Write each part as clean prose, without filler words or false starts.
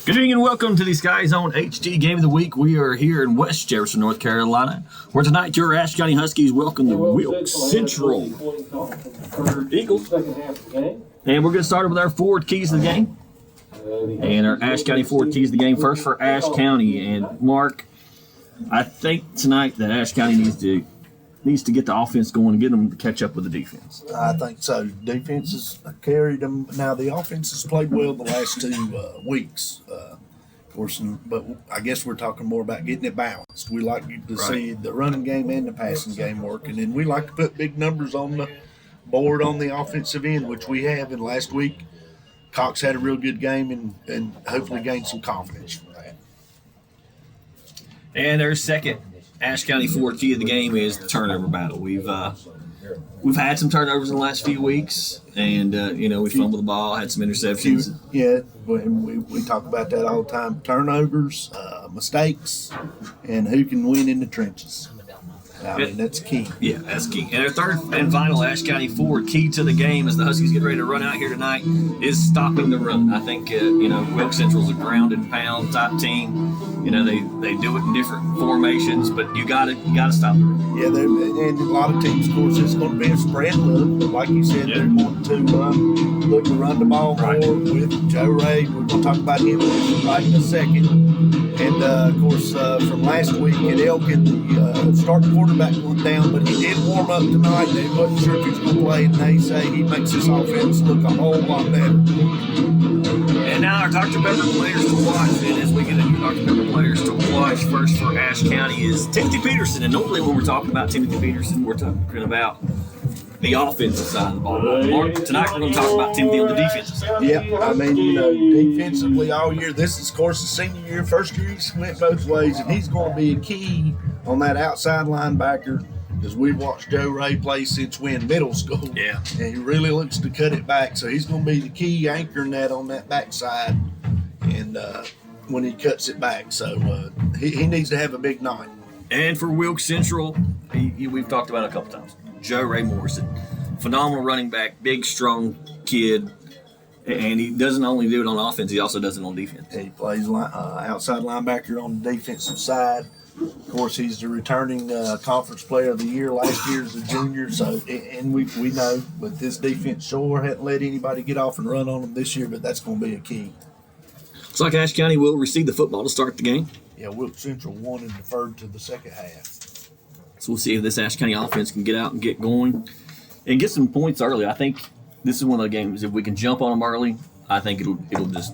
Good evening and welcome to the SkyZhone HD Game of the Week. We are here in West Jefferson, North Carolina, where tonight your Ashe County Huskies welcome the Wilkes Central Eagles. And we're going to start with our forward keys to the game. And our Ashe County forward keys to the game. First for Ashe County. And Mark, I think tonight that Ashe County needs to get the offense going and get them to catch up with the defense. I think so. Defense has carried them. Now, the offense has played well the last 2 weeks. Of course, but I guess we're talking more about getting it balanced. We like to see the running game and the passing game working, and we like to put big numbers on the board on the offensive end, which we have. And last week, Cox had a real good game and hopefully gained some confidence from that. And their second Ashe County forward key of the game is the turnover battle. We've had some turnovers in the last few weeks, and we fumbled the ball, had some interceptions. Yeah, we talk about that all the time. Turnovers, mistakes, and who can win in the trenches. I mean, that's key. Yeah, that's key. And our third and final Ashe County forward key to the game as the Huskies get ready to run out here tonight is stopping the run. I think, Wilkes Central's a ground and pound type team. They do it in different formations, but you gotta stop the run. Yeah, and a lot of teams, of course, it's going to be a spread look. But like you said, they're going to look to run the ball more with Joe Ray. We're going to talk about him right in a second. And, of course, from last week at Elkin, the starting quarterback went down, but he did warm up tonight. They wasn't sure if he was going to play, and they say he makes this offense look a whole lot better. And now our Dr. Pepper players to watch. And as we get into Dr. Pepper players to watch, first for Ashe County is Timothy Peterson. And normally when we're talking about Timothy Peterson, we're talking about the offensive side of the ball. Mark, tonight we're going to talk about Timothy on the defensive side. Yeah, I mean, defensively all year, this is, of course, the senior year. First year he's went both ways, and he's going to be a key on that outside linebacker because we've watched Joe Ray play since middle school. Yeah. And he really looks to cut it back, so he's going to be the key anchoring that on that backside and when he cuts it back. So he needs to have a big night. And for Wilkes Central, we've talked about it a couple times. Joe Ray Morrison, phenomenal running back, big, strong kid, and he doesn't only do it on offense, he also does it on defense. He plays outside linebacker on the defensive side. Of course, he's the returning conference player of the year last year as a junior. So, and we know, but this defense sure hadn't let anybody get off and run on them this year, but that's going to be a key. Looks like Ashe County will receive the football to start the game. Yeah, Wilkes Central won and deferred to the second half. So we'll see if this Ashe County offense can get out and get going and get some points early. I think this is one of the games, if we can jump on them early, I think it'll just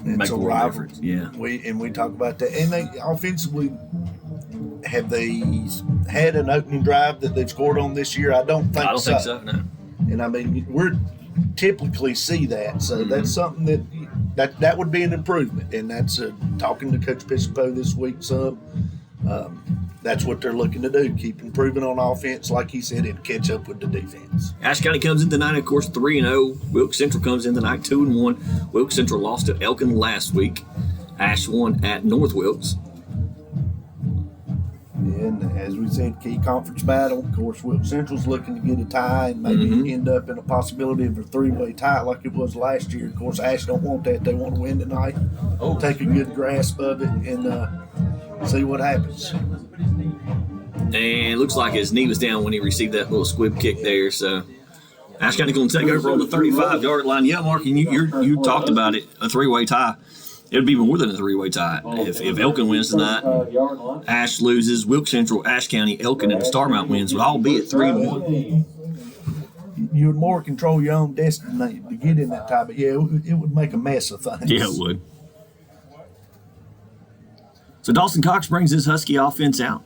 make a world difference. Yeah. We talk about that. And they offensively, have they had an opening drive that they've scored on this year? I don't think so. Think so, no. And I mean, we're typically see that. So that's something that would be an improvement. And that's talking to Coach Piscopo this week some. That's what they're looking to do, keep improving on offense, like he said, and catch up with the defense. Ashe County comes in tonight, of course, 3-0. Wilkes Central comes in tonight, 2-1. Wilkes Central lost to Elkin last week. Ashe won at North Wilkes. And as we said, key conference battle. Of course, Wilkes Central's looking to get a tie and maybe end up in a possibility of a 3-way tie like it was last year. Of course, Ashe don't want that. They want to win tonight, take a good grasp of it, and see what happens. And it looks like his knee was down when he received that little squib kick there. So Ashe County going to take over on the 35-yard line. Yeah, Mark, and you talked about it, a 3-way tie. It would be more than a 3-way tie. If Elkin wins tonight, Ashe loses, Wilkes Central, Ashe County, Elkin, and Starmount wins would all be at 3-1. You would more control your own destiny to get in that tie, but yeah, it would make a mess of things. Yeah, it would. So Dawson Cox brings his Husky offense out.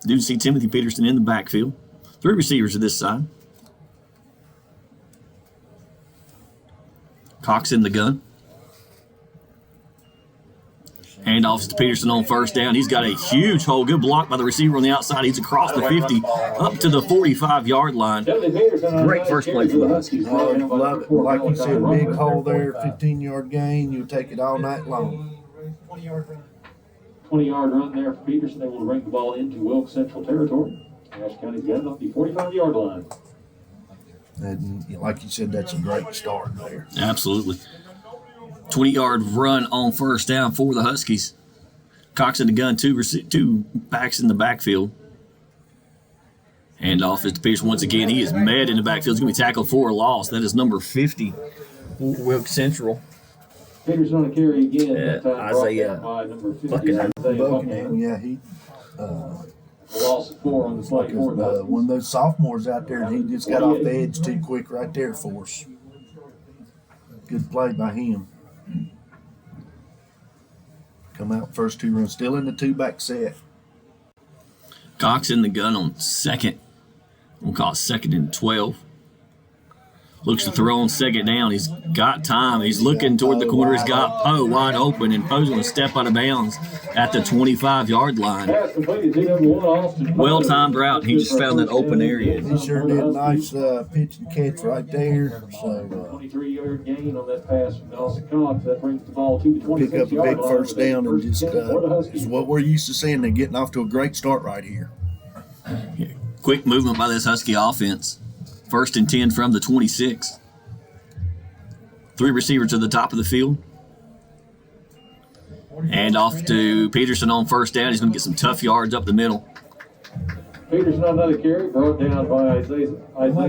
Do see Timothy Peterson in the backfield. 3 receivers to this side. Cox in the gun. Handoffs to Peterson on first down. He's got a huge hole. Good block by the receiver on the outside. He's across the 50 up to the 45-yard line. Great first play for the Huskies. Love it. Like you said, big hole there, 15-yard gain. You'll take it all night long. 20-yard run there for Peterson, able to bring the ball into Wilkes Central territory. Ashe County's got it off the 45-yard line. And like you said, that's a great start there. Absolutely. 20-yard run on first down for the Huskies. Cox in the gun, two backs in the backfield. And off is to Pierce once again. He is mad in the backfield. He's going to be tackled for a loss. That is number 50 for Wilkes Central. Peterson on a carry again. That time Isaiah by number 50. Buckingham. Buckingham, yeah, he A loss of 4 on the play for the Huskies. one of those sophomores out there, and he just got off the edge too quick right there for us. Good play by him. Come out first 2 runs, still in the 2-back set. Cox in the gun on second. We'll call it 2nd and 12. Looks to throw on second down. He's got time. He's looking toward the corner. He's got Poe wide open, and Poe's going to step out of bounds at the 25-yard line. Well-timed route. He just found that open area. He sure did a nice pitch and catch right there. So 23-yard gain on that pass from Dawson Cox. That brings the ball to the 26 pick up a big first down, and just is what we're used to seeing. They're getting off to a great start right here. Quick movement by this Husky offense. 1st and 10 from the 26. 3 receivers to the top of the field. And off to Peterson on first down. He's going to get some tough yards up the middle. Peterson on another carry, brought down by Isaiah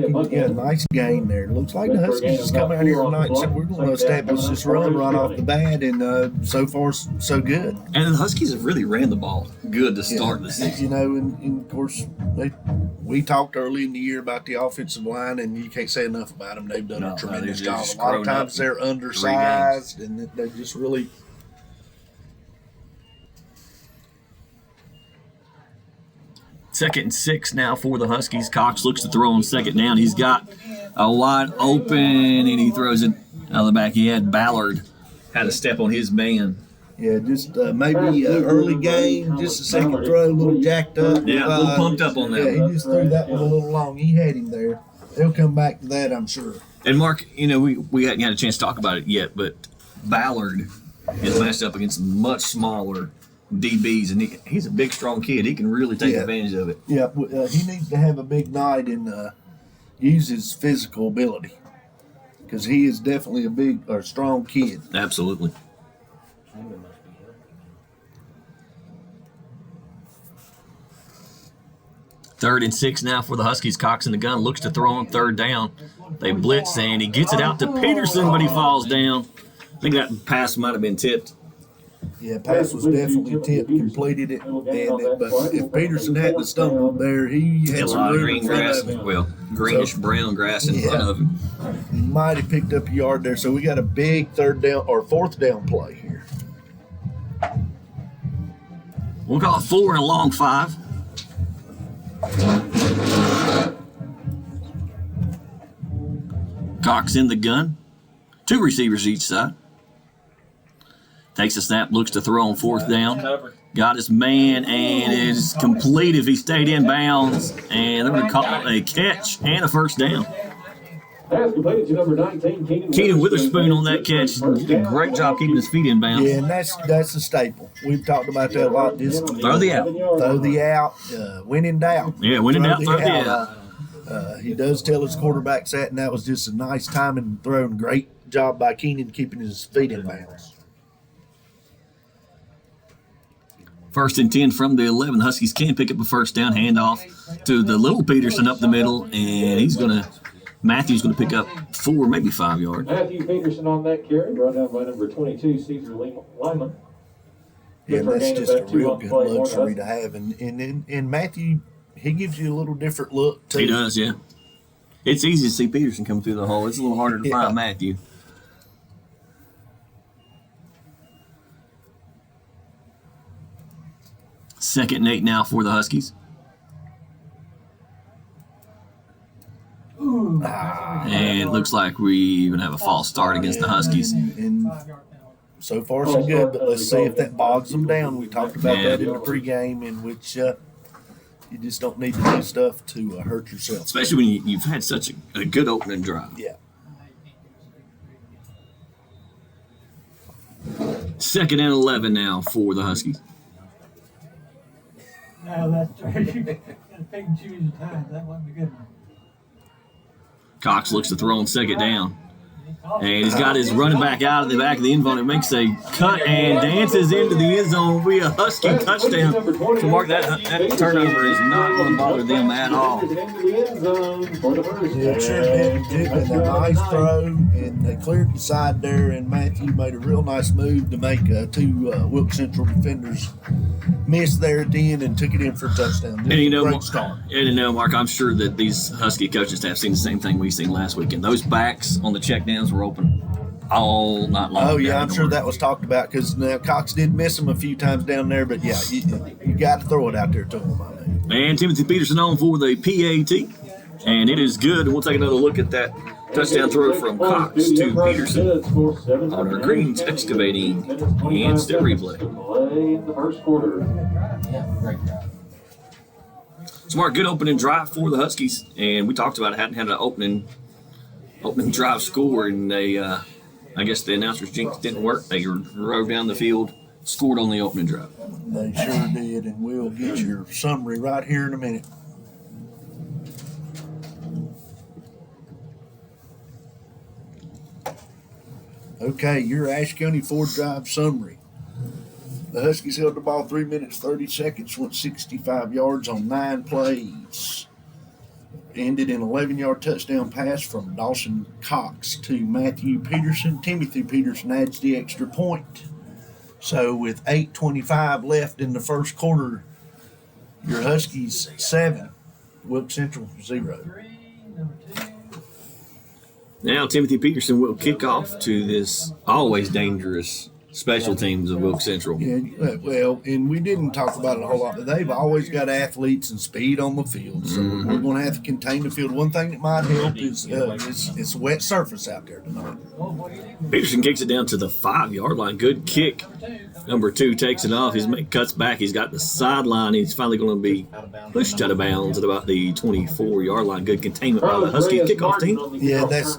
Buckingham. Yeah, nice gain there. Looks like the Huskies just come out here tonight and said we're going to establish this run right off the bat, and so far so good. And the Huskies have really ran the ball good to start the season. You know, and of course, we talked early in the year about the offensive line, and you can't say enough about them. They've done a tremendous job. A lot of times they're undersized, and they just really. Second and 6 now for the Huskies. Cox looks to throw on second down. He's got a wide open, and he throws it out of the back. He had Ballard had a step on his man. Yeah, just maybe early game, just a second throw, a little jacked up. Yeah, a little pumped up on that. Yeah, he just threw that one a little long. He had him there. They'll come back to that, I'm sure. And Mark, you know, we hadn't had a chance to talk about it yet, but Ballard is matched up against much smaller DBs, and he's a big, strong kid. He can really take advantage of it. Yeah, he needs to have a big night and use his physical ability, because he is definitely a big or strong kid. Absolutely. Third and 6 now for the Huskies. Cox in the gun, looks to throw on third down. They blitz, and he gets it out to Peterson, but he falls down. I think that pass might have been tipped. Yeah, pass was definitely tipped, completed it, but if Peterson hadn't stumbled there, he had A some lot of room green in front grass, of him. well, greenish brown grass in front of him. He might have picked up a yard there, so we got a big third down or fourth down play here. We'll call it 4 and a long 5. Cox in the gun. 2 receivers each side. Takes a snap, looks to throw on fourth down. Got his man, and it is complete if he stayed in bounds. And they're going to call a catch and a first down. Pass completed to number 19, Keenan Witherspoon on that catch. Did a great job keeping his feet in bounds. Yeah, and that's a staple. We've talked about that a lot. Just Throw the out. throw the out. When in doubt. Yeah, when in doubt, throw the out. He does tell his quarterbacks that, and that was just a nice timing throw and great job by Keenan keeping his feet in bounds. First and 10 from the 11. Huskies can pick up a first down, handoff to the little Peterson up the middle, and Matthew's going to pick up 4, maybe 5 yards. Matthew Peterson on that carry, brought down by number 22, Caesar Lyman. Yeah, and that's just a real good luxury to have. And Matthew, he gives you a little different look, too. He does, yeah. It's easy to see Peterson come through the hole. It's a little harder to find Matthew. Second and 8 now for the Huskies. And it looks like we even have a false start against the Huskies. And so far, so good, but let's see if that bogs them down. We talked about that in the pregame, in which you just don't need to do stuff to hurt yourself. Especially when you've had such a good opening drive. Yeah. Second and 11 now for the Huskies. No, that's true. You got to pick and choose your time. That wasn't a good one. Cox looks to throw on second down. And he's got his running back out of the back of the end zone. It makes a cut and dances into the end zone via Husky touchdown. So, Mark, that turnover is not going to bother them at all. Yeah, it sure did. A nice throw, and they cleared the side there, and Matthew made a real nice move to make two Wilkes Central defenders miss there at the end and took it in for a touchdown. And you know, great start. And you know, Mark, I'm sure that these Husky coaches have seen the same thing we seen last weekend. Those backs on the checkdowns were open all night long. Oh yeah, I'm sure that was talked about because Cox did miss them a few times down there, but yeah, you got to throw it out there to him. I mean. And Timothy Peterson on for the PAT, and it is good. And we'll take another look at that touchdown throw from Cox to Peterson on our Greens Excavating instant replay. Smart, good opening drive for the Huskies, and we talked about it. Hadn't had an opening drive score, and they, I guess the announcers' jinx didn't work. They rode down the field, scored on the opening drive. They sure did, and we'll get your summary right here in a minute. Okay, your Ashe County 4-drive summary. The Huskies held the ball 3 minutes, 30 seconds, went 65 yards on 9 plays. Ended in an 11-yard touchdown pass from Dawson Cox to Matthew Peterson. Timothy Peterson adds the extra point. So with 8:25 left in the first quarter, your Huskies 7, Wilkes Central 0. Now Timothy Peterson will kick off to this always dangerous special teams of Wilkes Central. Yeah, well, and we didn't talk about it a whole lot, but they've always got athletes and speed on the field, so we're going to have to contain the field. One thing that might help is it's a wet surface out there tonight. Peterson kicks it down to the 5-yard line. Good kick. Number 2 takes it off. Cuts back. He's got the sideline. He's finally going to be pushed out of bounds at about the 24-yard line. Good containment by the Husky kickoff team. Yeah, that's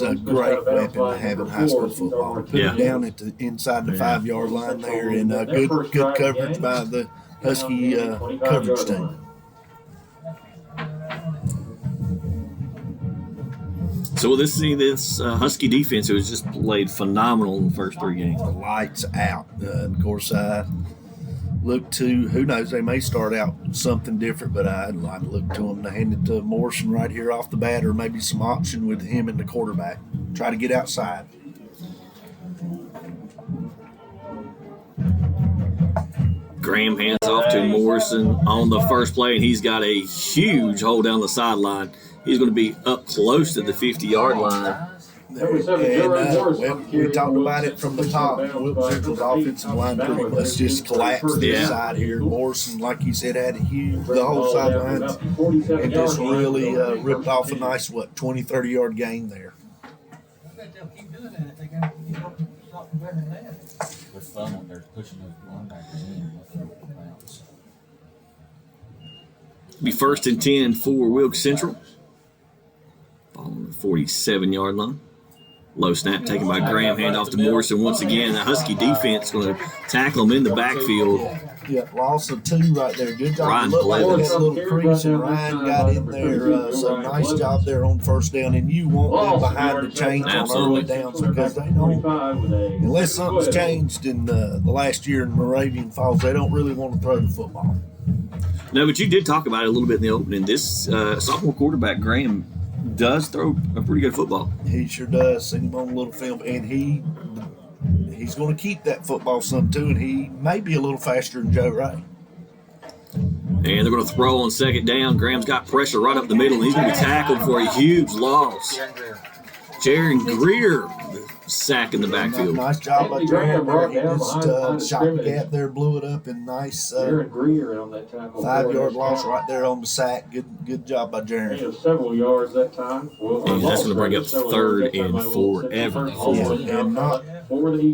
a great weapon to have in high school football. Put it down at the inside the 5-yard line there, and good coverage by the Husky coverage team. So we'll see this Husky defense who has just played phenomenal in the first 3 games. Lights out. Of course, I look to, who knows, they may start out something different, but I'd like to look to them to hand it to Morrison right here off the bat, or maybe some option with him and the quarterback. Try to get outside. Graham hands off to Morrison on the first play, and he's got a huge hole down the sideline. He's going to be up close to the 50-yard line. And we talked about it from the top. Wilkes Central's offensive line pretty much just collapsed this side here. Morrison, like you said, had the whole sideline and just really ripped off a nice, 20, 30-yard gain there. I bet they'll keep doing that if they can get something better than that. With fun when they're pushing those linebackers in. Be 1st and 10 for Wilkes Central. Ball on the 47-yard line. Low snap taken by Graham. Hand off to Morrison once again. The Husky defense going to tackle him in the backfield. Yeah, loss of 2 right there. Good job. Ryan Looked like Blevins. that little crease, and Ryan got in there. So nice job there on first down. And you want them behind the chains on early downs because they don't, unless something's changed in the last year in Moravian Falls, they don't really want to throw the football. No, but you did talk about it a little bit in the opening. This sophomore quarterback, Graham, does throw a pretty good football. He sure does. Seen him on a little film, and he's going to keep that football some too, and he may be a little faster than Joe Ray. And they're going to throw on 2nd down. Graham's got pressure right up the middle, and he's going to be tackled for a huge loss. Jaron Greer, sack in the backfield. Nice job by Jaron there. He just shot the gap there, blew it up, and nice 5-yard loss right there on the sack. Good job by Jaron. Several yards that time. And that's going to bring up 3rd and forever.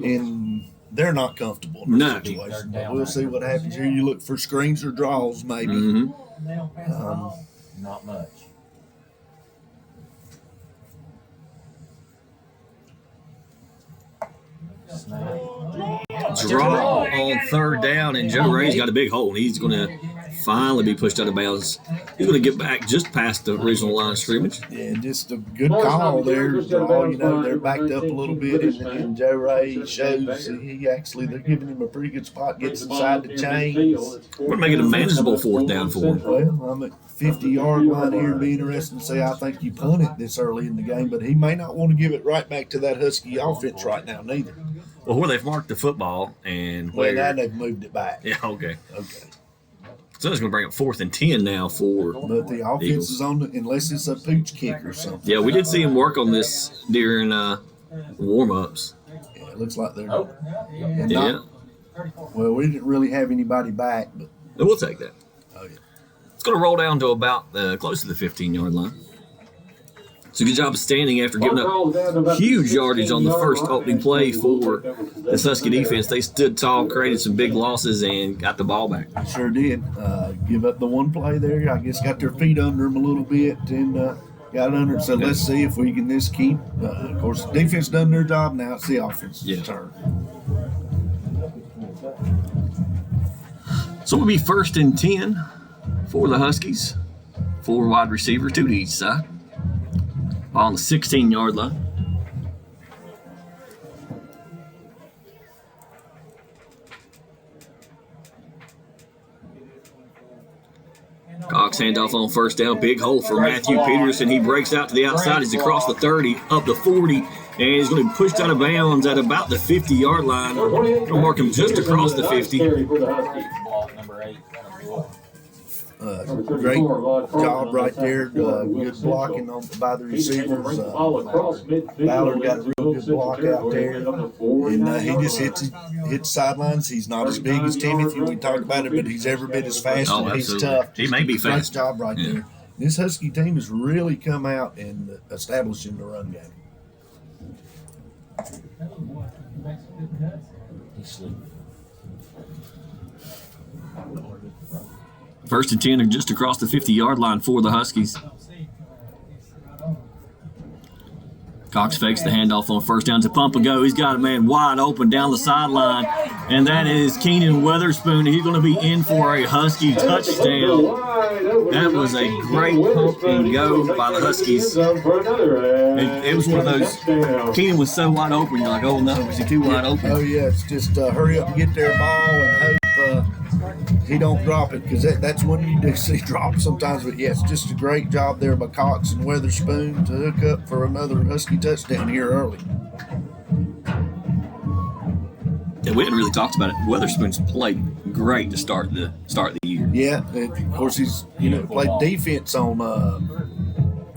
And they're not comfortable in this situation. But we'll see what happens here. You look for screens or draws, maybe. Not much. Draw on 3rd down, and Joe Ray's got a big hole. He's going to finally be pushed out of bounds. He's going to get back just past the original line of scrimmage. Yeah, just a good call there. Draw, they're backed up a little bit, and Joe Ray shows they're giving him a pretty good spot, gets inside the chains. We're going to make it a manageable fourth down for him. Well, I'm at 50-yard line here. It'd be interesting to see. I think you punt it this early in the game, but he may not want to give it right back to that Husky offense right now, neither. Well, where they've marked the football and where. Well, now they've moved it back. Yeah, okay. Okay. So it's going to bring up 4th and 10 now for. But the offense Eagles. is on, unless it's a pooch kick or something. Yeah, we did see him work on this during warm-ups. Yeah, it looks like they're. Oh. And Yeah. Well, we didn't really have anybody back, but. We'll take that. Oh, yeah. It's going to roll down to about close to the 15-yard line. So good job of standing after giving up huge yardage on the first opening play for the Husky defense. They stood tall, created some big losses, and got the ball back. Sure did. Give up the one play there. I guess got their feet under them a little bit and got it under it. So let's see if we can just keep. Of course, the defense done their job. Now it's the offense's turn. So it'll be 1st and 10 for the Huskies. 4 wide receivers, 2 to each side. On the 16-yard line. Cox handoff on first down. Big hole for Matthew Peterson. He breaks out to the outside. He's across the 30, up the 40, and he's going to be pushed out of bounds at about the 50-yard line. We'll mark him just across the 50. Block number 8. Great job right there. Good blocking by the receivers. Ballard got a real good block out there. And he just hits sidelines. He's not as big as Timothy. We talked about it, but he's every bit as fast and he's tough. He may be fast. Nice job right there. This Husky team has really come out and establishing the run game. He's sleeping. 1st and 10 are just across the 50-yard line for the Huskies. Cox fakes the handoff on first down to pump and go. He's got a man wide open down the sideline, and that is Keenan Weatherspoon. He's going to be in for a Husky touchdown. That was a great pump and go by the Huskies. It was one of those. Keenan was so wide open, you're like, oh no, is he too wide open? Oh yeah, it's just hurry up and get their ball and hope he don't drop it, because that's when you do see drops sometimes. But yes, just a great job there by Cox and Weatherspoon to hook up for another Husky touchdown here early. Yeah, we hadn't really talked about it. Weatherspoon's played great to start the year. Yeah, and of course he's played defense on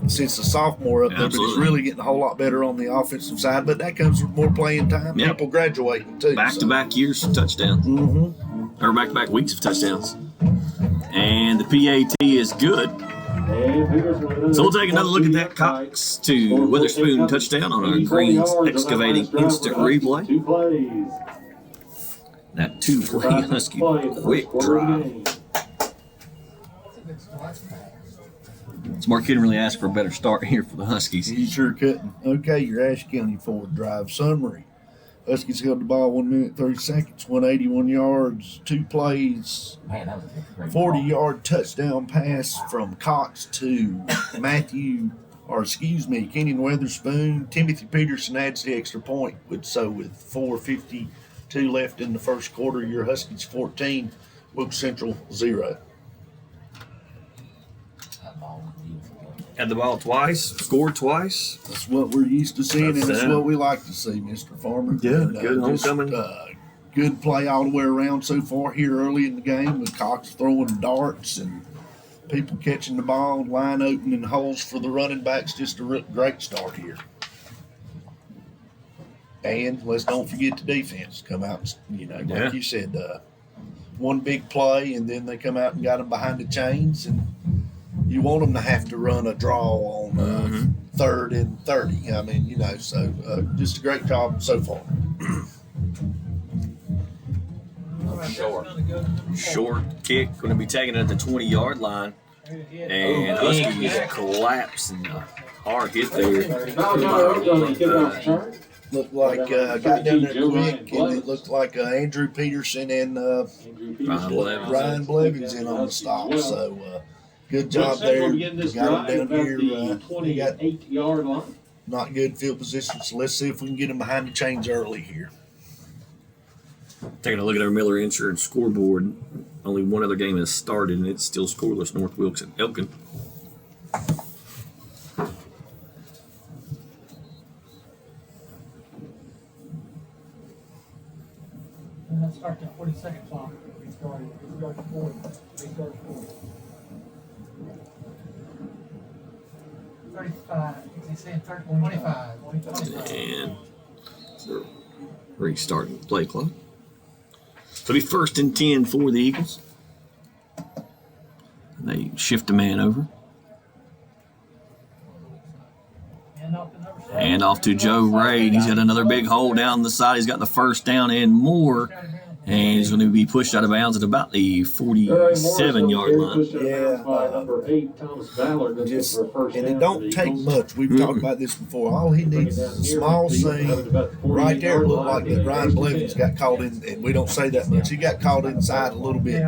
since the sophomore up there, but he's really getting a whole lot better on the offensive side. But that comes with more playing time. Yep. People graduating too. Back-to-back years of touchdowns. Or back-to-back weeks of touchdowns. And the PAT is good. So we'll take another look at that Cox to Weatherspoon touchdown on our Greens Excavating Instant Replay. That 2-play Husky quick drive. So Mark couldn't really ask for a better start here for the Huskies. He sure couldn't. Okay, your Ashe County forward drive summary. Huskies held the ball 1 minute, 30 seconds, 181 yards, 2 plays, Man, that was a great 40-yard touchdown pass from Cox to Keenan Weatherspoon. Timothy Peterson adds the extra point. So with 4:52 left in the first quarter, your Huskies 14, Wilkes Central 0. That ball was beautiful. Had the ball twice, scored twice. That's what we're used to seeing, and that's what we like to see, Mr. Farmer. Yeah, And, good homecoming. Good play all the way around so far here early in the game, with Cox throwing darts and people catching the ball, line opening holes for the running backs. Just a great start here. And let's don't forget the defense. Come out, like you said, one big play, and then they come out and got them behind the chains, and you want them to have to run a draw on 3rd and 30. I mean, so just a great job so far. Short kick, going to be taken at the 20-yard line. And Huskies collapse and hard hit there. looked like got down there quick, and it looked like Andrew Peterson and Ryan Blevins in on the stop. So good job there. Got them down here. They got 28-yard line. not good field position, so let's see if we can get them behind the chains early here. Taking a look at our Miller Insurance scoreboard. Only one other game has started, and it's still scoreless. North Wilkes and Elkin. And let's start the 40-second clock. Restart 40. Restart 40. 35. Is he saying 25? 25. And they're restarting the play clock. So it'll be 1st and 10 for the Eagles. And they shift a man over. And off to Joe Ray. He's got another big hole down the side. He's got the first down and more. And he's going to be pushed out of bounds at about the 47-yard line. And it don't take much. We've talked about this before. All he needs is a small seam. Right there, it looked like that Ryan Blevins got caught in, and we don't say that much. He got caught inside a little bit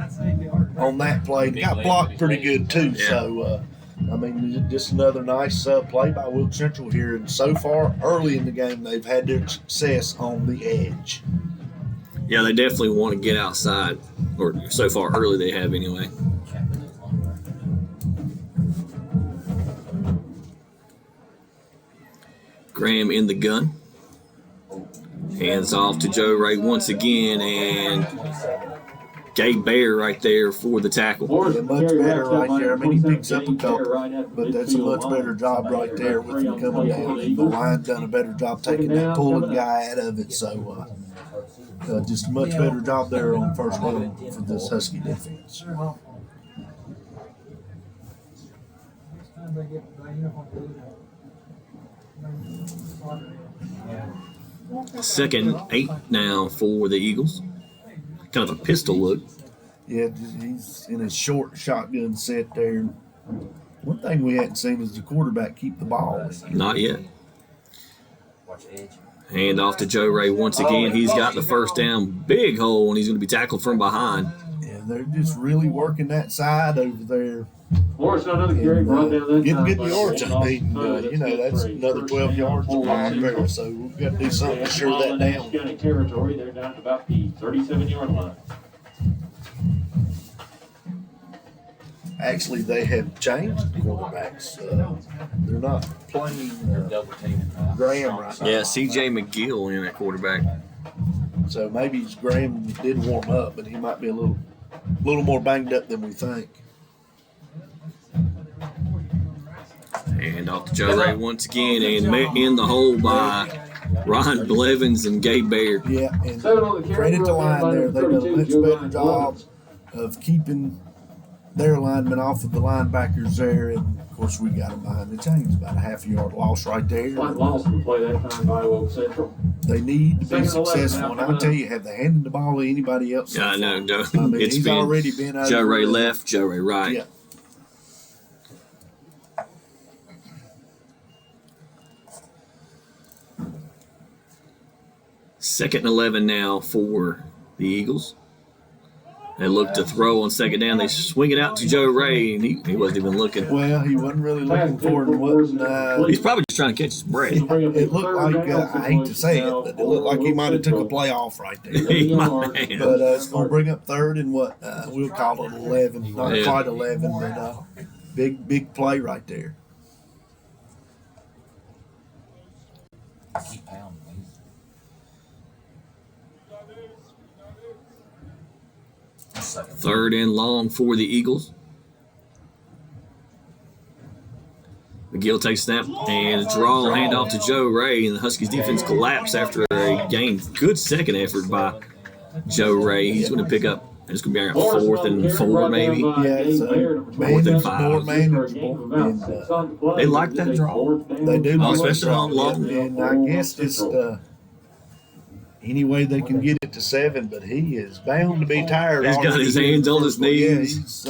on that play. And got blocked pretty good, too. Yeah. So, I mean, just another nice play by Wilkes Central here. And so far, early in the game, they've had their success on the edge. Yeah, they definitely want to get outside. Or so far early they have anyway. Graham in the gun. Hands off to Joe Ray once again. And Gabe Bear right there for the tackle. Yeah, much better right there. I mean, he picks up a couple, but that's a much better job right there with him coming down. The line done a better job taking that pulling guy out of it. So just a much better job there on first down for this Husky defense. Second 8 now for the Eagles. Kind of a pistol look. Yeah, he's in a short shotgun set there. One thing we hadn't seen is the quarterback keep the ball. Not yet. Watch edge. Hand off to Joe Ray once again. He's got the first down. Big hole, and he's going to be tackled from behind. Yeah, they're just really working that side over there. Morris, another carry brought down that Getting time good by yards. I Morris. mean, that's another 12 yards of line there. So we've got to do something to shore that down. County territory, they're down to about the 37-yard line. Actually, they have changed quarterbacks. They're not playing Double teaming. Graham right now. Yeah, C.J. McGill in at quarterback. So maybe Graham did warm up, but he might be a little more banged up than we think. And off to Joe Ray once again, and met in the hole by Ron Blevins and Gabe Bear. Yeah, and credit to line there. They done a much better job of keeping their linemen off of the linebackers there. And, of course, we got them behind the chains. About a half-yard loss right there. Slight loss in the play that time by Wilkes Central. They need to be successful. And I'll tell you, have they handed the ball to anybody else? Yeah, I know. Joe, I mean, it's he's been already been over. Joe Ray left, Joe Ray right. Yeah. Second and 11 now for the Eagles. They look to throw on second down. They swing it out to Joe Ray, and he wasn't even looking. Well, he wasn't really looking for it. Wasn't, He's probably just trying to catch his breath. it looked like, I hate to say it, but it looked like he might have took a play off right there. He might have. But it's going to bring up third and what we'll call it 11. Not quite 11, but big play right there. Keep pounding, please. Third and long for the Eagles. McGill takes snap and a draw handoff to Joe Ray, and the Huskies defense collapsed after a game. Good second effort by Joe Ray. He's going to pick up. It's going to be around 4th and 4 maybe. Yeah, it's Fourth and 5. more manageable. And, They like that draw. they do, Oh, especially on long. And I guess just any way they can get it to 7, but he is bound to be tired. He's got already. his hands on his Yeah, knees. he's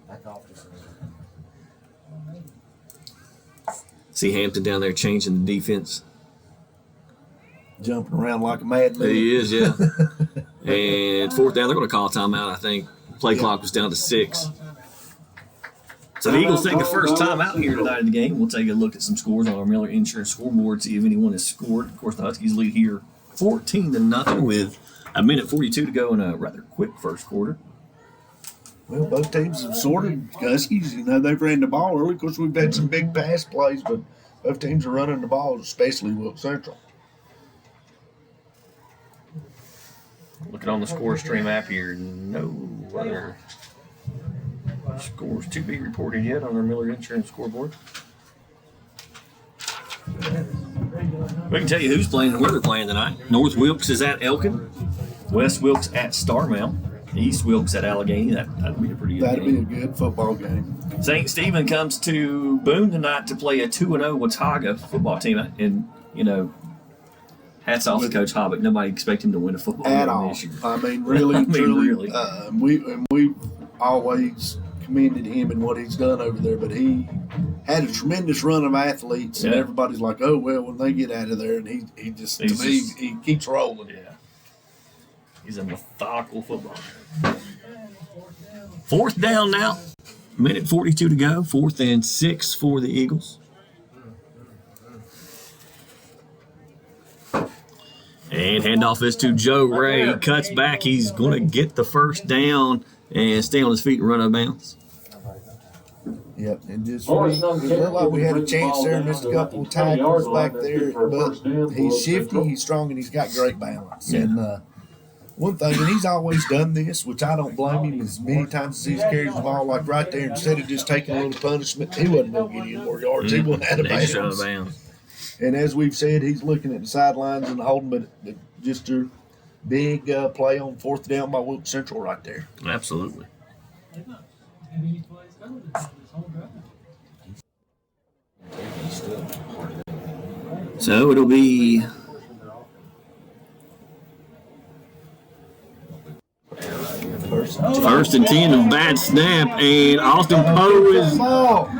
Back off just a minute. See Hampton down there changing the defense. Jumping around like a madman. He is, yeah. And fourth down, they're going to call a timeout, I think. Play clock was down to 6. So the Eagles take the first time out here tonight in the game. We'll take a look at some scores on our Miller Insurance scoreboard, see if anyone has scored. Of course, the Huskies lead here 14-0 with a minute 42 to go in a rather quick first quarter. Well, both teams have sorted. Huskies, they've ran the ball early. Of course, we've had some big pass plays, but both teams are running the ball, especially Wilkes Central. Looking on the score stream app here, no other scores to be reported yet on our Miller Insurance scoreboard. We can tell you who's playing and where they're playing tonight. North Wilkes is at Elkin. West Wilkes at Starmount. East Wilkes at Allegheny. That'd be a pretty good That'd game. be a good football game. St. Stephen comes to Boone tonight to play a 2-0 Watauga football team. And, hats off to Coach Hobbick. Nobody expect him to win a football At game all. this year. I mean, really, truly. Really. We've always commended him and what he's done over there, but he had a tremendous run of athletes, and everybody's like, oh, well, when they get out of there, and he keeps rolling. Yeah. He's a methodical footballer. Fourth down now. Minute 42 to go. 4th and 6 for the Eagles. And handoff is to Joe Ray. He cuts back. He's going to get the first down and stay on his feet and run out of bounds. Yep, and just it looked like we had a chance there, missed a couple of tackles back there, but he's shifty, he's strong, and he's got great balance. Yeah. And one thing, and he's always done this, which I don't blame him, as many times as he's carried the ball, like right there, instead of just taking a little punishment, he wasn't going to get any more yards. He went out of bounds. And as we've said, he's looking at the sidelines and holding, but just a big play on 4th down by Wilkes Central right there. Absolutely. So it'll be first and 10, a bad snap, and Austin Poe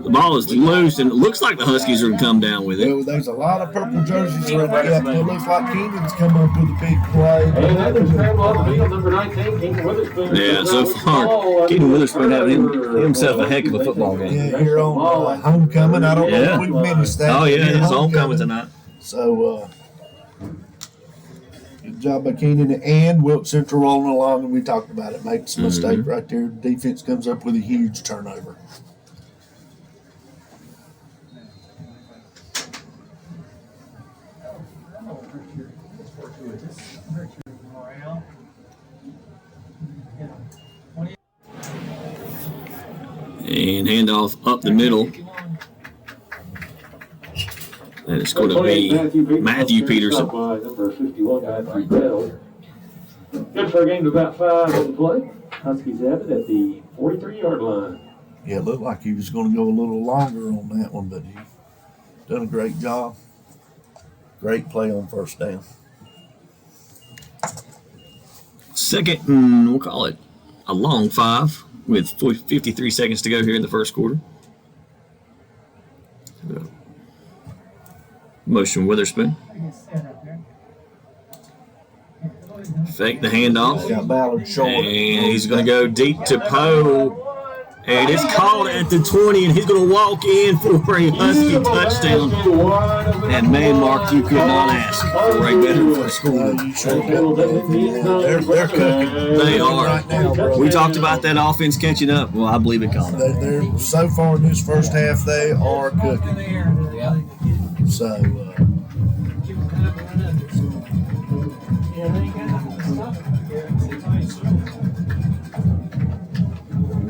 the ball is loose, and it looks like the Huskies are going to come down with it. Well, there's a lot of purple jerseys around the gap. It looks like Keenan's come up with a big play. And that is scramble on the field, number 19, Keenan Witherspoon. Yeah, so far, Keenan Witherspoon having himself a heck of a football game. Yeah, here on homecoming. I don't know if we've missed that. Oh, yeah, it's homecoming tonight. So, good job by Keenan and Wilkes Central rolling along, and we talked about it. Makes a mistake right there. Defense comes up with a huge turnover. And handoff up the middle. And it's going to be Matthew Peterson. Number 51, good for a game to about 5 on the play. Huskies have it at the 43-yard line. Yeah, it looked like he was going to go a little longer on that one, but he done a great job. Great play on 1st down. Second, and we'll call it a long 5 with 53 seconds to go here in the first quarter. Motion Witherspoon. Fake the handoff. Got Ballard short. And he's going to go deep to Poe. And it's called at the 20, and he's going to walk in for a Husky touchdown. And man, Mark, you could not ask for a better first score. They're cooking. They are. Right now, bro. We talked about that offense catching up. Well, I believe it caught up. They're so far in this first half, they are cooking. So,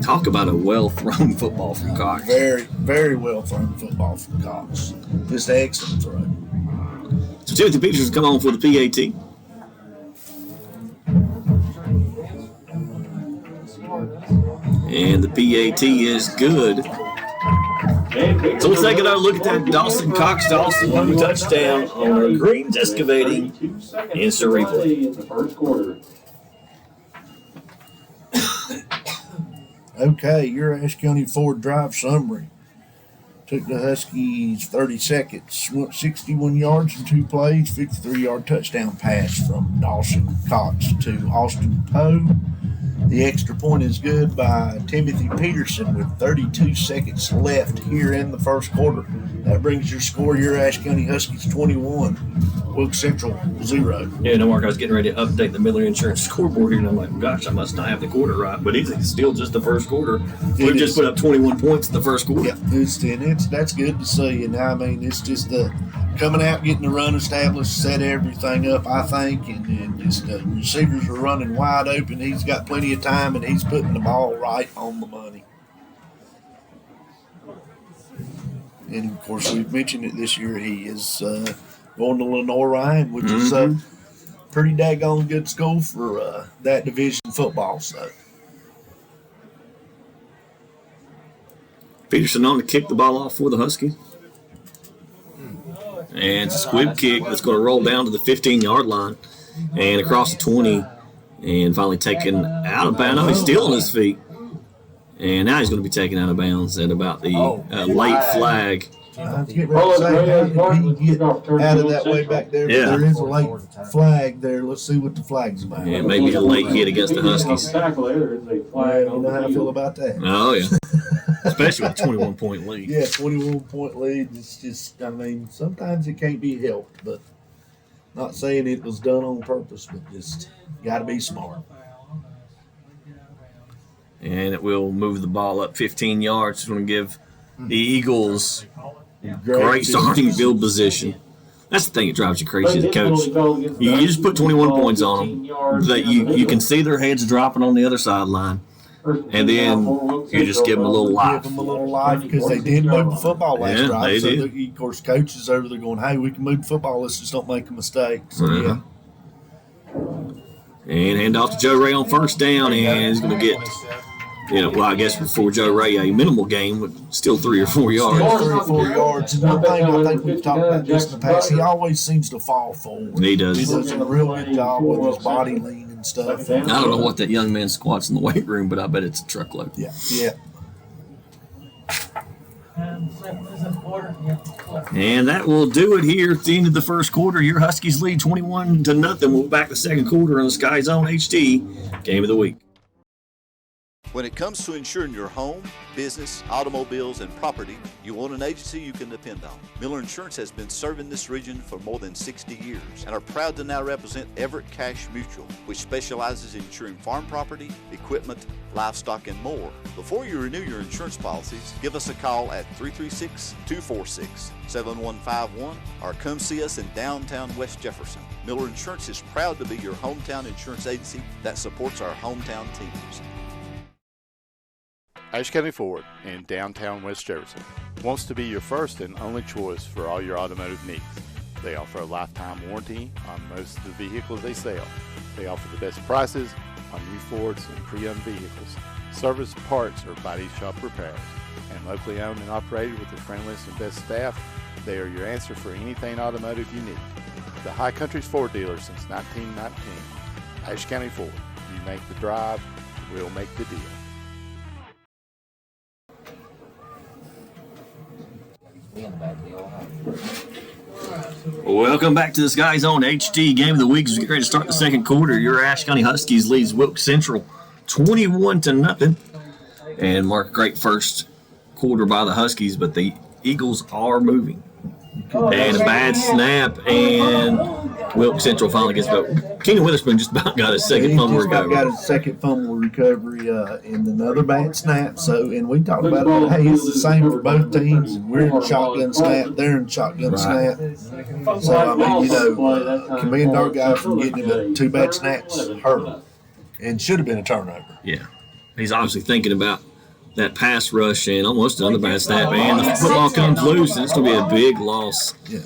talk about a well-thrown football from Cox. very, very well thrown football from Cox. Just excellent throw. So Timothy Peters come on for the PAT. And the PAT is good. So let's take another look at that Dawson Cox Dawson touchdown on our Greens Excavating instant replay. In the first quarter. Okay, your Ashe County Ford Drive summary. Took the Huskies 30 seconds. Went 61 yards in 2 plays, 53-yard touchdown pass from Dawson Cox to Austin Poe. The extra point is good by Timothy Peterson with 32 seconds left here in the first quarter. That brings your score, your Ashe County Huskies 21, Wilkes Central 0. Yeah, no, Mark, I was getting ready to update the Miller Insurance scoreboard here, and I'm like, gosh, I must not have the quarter right. But it's still just the first quarter. We've just put up 21 points in the first quarter. Yeah, that's good to see. And I mean, it's just coming out, getting the run established, set everything up, I think, and just the receivers are running wide open. He's got plenty of time, and he's putting the ball right on the money. And, of course, we've mentioned it this year. He is going to Lenore Ryan, which is a pretty daggone good school for that division football. So Peterson on to kick the ball off for the Huskies. And it's a squib kick that's going to roll down to the 15-yard line and across the 20 and finally taken out of bounds. No, he's still on his feet. And now he's going to be taken out of bounds at about the late flag. I was getting ready to say, how did he get out of that way back there? Yeah. There is a late flag there. Let's see what the flag's about. Yeah, maybe a late hit against the Huskies. There is a flag. You know how I feel about that. Oh, yeah. Especially with a 21-point lead. Yeah, 21-point lead. It's just, I mean, sometimes it can't be helped, but not saying it was done on purpose, but just got to be smart. And it will move the ball up 15 yards. It's going to give the Eagles great starting field position. That's the thing that drives you crazy as a coach. You just put 21 points on them. That you can see their heads dropping on the other sideline. And then you just give them a little life. Give them a little life because they did move the football last drive. They so, did. Of course, coaches over there going, hey, we can move the football. Let's just don't make a mistake. So, yeah. And hand off to Joe Ray on first down. And he's going to get, I guess before Joe Ray, a minimal gain, but still 3 or 4 yards. 3 or 4 yards. And one thing I think we've talked about this in the past, he always seems to fall forward. He does. He does a real good job with his body lean and stuff. I don't know what that young man squats in the weight room, but I bet it's a truckload. Yeah. And second is in the quarter. Yeah. And that will do it here at the end of the first quarter. Your Huskies lead 21-0. We'll be back the second quarter on the SkyZhone HD Game of the Week. When it comes to insuring your home, business, automobiles, and property, you want an agency you can depend on. Miller Insurance has been serving this region for more than 60 years and are proud to now represent Everett Cash Mutual, which specializes in insuring farm property, equipment, livestock, and more. Before you renew your insurance policies, give us a call at 336-246-7151 or come see us in downtown West Jefferson. Miller Insurance is proud to be your hometown insurance agency that supports our hometown teams. Ashe County Ford in downtown West Jefferson wants to be your first and only choice for all your automotive needs. They offer a lifetime warranty on most of the vehicles they sell. They offer the best prices on new Fords and pre-owned vehicles, service, parts, or body shop repairs. And locally owned and operated with the friendliest and best staff, they are your answer for anything automotive you need. The High Country's Ford dealer since 1919. Ashe County Ford. You make the drive, we'll make the deal. Welcome back to the SkyZone HD Game of the Week. As we get ready to start the second quarter, your Ashe County Huskies leads Wilkes Central 21-0. And Mark, great first quarter by the Huskies, but the Eagles are moving. And a bad snap, and Wilkes Central finally gets it. Keenan Witherspoon just about got his second fumble recovery. Got his second fumble recovery in another bad snap. So, and we talked about it. Hey, it's the same for both teams. We're in shotgun snap. They're in shotgun snap. So, I mean, commend our guy for getting him at 2 bad snaps hurt, and should have been a turnover. Yeah, he's obviously thinking about that pass rush and almost another bad snap, and the football comes loose, and it's going to be a big loss. Yeah,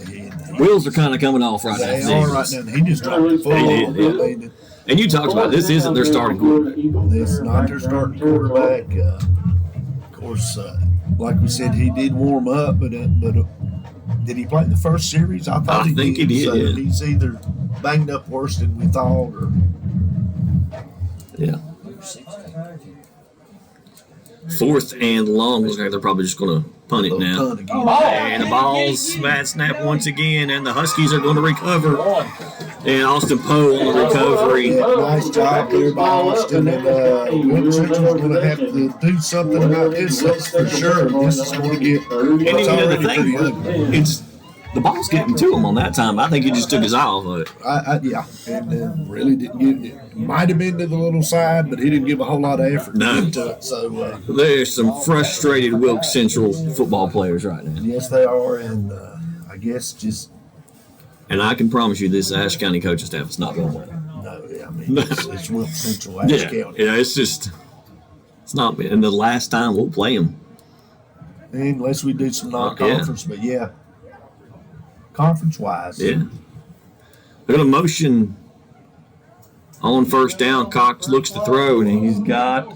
Wheels are kind of coming off right now. They are right now. He just dropped the football. He did, yeah. And you talked about this isn't their starting quarterback. This is not their starting quarterback. Of course, like we said, he did warm up, but did he play the first series? I think he did. So yeah. He's either banged up worse than we thought, or yeah. 4th and long. Looks like they're probably just going to punt it now. Punt again. And the ball's snap once again, and the Huskies are going to recover. And Austin Poe on the recovery. Yeah, nice job there by Austin. And Wilkes Central's going to have to do something about this, that's for sure. This is going to get. And It's you know the already pretty ugly. thing, it's the ball's getting to him on that time. I think he just took his eye off of it. Yeah, and really didn't give it. Might have been to the little side, but he didn't give a whole lot of effort No. into it. So There's some frustrated Wilkes Central football players right now. yes, they are, and I guess just And I can promise you this Ashe County coaching staff is not going to win. no. I mean, it's Wilkes Central, Ashe Yeah, County, yeah, it's not. And the last time we'll play them. unless we do some non-conference. But yeah, conference-wise, Yeah. They're going to motion on 1st down. Cox looks to throw, and he's got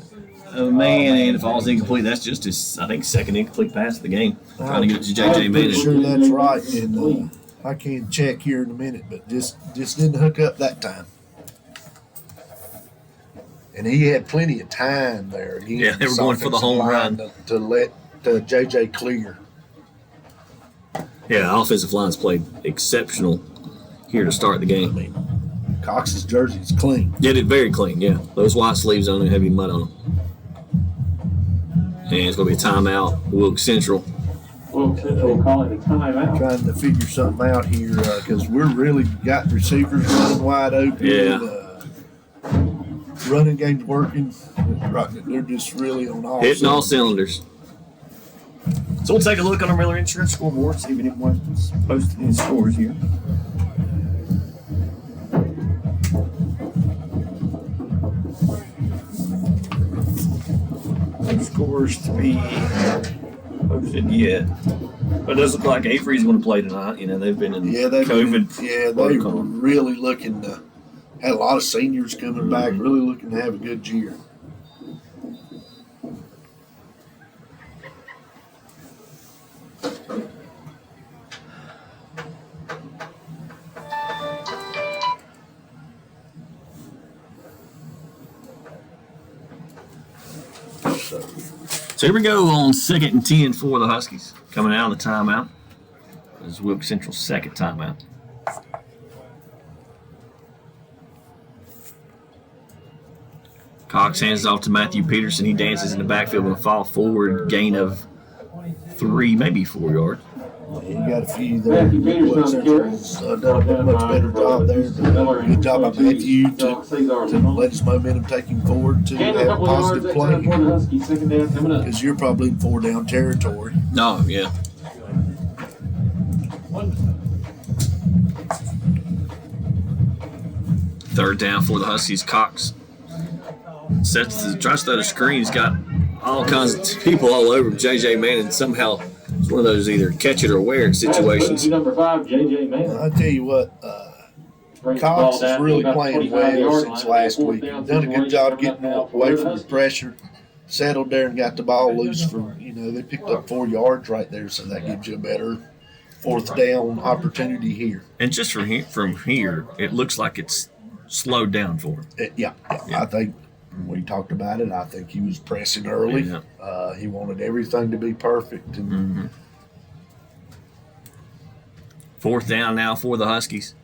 a man, and it falls incomplete. That's just his, I think, 2nd incomplete pass of the game. Trying to get it to J.J. I'm pretty Manning. sure that's right, and I can check here in a minute, but just didn't hook up that time. And he had plenty of time there. Again, Yeah, they were this going for the offensive home line run. to let J.J. clear. Yeah, the offensive line's played exceptional here to start the I game. mean, Cox's jersey is clean. Yeah, it's very clean, yeah. Those white sleeves don't even have any mud on them. And it's going to be a timeout, Wilkes Central. Wilkes Central calling a timeout. Trying to figure something out here because we're really got receivers running wide open. Yeah. Running game's working. Right, they're just really on all Hitting all cylinders. cylinders. So we'll take a look on our Miller Insurance scoreboard, see if anyone's posted any scores here. No scores to be posted yet. But it does look like Avery's going to play tonight. You know, they've been in COVID. They're protocol. really looking to. Had a lot of seniors coming back, really looking to have a good year. So here we go on 2nd and 10 for the Huskies. Coming out of the timeout. This is Wilkes Central's 2nd timeout. Cox hands it off to Matthew Peterson. He dances in the backfield and a fall forward, gain of 3, maybe 4 yards. You got a few there. Wilkes Central's done a much better job there. Good job by Matthew to let his momentum take him forward to have a positive play. Because you're probably in 4-down territory. No, yeah. Third down for the Huskies. Cox tries to throw the screen. He's got all kinds of people all over him. J.J. Manning somehow it's one of those either catch it or wear it situations. Number 5, J.J. Manning. I tell you what, Cox is really playing well since last week. He's done a good job getting away from the pressure, settled there and got the ball loose for, they picked up 4 yards right there, so that gives you a better 4th down opportunity here. And just from here, it looks like it's slowed down for him. Yeah. I think we talked about it. I think he was pressing early. Yeah. He wanted everything to be perfect. And 4th down now for the Huskies.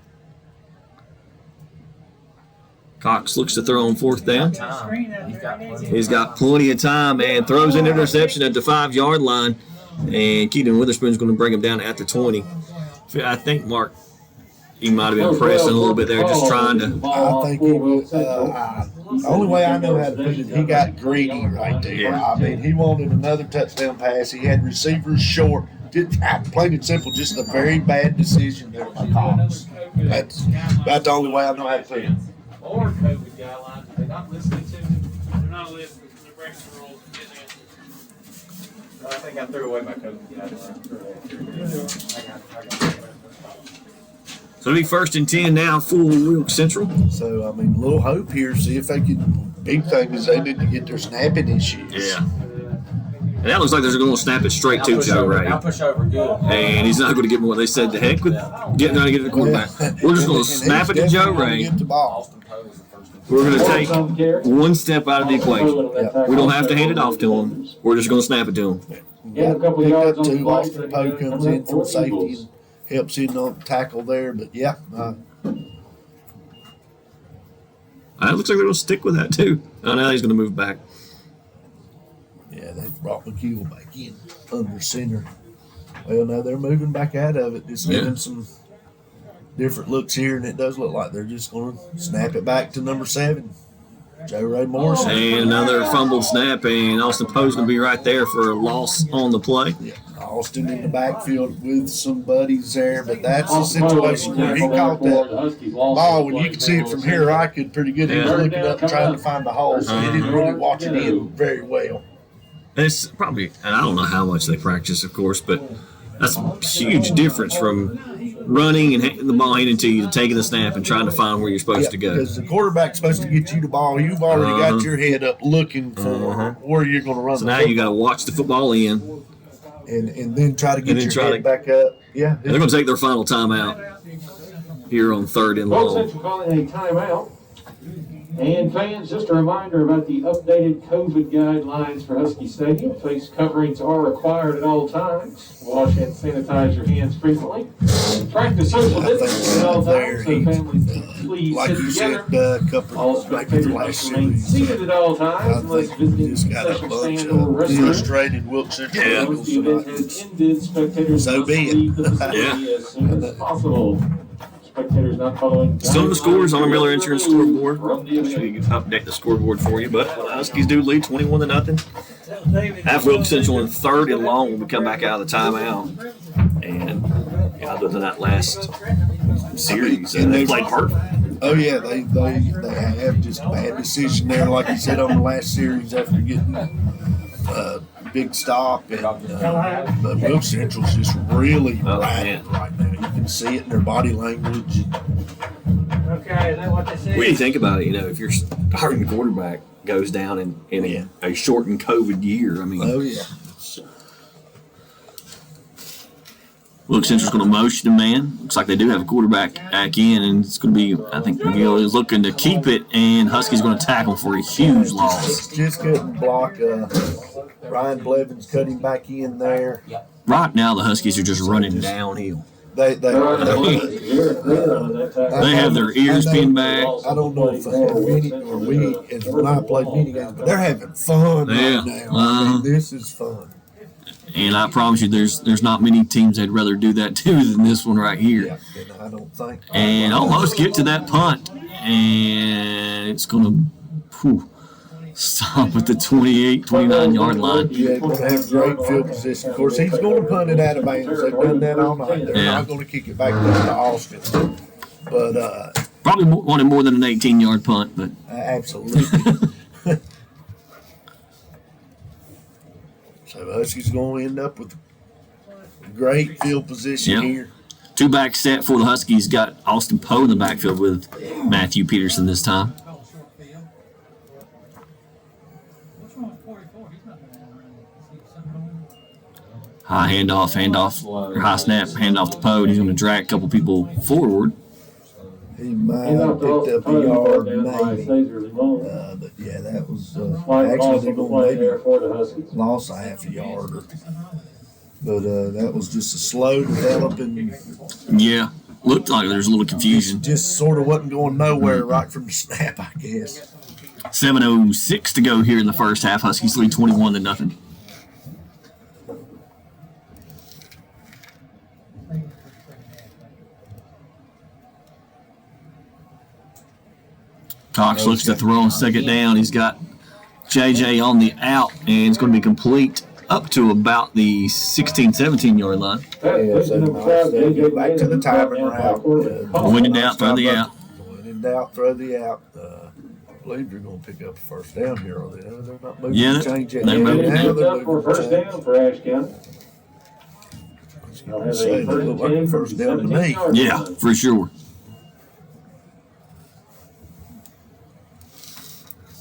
Cox looks to throw on 4th down. He's got plenty of time and throws an interception at the 5-yard line. And Keaton Witherspoon's going to bring him down at the 20. I think, Mark, he might have been pressing a little bit there, just trying to. I think he was. The only way I know how to put it, he got greedy right there. Yeah. I mean, he wanted another touchdown pass. He had receivers short. Plain and simple, just a very bad decision there by Cox. That's about the only way I know how to put it. Or COVID guidelines, they're not listening to me. They're not listening to the Brexit rules. I think I threw away my coat. So it'll be 1st and 10 now for Wilkes Central. So, I mean, a little hope here. See if they can. Big thing is they need to get their snapping issues. Yeah. And that looks like they're going to snap it straight to Joe Ray. I'll push over good. And he's not going to get more. They said, the heck with trying to get to the quarterback. We're just going to snap it to Joe Ray. Get the ball. Austin Poe was the 1st and We're going to take one step out of the equation. We don't have to hand it off to them. We're just going to snap it to them. Gain a couple Pick yards up on the two. play, Austin Poe comes in for safety and helps in on the tackle there. But yeah, It looks like they're going to stick with that, too. Oh, now he's going to move back. yeah, they brought McKeel back in under center. Well, now they're moving back out of it, just giving some different looks here, and it does look like they're just going to snap it back to number 7, Joe Ray Morrison. And another fumbled snap, and Austin Poe's going to be right there for a loss on the play. Yeah, Austin in the backfield with some buddies there, but that's a situation where he caught that ball when you could see it from here. I could pretty good. He was looking up trying to find the hole, so he didn't really watch it in very well. It's probably, and I don't know how much they practice, of course, but that's a huge difference from running and the ball handed to you to taking the snap and trying to find where you're supposed to go. Because the quarterback's supposed to get you the ball. You've already got your head up looking for where you're going to run So the now you got to watch the football in. and then try to get then your try head to- back up. Yeah. And they're going to take their final timeout here on 3rd and Wilkes long. Central calling a timeout. And fans, just a reminder about the updated COVID guidelines for Husky Stadium. Face coverings are required at all times. Wash and sanitize your hands frequently. Practice social distancing at all times, so families please Like sit you together. said, a couple All maybe the spectators last must remain series. seated at all I times unless think we visiting just got a concession bunch stand or of restroom. frustrated Wilkes Central Yeah. Once Eagles the event tonight. has ended, spectators So must be it. leave the facility as soon as possible. Spectators not following. Still the scores on the Miller Insurance scoreboard. From the So event. we can update the scoreboard for you. But the Huskies do lead 21-0. Have Wilkes Central in 3rd and long when we come back out of the timeout. And other than that last series, And they they- played perfect. Oh yeah, they have just a bad decision there, like you said on the last series after getting big stop. And, but Wilkes Central's just really Oh, riding man. right now. You can see it in their body language. Okay, is that what they said? What do you think about it? If your starting quarterback goes down in a shortened COVID year, I mean, Oh yeah, Wilkes Central's going to motion the man. Looks like they do have a quarterback back in, and it's going to be, I think McGill is looking to keep it, and Huskies going to tackle for a huge loss. just couldn't block. Ryan Blevins cut him back in there. Right now, the Huskies are just running downhill. They They have their ears pinned back. I don't know if mini or we, as when I play mini games, but they're having fun Yeah. right now. I mean, this is fun. And I promise you, there's not many teams that'd rather do that too than this one right here. Yeah, and I don't think. And almost get to that punt, and it's going to stop at the 28, 29-yard line. Yeah, going to have great field position. Of course, he's going to punt it out of bounds. They've done that all night. They're Yeah. not going to kick it back down to Austin. But Probably wanted more than an 18-yard punt, but absolutely. So Huskies going to end up with great field position Yeah. here. two back set for the Huskies. Got Austin Poe in the backfield with Matthew Peterson this time. What's wrong with 44? He's not gonna run. Is he something wrong? High handoff, or high snap, handoff to Poe. He's going to drag a couple people forward. He might have picked up a yard, maybe. But yeah, that was actually they're going to maybe lost a half a yard. But that was just a slow developing. Yeah, looked like there's a little confusion. Just sort of wasn't going nowhere right from the snap, I guess. 7:06 to go here in the first half. Huskies lead 21-0. Cox looks to throw on second down. He's got JJ on the out, and it's going to be complete up to about the 16, 17-yard line. Yeah, so nice. They'll get back to the timing route. When in doubt, throw the out. When in doubt, throw the out. I believe you're going to pick up a first down here. Are they? They're not moving Yeah, to change it. they're moving. Now they're Up for moving to first change. down for Ashe County. I say they look like a first down to me. Yeah, for sure.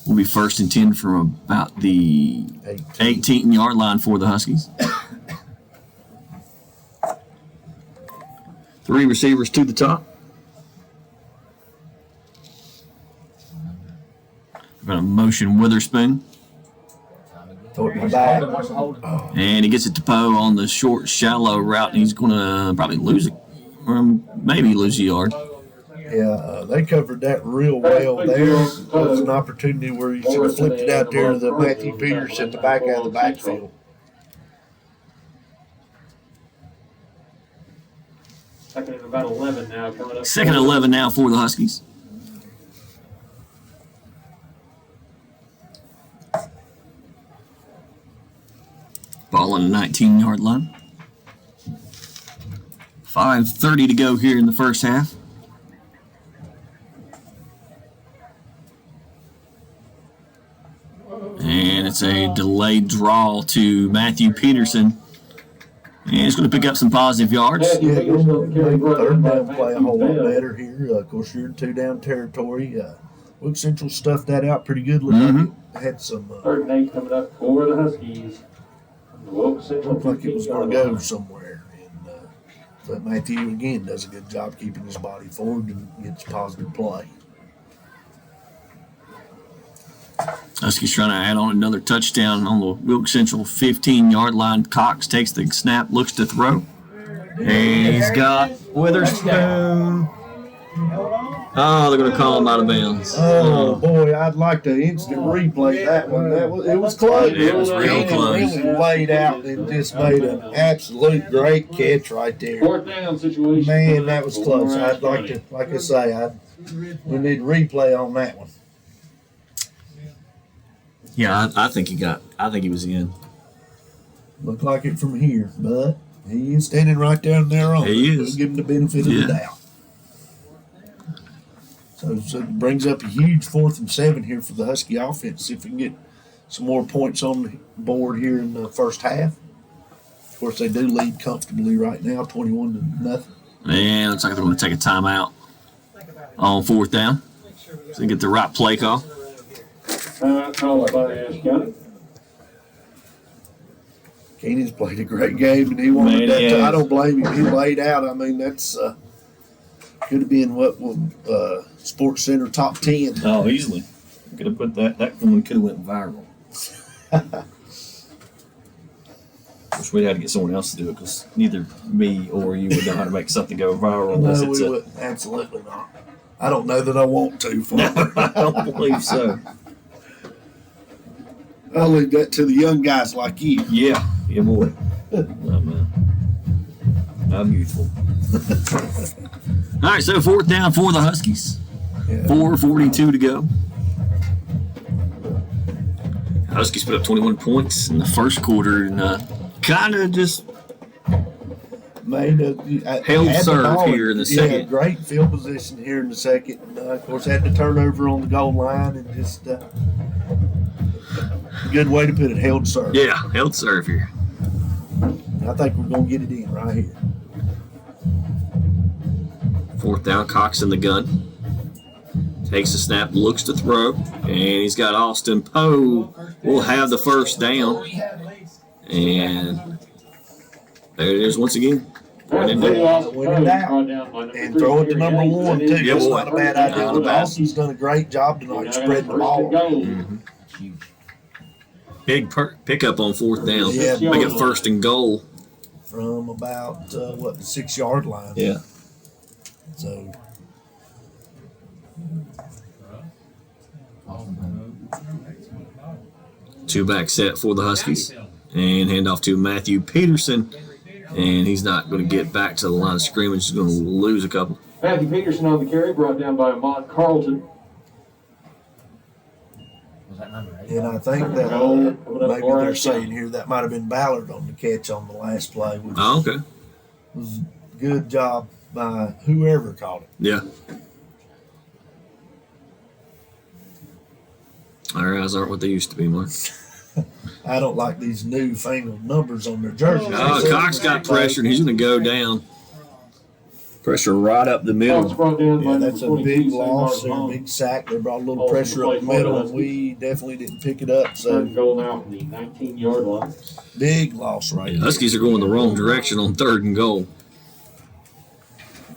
Will be 1st and 10 from about the 18-yard line for the Huskies. 3 receivers to the top. Going to motion Witherspoon. Throw it in the back. And he gets it to Poe on the short, shallow route. And he's going to probably lose it. Or maybe lose a yard. Yeah, they covered that real well there. There was an opportunity where he should have flipped it out there to the Matthew Peterson, the back out of the backfield. Second and about 11 now coming up. Second and 11 now for the Huskies. Ball on the 19-yard line. 5:30 to go here in the first half. And it's a delayed draw to Matthew Peterson. And he's going to pick up some positive yards. Yeah, you're going to make third down play a whole lot better here. Of course, you're in two-down territory. Wilkes Central stuffed that out pretty good. Looked like it had some. Third and 8 coming up for the Huskies. Looked like it was going to go somewhere. And but Matthew, again, does a good job keeping his body forward and gets positive play. Huskies trying to add on another touchdown on the Wilkes Central 15-yard line. Cox takes the snap, looks to throw. And he's got Witherspoon. Oh, they're going to call him out of bounds. Oh, boy, I'd like to instant replay that one. It was close. It was real close. Really laid out and just made an absolute great catch right there. Fourth down situation. Man, that was close. I'd like to, like I say, we need replay on that one. Yeah, I think he was in. Looked like it from here, but he is standing right down there on it. He is. We'll give him the benefit of the doubt. So it brings up a huge 4th and 7 here for the Husky offense. See if we can get some more points on the board here in the first half. Of course, they do lead comfortably right now, 21-0. And looks like they're going to take a timeout on 4th down. So they get the right play call. Called by Ashe County. Keenan's played a great game, and he wanted that. I don't blame him. He laid out. I mean, that's could have been what Sports Center top 10. Oh, easily. Could have put that. That one could have went viral. Wish we had to get someone else to do it because neither me or you would know how to make something go viral unless No, it's we wouldn't. Absolutely not. I don't know that I want to. I don't believe so. I'll leave that to the young guys like you. Yeah, boy. Oh, man. I'm youthful. All right, so 4th down for the Huskies. Yeah. 4:42 to go. Huskies put up 21 points in the first quarter and kind of just made held had the serve ball. here in the second. Yeah, great field position here in the second. And, of course, had the turnover on the goal line and just good way to put it, held serve. Yeah, held serve here. I think we're going to get it in right here. 4th down, Cox in the gun. Takes the snap, looks to throw, and he's got Austin Poe. Will have the first down. And there it is once again. Win it out. And throw it to number 1, too. Yeah, That's boy. not a bad idea. Not a bad. He's done a great job tonight spreading the ball. Mm-hmm. Big pickup on 4th down. Yeah. Make it 1st and goal. From about, the 6-yard line. Yeah. So, Two-back set for the Huskies. And handoff to Matthew Peterson. And he's not going to get back to the line of scrimmage. He's going to lose a couple. Matthew Peterson on the carry, brought down by Mont Carlton. and I think that maybe they're saying here that might have been Ballard on the catch on the last play, which Oh, okay. was a good job by whoever caught it. Yeah. Our eyes aren't what they used to be, Mark. I don't like these newfangled numbers on their jerseys. Oh, Cox got pressure, and he's going to go down. Pressure right up the middle. Yeah, that's a big loss and a big sack. They brought a little pressure up the middle, and we definitely didn't pick it up. So goal now from the 19-yard line. Big loss right there. Huskies are going the wrong direction on 3rd and goal.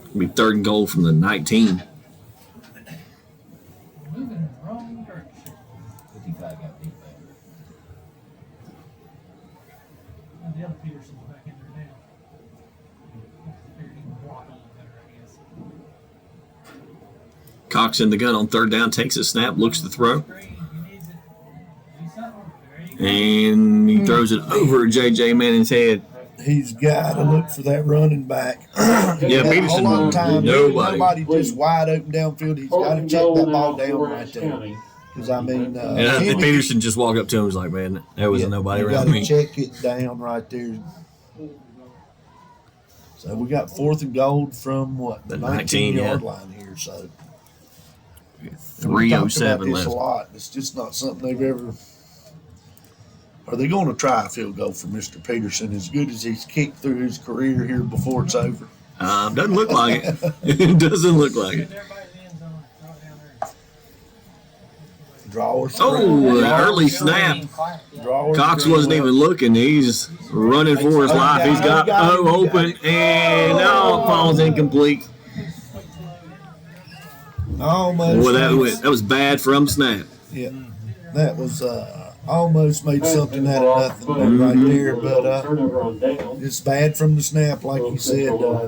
It'll be 3rd and goal from the 19. Moving in the wrong direction. Cox in the gun on third down, takes a snap, looks to throw. And he throws it over J.J. Manning's head. He's got to look for that running back. Yeah, A Peterson, long time. nobody. Just wide open downfield. He's got to check that ball down right there. Because, I mean, And I think Peterson just walked up to him and was like, man, there wasn't nobody around you me. got to check it down right there. So we got 4th and goal from what? The 19-yard line here. So 3:07 this left. a lot. It's just not something they've ever. Are they going to try a field goal for Mr. Peterson as good as he's kicked through his career here before it's over? Doesn't look like it. It doesn't look like it. Drawers. Oh, an early snap. Drawers. Cox wasn't even looking. He's running for his life. He's got O open, and now it falls incomplete. Almost. Boy, that was bad from snap. Yeah, that was almost made something out of nothing right there, but it's bad from the snap, like you said. I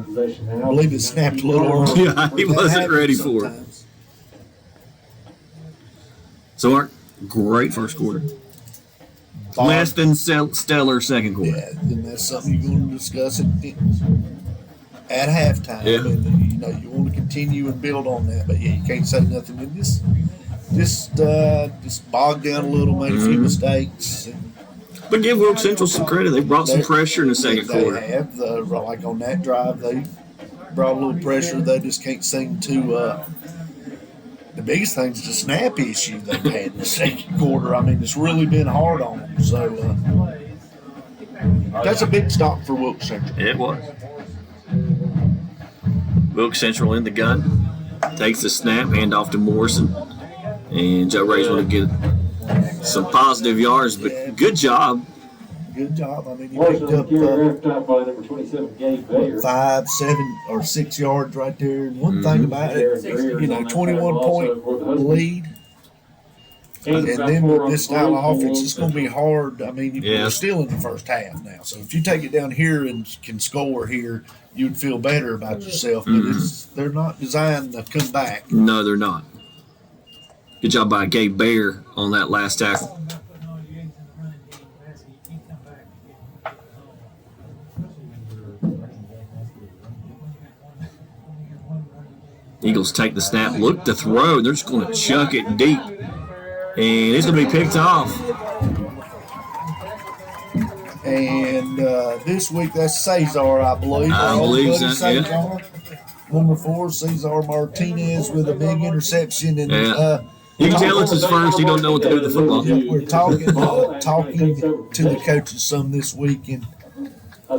believe it snapped a little early. Yeah, he wasn't ready for it. So, Mark, great first quarter. Less than stellar second quarter. Yeah, and that's something you're going to discuss at halftime. Yeah. And, you want to continue and build on that, but yeah, you can't say nothing in this. Just bogged down a little, made a few mistakes. But give Wilkes Central some credit. They brought some pressure in the second quarter. They have like on that drive, they brought a little pressure. They just can't seem to. The biggest thing is the snap issue they've had in the second quarter. I mean, it's really been hard on them. So that's a big stop for Wilkes Central. It was. Wilkes Central in the gun. Takes the snap, hand off to Morrison. And Joe Ray's going to get some positive yards, but good job. Good job. I mean, he picked up 5, 7, or 6 yards right there. And one thing about it, 21-point lead. And then with this style of offense, it's going to be hard. I mean, we're still in the first half now. So if you take it down here and can score here, you'd feel better about yourself. But they're not designed to come back. No, they're not. Good job by Gabe Baer on that last tackle. Eagles take the snap, look to throw. They're just going to chuck it deep. And it's going to be picked off. And this week, that's Cesar, I believe. I believe so, yeah. Number 4, Cesar Martinez with a big interception. And you can tell it's his first. He don't know what to do with the football. We're talking to the coaches some this week, and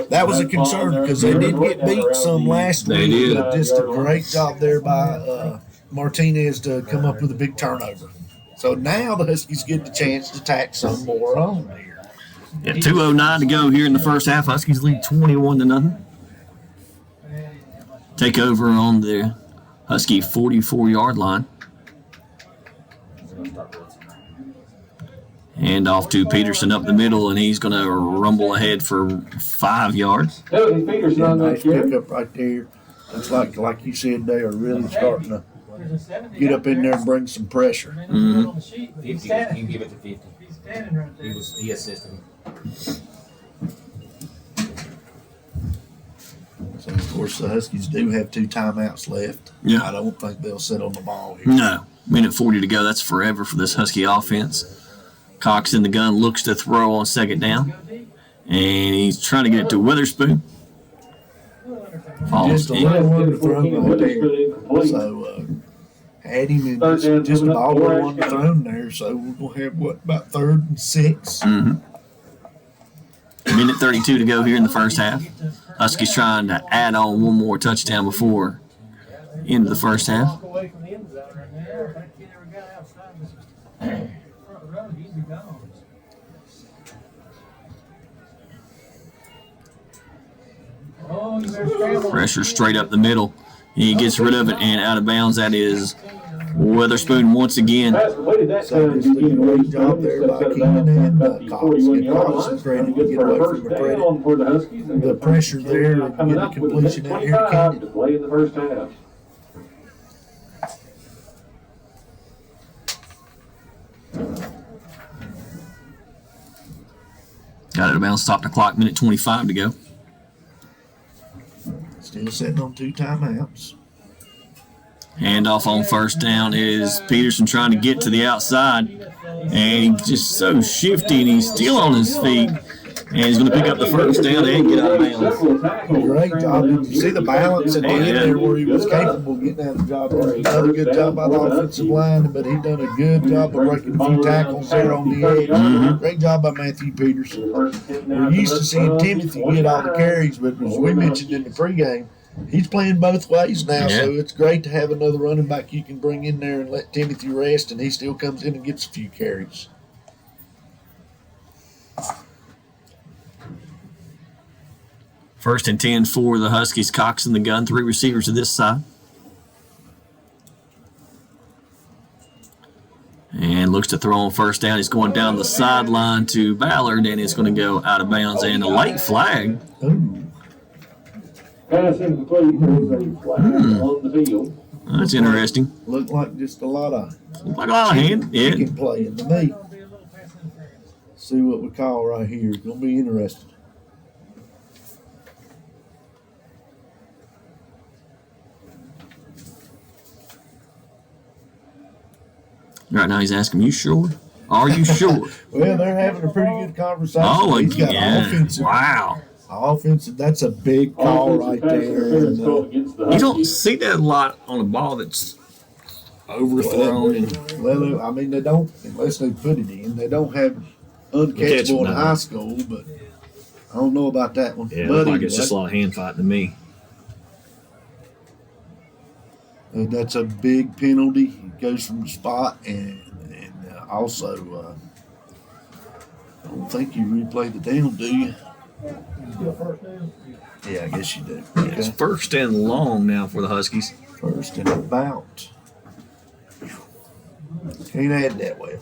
that was a concern because they did get beat some last week. They did. But just a great job there by Martinez to come up with a big turnover. So now the Huskies get the chance to tack some more on here. Yeah, 2:09 to go here in the first half. Huskies lead 21-0. Take over on the Husky 44-yard line. Hand off to Peterson up the middle, and he's going to rumble ahead for 5 yards. Nice pickup right there. Looks like you said, they are really starting to get up in there and bring some pressure. Mm-hmm. 50, you can give it to 50. He's standing right there. He assisted him. So, of course, the Huskies do have 2 timeouts left. Yeah. I don't think they'll sit on the ball here. No. Minute 40 to go. That's forever for this Husky offense. Cox in the gun, looks to throw on second down. And he's trying to get it to Witherspoon. Falls Just a in. little underthrown right there. So, had him in just about one thrown there. So, we're going to have, about 3rd and 6? Mm-hmm. Minute 32 to go here in the first half. Huskies trying to add on one more touchdown before end of the first half. Away from the end zone right there. That kid never got outside the front row. He'd be gone. Oh, you better scramble. Pressure straight up the middle. He gets rid of it and out of bounds. That is Witherspoon once again. So just a great job there by Keenan and Cox. Give Cox some credit to get away from the pressure there and get the completion out here to Keenan. Got it about stop the clock, minute 25 to go. Still sitting on 2 timeouts. Handoff on first down is Peterson trying to get to the outside. And he's just so shifty, and he's still on his feet. And he's going to pick up the first down and get out of bounds. Great job. Did you see the balance at the end there where he was capable of getting out of the job? Another good job by the offensive line, but he done a good job of breaking a few tackles there on the edge. Mm-hmm. Great job by Matthew Peterson. We're used to seeing Timothy get all the carries, but as we mentioned in the pregame, he's playing both ways now, so it's great to have another running back you can bring in there and let Timothy rest, and he still comes in and gets a few carries. First and 10 for the Huskies. Cox in the gun. 3 receivers to this side. And looks to throw on first down. He's going down the sideline to Ballard, and it's going to go out of bounds. And a late flag. Ooh. Pass incomplete. There is a flag on the field. That's interesting. Looked like just a lot of Like a lot of hand. Yeah. chicken playing to me. See what we call right here. It's going to be interesting. Right now he's asking, you sure? Are you sure? Well, they're having a pretty good conversation. Oh, He's got yeah. offensive. Wow. Offensive. That's a big call right there. And, You don't see that a lot on a ball that's overthrown. And well, I mean, they don't, unless they put it in, they don't have uncatchable in no. high school, but I don't know about that one. yeah, But like anyway, it's just a lot of hand fighting to me. that's a big penalty. It goes from the spot, and also, I don't think you replay the down, do you? Yeah, I guess you do. It's first and long now for the Huskies. First and about. Can't add that well.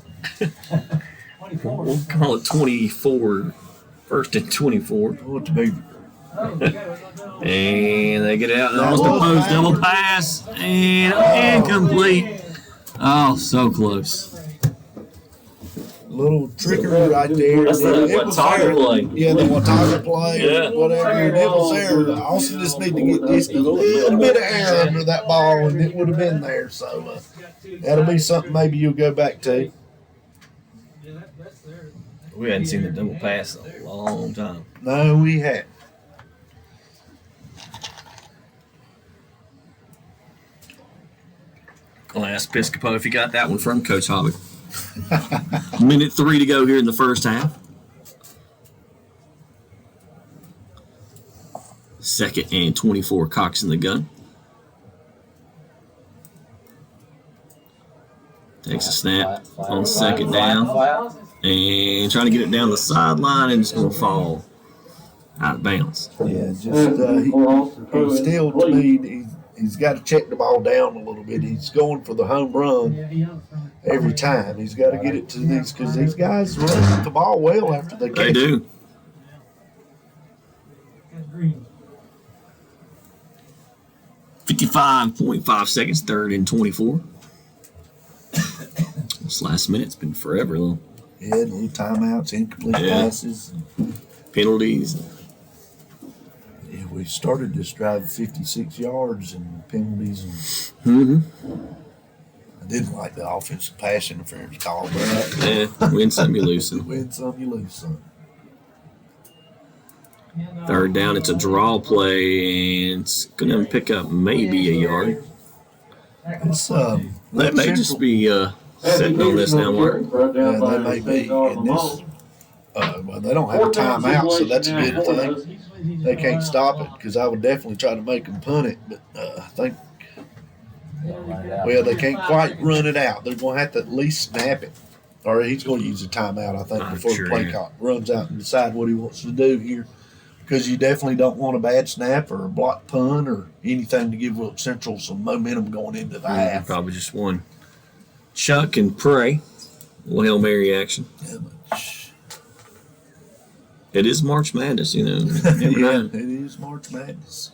We'll call it 24. First and 24. What the big And they get out and That almost a was post double backward. pass. And incomplete. Oh, so close. little trickery right there. That's And the it was Watauga there. play. Yeah, the Watauga play, Yeah. or whatever. And it was there. Austin just need to get just a little bit of air under that ball, and it would have been there. So that'll be something maybe you'll go back to. We hadn't seen the double pass in a long time. No, we had. I'll ask Piscopo if he got that one from Coach Hobbit. Minute 3 to go here in the first half. Second and 24, Cox in the gun. Takes a snap on second down. And trying to get it down the sideline, and it's going to fall out of bounds. Yeah, just he still to me. He's got to check the ball down a little bit. He's going for the home run every time. He's got to get it to these because these guys run the ball well after they catch They it. do. 55.5 seconds, third and 24. This last minute's been forever, though. Yeah, little timeouts, incomplete passes. Penalties. Yeah, we started this drive 56 yards and penalties. Mm-hmm. I didn't like the offensive pass interference call, but Yeah, win some, you lose some. win some, you lose some. Third down, it's a draw play, and it's going to pick up maybe a yard. It's That may just be sitting on this now, Mark. Yeah, they may be in this. Well, they don't have a timeout, so that's a good thing. They can't stop it because I would definitely try to make them punt it, but I think, well, they can't quite run it out. They're going to have to at least snap it, or he's going to use a timeout, I think, I'm before sure, the play yeah. clock runs out and decide what he wants to do here. Because you definitely don't want a bad snap or a block punt or anything to give Wilkes Central some momentum going into the half. Probably just one. Chuck and pray. A little Hail Mary action. Yeah, It is March Madness, you know. Never yeah, know. it is March Madness.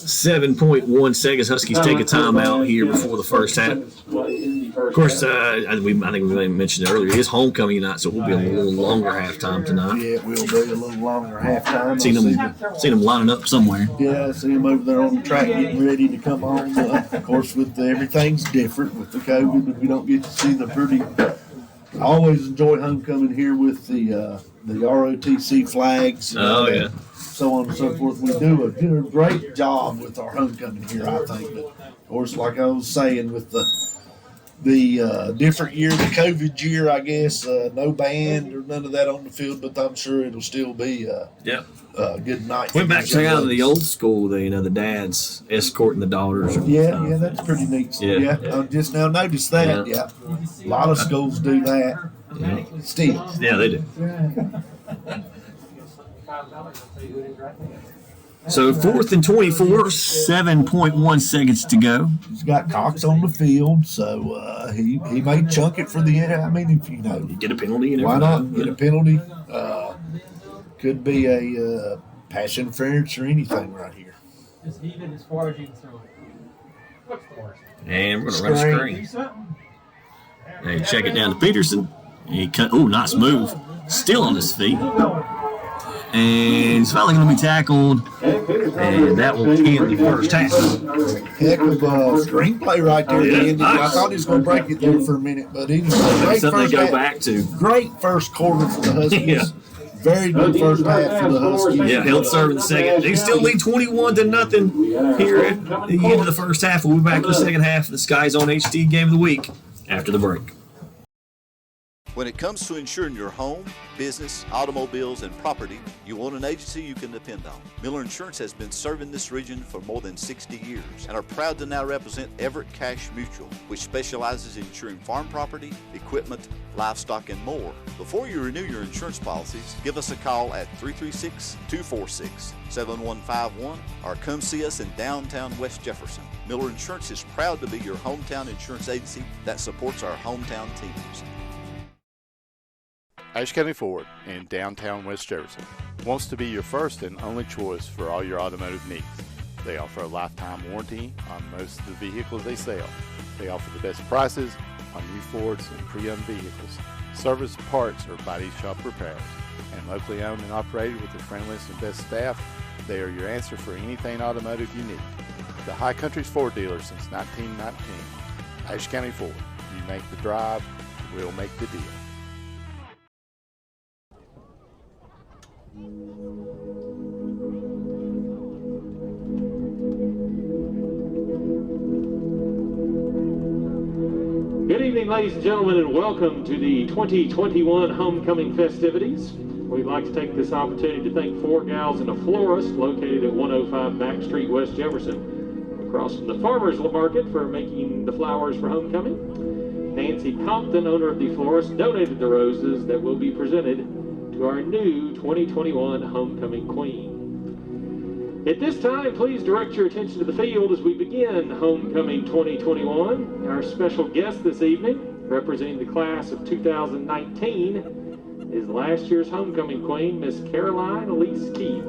7.1 seconds. Huskies take a timeout here before the first half. Of course, I think we mentioned it earlier. It is homecoming night, so it will be a little longer halftime tonight. Yeah, it will be a little longer halftime. Seen them lining up somewhere. Yeah, I see them over there on the track getting ready to come on. Of course, everything's different with the COVID. We don't get to see the pretty. I always enjoy homecoming here with the ROTC flags. Yeah. So on and so forth. We do a great job with our homecoming here, I think. But of course, like I was saying, with the different year, the COVID year, I guess, no band or none of that on the field, but I'm sure it'll still be a good night. Went back to kind of the old school, the dads escorting the daughters. Yeah, that's pretty neat. Yeah. I just now noticed that. Yeah. A lot of schools do that. Yeah. Still. Yeah, they do. So 4th and 24, 7.1 seconds to go. He's got Cox on the field, so he may chunk it for the end. I mean, if you get a penalty, and why not get a penalty? Could be a pass interference or anything right here. Just even as far as you can throw it. What's the worst? And we're gonna run a screen. Hey, check it down to Peterson. He cut. Oh, nice move. Still on his feet. And he's finally going to be tackled, and that will end the first half. Heck of a screenplay right there. Nice. I thought he was going to break it there for a minute, but anyway, something they go back to. Great first quarter for the Huskies. Very good first half for the Huskies. Yeah, held serve in the second. They still lead 21-0 here at the end of the first half. We'll be back in the second half of the SkyZhone HD Game of the Week after the break. When it comes to insuring your home, business, automobiles, and property, you want an agency you can depend on. Miller Insurance has been serving this region for more than 60 years and are proud to now represent Everett Cash Mutual, which specializes in insuring farm property, equipment, livestock, and more. Before you renew your insurance policies, give us a call at 336-246-7151 or come see us in downtown West Jefferson. Miller Insurance is proud to be your hometown insurance agency that supports our hometown teams. Ashe County Ford in downtown West Jefferson wants to be your first and only choice for all your automotive needs. They offer a lifetime warranty on most of the vehicles they sell. They offer the best prices on new Fords and pre-owned vehicles. Service, parts, or body shop repairs. And locally owned and operated with the friendliest and best staff, they are your answer for anything automotive you need. The High Country's Ford dealer since 1919. Ashe County Ford. You make the drive, we'll make the deal. Good evening, ladies and gentlemen, and welcome to the 2021 Homecoming festivities. We'd like to take this opportunity to thank Four Gals and a Florist located at 105 Mack Street, West Jefferson, across from the Farmers Market, for making the flowers for homecoming. Nancy Compton, owner of the Florist, donated the roses that will be presented to our new 2021 Homecoming Queen. At this time, please direct your attention to the field as we begin Homecoming 2021. Our special guest this evening, representing the class of 2019, is last year's Homecoming Queen, Miss Caroline Elise Keith.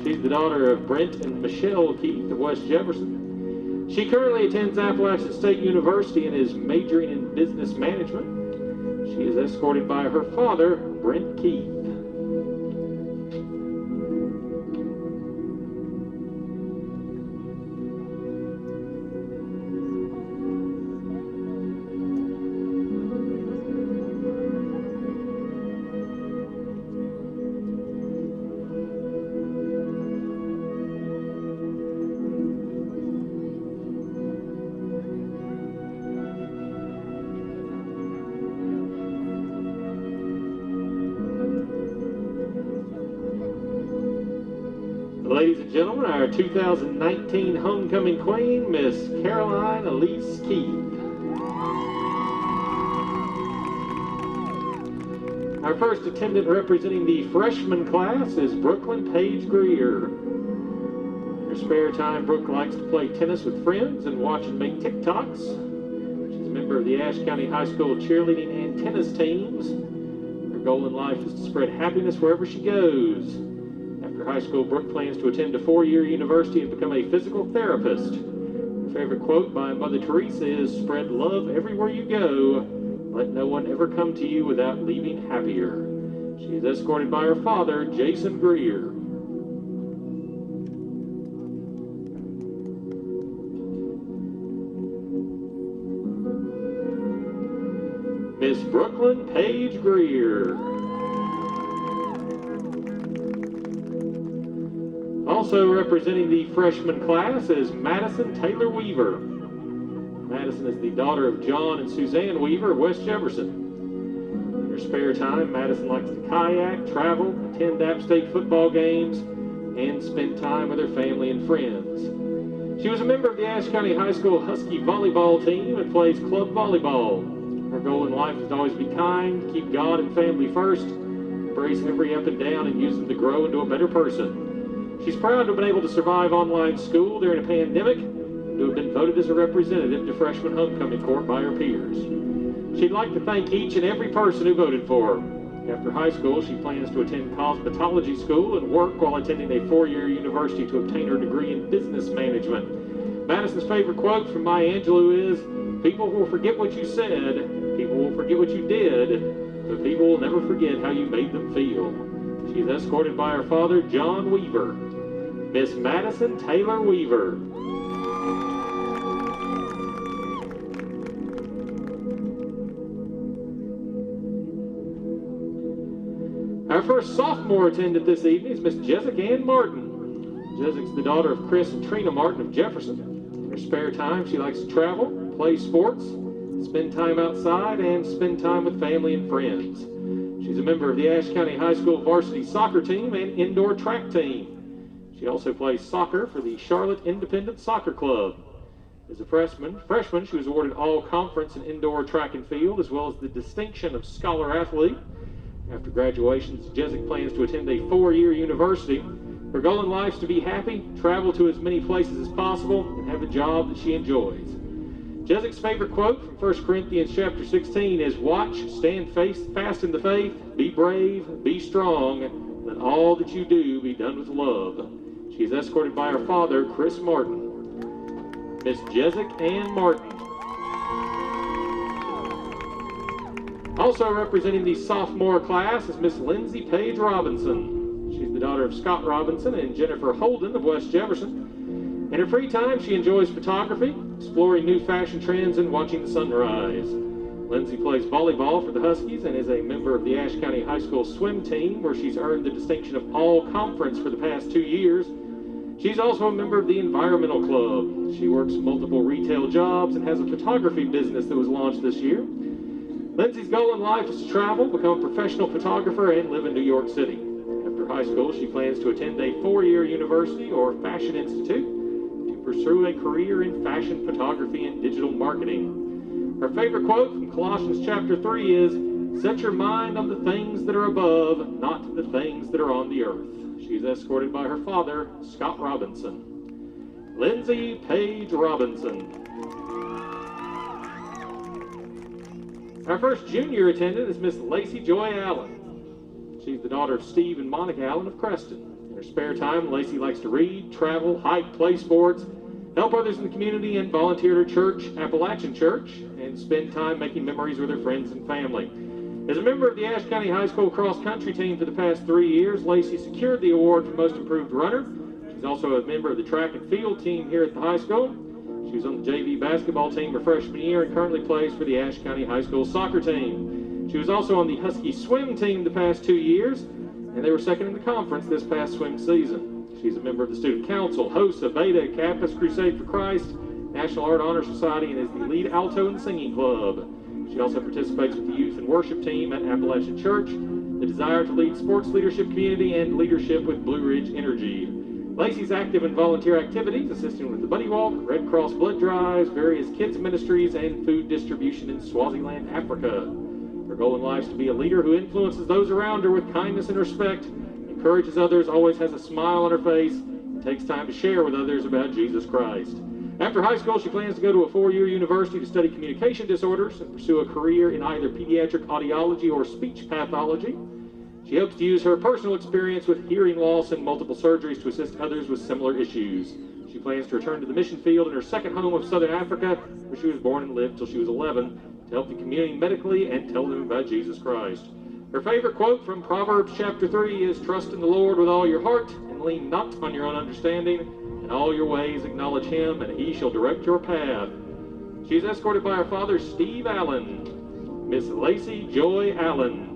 She's the daughter of Brent and Michelle Keith of West Jefferson. She currently attends Appalachian State University and is majoring in business management. She is escorted by her father, Brent Keith. Ladies and gentlemen, our 2019 Homecoming Queen, Miss Caroline Elise Keith. Our first attendant representing the freshman class is Brooklyn Paige Greer. In her spare time, Brooke likes to play tennis with friends and watch and make TikToks. She's a member of the Ashe County High School cheerleading and tennis teams. Her goal in life is to spread happiness wherever she goes. After After high school, Brooke plans to attend a 4-year university and become a physical therapist. Her favorite quote by Mother Teresa is, "Spread love everywhere you go. Let no one ever come to you without leaving happier." She is escorted by her father, Jason Greer. Miss Brooklyn Page Greer. Also representing the freshman class is Madison Taylor Weaver. Madison is the daughter of John and Suzanne Weaver of West Jefferson. In her spare time, Madison likes to kayak, travel, attend App State football games, and spend time with her family and friends. She was a member of the Ashe County High School Husky volleyball team and plays club volleyball. Her goal in life is to always be kind, keep God and family first, embrace every up and down, and use them to grow into a better person. She's proud to have been able to survive online school during a pandemic and to have been voted as a representative to freshman homecoming court by her peers. She'd like to thank each and every person who voted for her. After high school, she plans to attend cosmetology school and work while attending a 4-year university to obtain her degree in business management. Madison's favorite quote from Maya Angelou is, "People will forget what you said, people will forget what you did, but people will never forget how you made them feel." She is escorted by her father, John Weaver. Miss Madison Taylor Weaver. Our first sophomore attendant this evening is Miss Jessica Ann Martin. Jessica's the daughter of Chris and Trina Martin of Jefferson. In her spare time, she likes to travel, play sports, spend time outside, and spend time with family and friends. She's a member of the Ashe County High School varsity soccer team and indoor track team. She also plays soccer for the Charlotte Independent Soccer Club. As a freshman, she was awarded all-conference in indoor track and field, as well as the distinction of Scholar Athlete. After graduation, Jessica plans to attend a 4-year university. Her goal in life is to be happy, travel to as many places as possible, and have a job that she enjoys. Jessica's favorite quote from 1 Corinthians chapter 16 is, "Watch, stand fast in the faith, be brave, be strong, let all that you do be done with love." She is escorted by her father, Chris Martin. Miss Jessica Ann Martin. Also representing the sophomore class is Miss Lindsay Page Robinson. She's the daughter of Scott Robinson and Jennifer Holden of West Jefferson. In her free time, she enjoys photography, exploring new fashion trends, and watching the sunrise. Lindsay plays volleyball for the Huskies and is a member of the Ashe County High School swim team, where she's earned the distinction of all-conference for the past 2 years. She's also a member of the Environmental Club. She works multiple retail jobs and has a photography business that was launched this year. Lindsay's goal in life is to travel, become a professional photographer, and live in New York City. After high school, she plans to attend a 4-year university or fashion institute to pursue a career in fashion photography and digital marketing. Her favorite quote from Colossians chapter 3 is, "Set your mind on the things that are above, not the things that are on the earth." She is escorted by her father, Scott Robinson. Lindsay Page Robinson. Our first junior attendant is Miss Lacey Joy Allen. She's the daughter of Steve and Monica Allen of Creston. In her spare time, Lacey likes to read, travel, hike, play sports, help others in the community, and volunteer at her church, Appalachian Church, and spend time making memories with her friends and family. As a member of the Ashe County High School cross-country team for the past 3 years, Lacey secured the award for Most Improved Runner. She's also a member of the track and field team here at the high school. She was on the JV basketball team her freshman year and currently plays for the Ashe County High School soccer team. She was also on the Husky swim team the past 2 years, and they were second in the conference this past swim season. She's a member of the Student Council, hosts of Beta Campus Crusade for Christ, National Art Honor Society, and is the lead alto in the singing club. She also participates with the youth and worship team at Appalachian Church, the desire to lead sports leadership community, and leadership with Blue Ridge Energy. Lacey's active in volunteer activities, assisting with the Buddy Walk, Red Cross blood drives, various kids ministries, and food distribution in Swaziland, Africa. Her goal in life is to be a leader who influences those around her with kindness and respect, encourages others, always has a smile on her face, and takes time to share with others about Jesus Christ. After high school, she plans to go to a 4-year university to study communication disorders and pursue a career in either pediatric audiology or speech pathology. She hopes to use her personal experience with hearing loss and multiple surgeries to assist others with similar issues. She plans to return to the mission field in her second home of Southern Africa, where she was born and lived till she was 11, to help the community medically and tell them about Jesus Christ. Her favorite quote from Proverbs chapter 3 is, "Trust in the Lord with all your heart, and lean not on your own understanding. In all your ways acknowledge him, and he shall direct your path." She is escorted by her father, Steve Allen. Miss Lacey Joy Allen.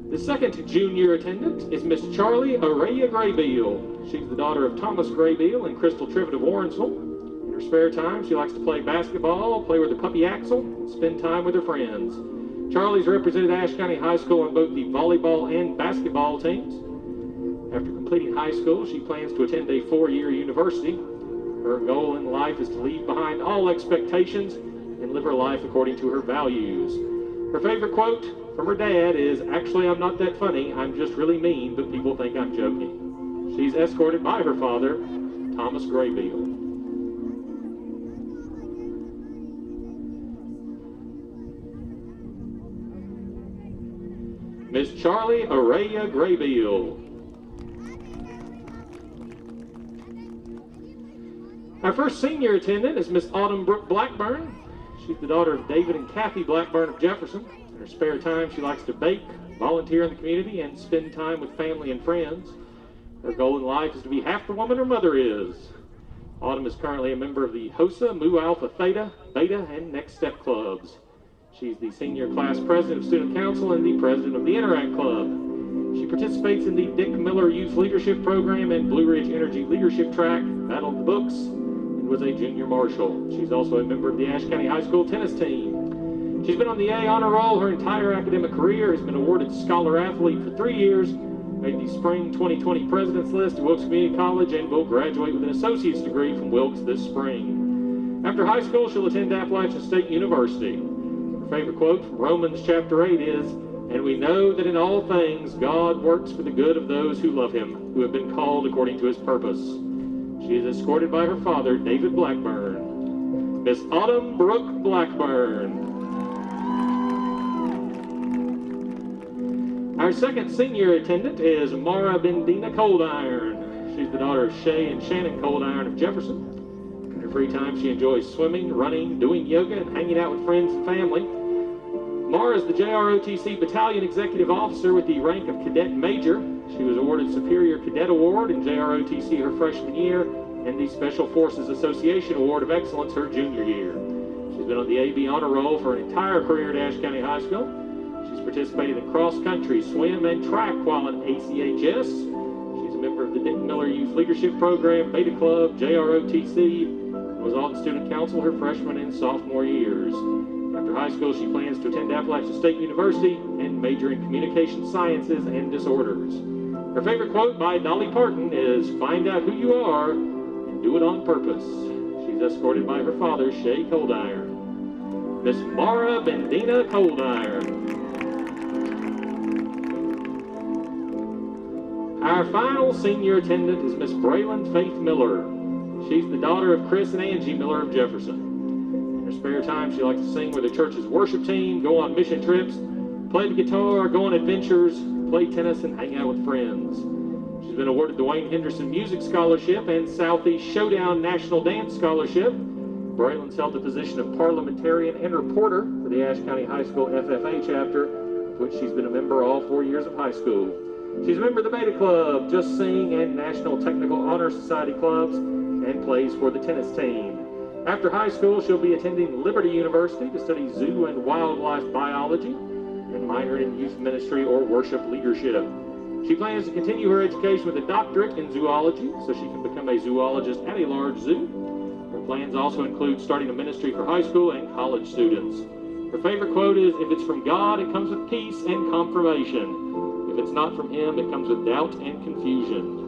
The second junior attendant is Miss Charlie Araya Graybeal. She's the daughter of Thomas Graybeal and Crystal Trivet of Warrensville. In her spare time, she likes to play basketball, play with her puppy Axel, and spend time with her friends. Charlie's represented Ashe County High School on both the volleyball and basketball teams. After completing high school, she plans to attend a 4-year university. Her goal in life is to leave behind all expectations and live her life according to her values. Her favorite quote from her dad is, "Actually, I'm not that funny. I'm just really mean, but people think I'm joking." She's escorted by her father, Thomas Graybeal. Miss Charlie Araya Graybeal. Our first senior attendant is Miss Autumn Brooke Blackburn. She's the daughter of David and Kathy Blackburn of Jefferson. In her spare time, she likes to bake, volunteer in the community, and spend time with family and friends. Her goal in life is to be half the woman her mother is. Autumn is currently a member of the HOSA, Mu Alpha Theta, Beta, and Next Step clubs. She's the senior class president of Student Council and the president of the Interact Club. She participates in the Dick Miller Youth Leadership Program and Blue Ridge Energy Leadership Track, battled the books, and was a junior marshal. She's also a member of the Ashe County High School tennis team. She's been on the A honor roll her entire academic career, has been awarded Scholar Athlete for 3 years, made the Spring 2020 President's List at Wilkes Community College, and will graduate with an associate's degree from Wilkes this spring. After high school, she'll attend Appalachian State University. Her favorite quote from Romans chapter 8 is, "And we know that in all things God works for the good of those who love him, who have been called according to his purpose." She is escorted by her father, David Blackburn. Miss Autumn Brooke Blackburn. Our second senior attendant is Mara Bendina Coldiron. She's the daughter of Shay and Shannon Coldiron of Jefferson. In her free time, she enjoys swimming, running, doing yoga, and hanging out with friends and family. Mara is the JROTC Battalion Executive Officer with the rank of Cadet Major. She was awarded Superior Cadet Award in JROTC her freshman year and the Special Forces Association Award of Excellence her junior year. She's been on the AB Honor Roll for her entire career at Ashe County High School. She's participated in cross-country, swim, and track while at ACHS. She's a member of the Dick Miller Youth Leadership Program, Beta Club, JROTC, and was on Student Council her freshman and sophomore years. After high school, she plans to attend Appalachian State University and major in communication sciences and disorders. Her favorite quote by Dolly Parton is, "Find out who you are and do it on purpose." She's escorted by her father, Shay Coldiron. Miss Mara Bendina Coldiron. Our final senior attendant is Miss Braylon Faith Miller. She's the daughter of Chris and Angie Miller of Jefferson. In her spare time, she likes to sing with her church's worship team, go on mission trips, play the guitar, go on adventures, play tennis, and hang out with friends. She's been awarded the Wayne Henderson Music Scholarship and Southeast Showdown National Dance Scholarship. Braylon's held the position of parliamentarian and reporter for the Ashe County High School FFA chapter, of which she's been a member all 4 years of high school. She's a member of the Beta Club, Just Sing, and National Technical Honor Society clubs, and plays for the tennis team. After high school, she'll be attending Liberty University to study zoo and wildlife biology and minor in youth ministry or worship leadership. She plans to continue her education with a doctorate in zoology so she can become a zoologist at a large zoo. Her plans also include starting a ministry for high school and college students. Her favorite quote is, "If it's from God, it comes with peace and confirmation. If it's not from him, it comes with doubt and confusion."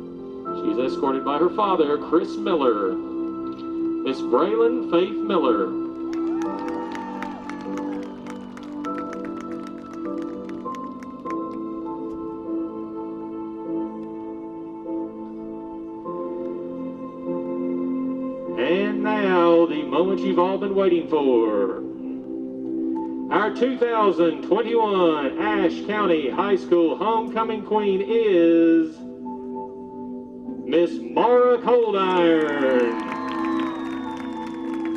She's escorted by her father, Chris Miller. Miss Braylon Faith Miller. And now, the moment you've all been waiting for. Our 2021 Ashe County High School homecoming queen is Miss Mara Coldiron.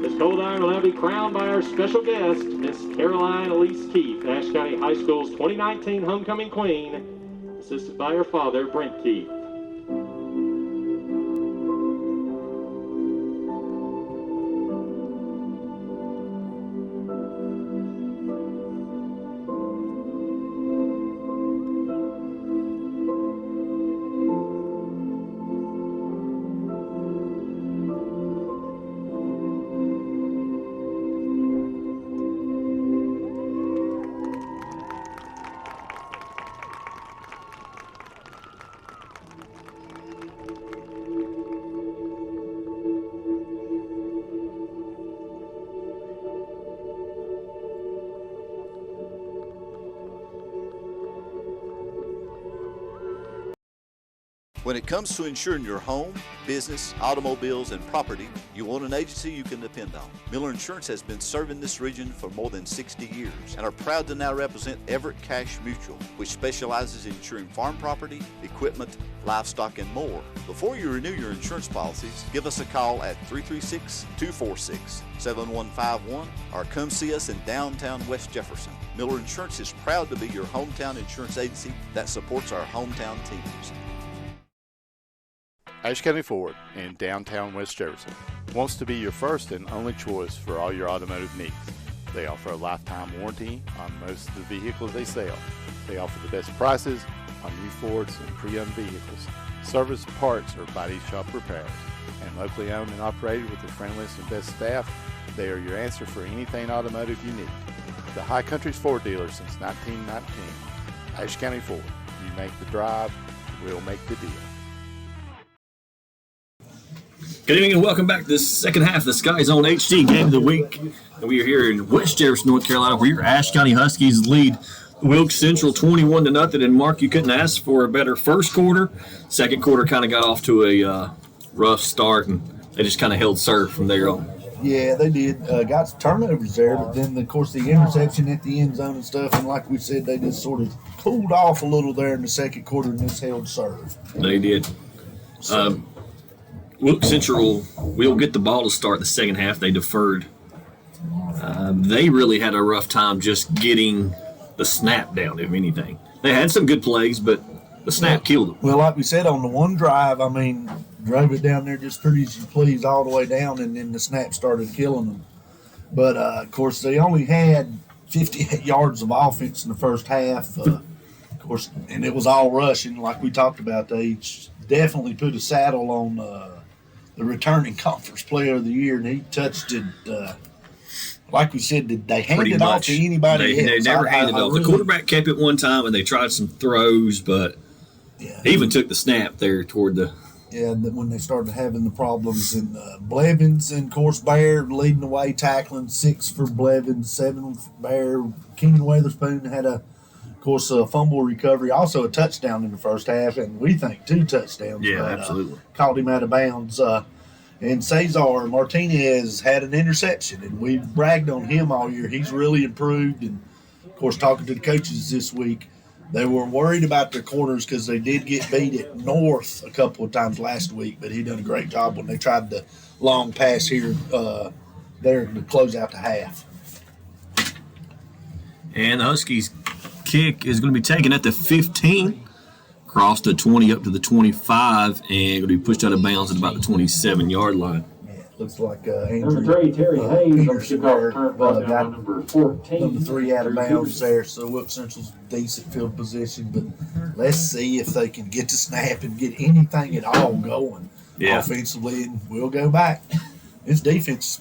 Miss Coldiron will now be crowned by our special guest, Miss Caroline Elise Keith, Ashe County High School's 2019 homecoming queen, assisted by her father, Brent Keith. When it comes to insuring your home, business, automobiles, and property, you want an agency you can depend on. Miller Insurance has been serving this region for more than 60 years and are proud to now represent Everett Cash Mutual, which specializes in insuring farm property, equipment, livestock, and more. Before you renew your insurance policies, give us a call at 336-246-7151 or come see us in downtown West Jefferson. Miller Insurance is proud to be your hometown insurance agency that supports our hometown teams. Ashe County Ford in downtown West Jefferson wants to be your first and only choice for all your automotive needs. They offer a lifetime warranty on most of the vehicles they sell. They offer the best prices on new Fords and pre-owned vehicles, service, parts, or body shop repairs. And locally owned and operated with the friendliest and best staff, they are your answer for anything automotive you need. The High Country's Ford dealer since 1919. Ashe County Ford. You make the drive, we'll make the deal. Good evening and welcome back to the second half of the SkyZhone HD Game of the Week. And we are here in West Jefferson, North Carolina, where your Ashe County Huskies lead Wilkes Central 21-0. And Mark, you couldn't ask for a better first quarter. Second quarter kind of got off to a rough start, and they just kind of held serve from there on. Yeah, they did. Got some turnovers there, but then, of course, the interception at the end zone and stuff. And like we said, they just sort of cooled off a little there in the second quarter and just held serve. They did. Wilkes Central will get the ball to start the second half. They deferred. They really had a rough time just getting the snap down, if anything. They had some good plays, but the snap killed them. Well, like we said, on the one drive, I mean, drove it down there just pretty as you please all the way down, and then the snap started killing them. But, of course, they only had 58 yards of offense in the first half. Of course, and it was all rushing, like we talked about. They definitely put a saddle on the returning conference player of the year, and he touched it. Like we said, did they hand it off to anybody else? They never handed it off. The quarterback kept it one time, and they tried some throws, but he even took the snap there toward the. Yeah, when they started having the problems, and Blevins and, of course, Bear leading the way, tackling 6 for Blevins, 7 for Bear. Keenan Weatherspoon had a fumble recovery, also a touchdown in the first half, and we think 2 touchdowns. Yeah, absolutely. Called him out of bounds. And Cesar Martinez had an interception, and we've bragged on him all year. He's really improved, and, of course, talking to the coaches this week, they were worried about their corners because they did get beat at North a couple of times last week, but he done a great job when they tried the long pass here there to close out the half. And the Huskies kick is going to be taken at the 15, across the 20 up to the 25, and going to be pushed out of bounds at about the 27-yard line. Yeah, looks like Number 3, Terry Hayes, Peterson there, got number 14. number 3 out of bounds there, so Wilkes Central's decent field position, but let's see if they can get the snap and get anything at all going offensively, and we'll go back. This defense,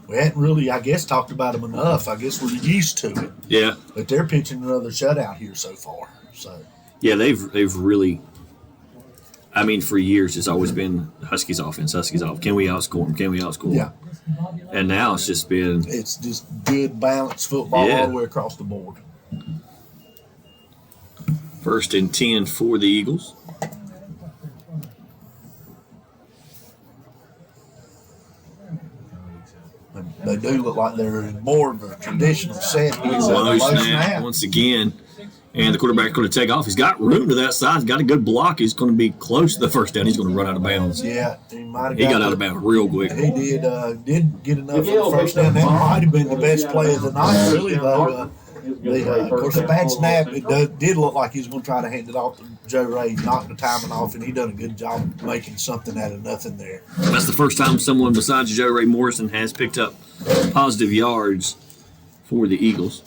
we hadn't really, I guess, talked about them enough. I guess we're used to it. Yeah. But they're pitching another shutout here so far. So Yeah, they've really, I mean, for years it's always been Huskies offense, Huskies off. Can we outscore them? Can we outscore them? yeah, And now it's just been. it's just good balanced football all the way across the board. 1st and 10 for the Eagles. They do look like they're in more of a traditional set. Low snap once again. And the quarterback's going to take off. He's got room to that side. He's got a good block. He's going to be close to the first down. He's going to run out of bounds. Yeah, he got out of bounds real quick. He did get enough for the first down. That might have been the best play of the night, really, though. Of course, the bad snap, did look like he was going to try to hand it off to Joe Ray, knocked the timing off, and he done a good job of making something out of nothing there. That's the first time someone besides Joe Ray Morrison has picked up positive yards for the Eagles.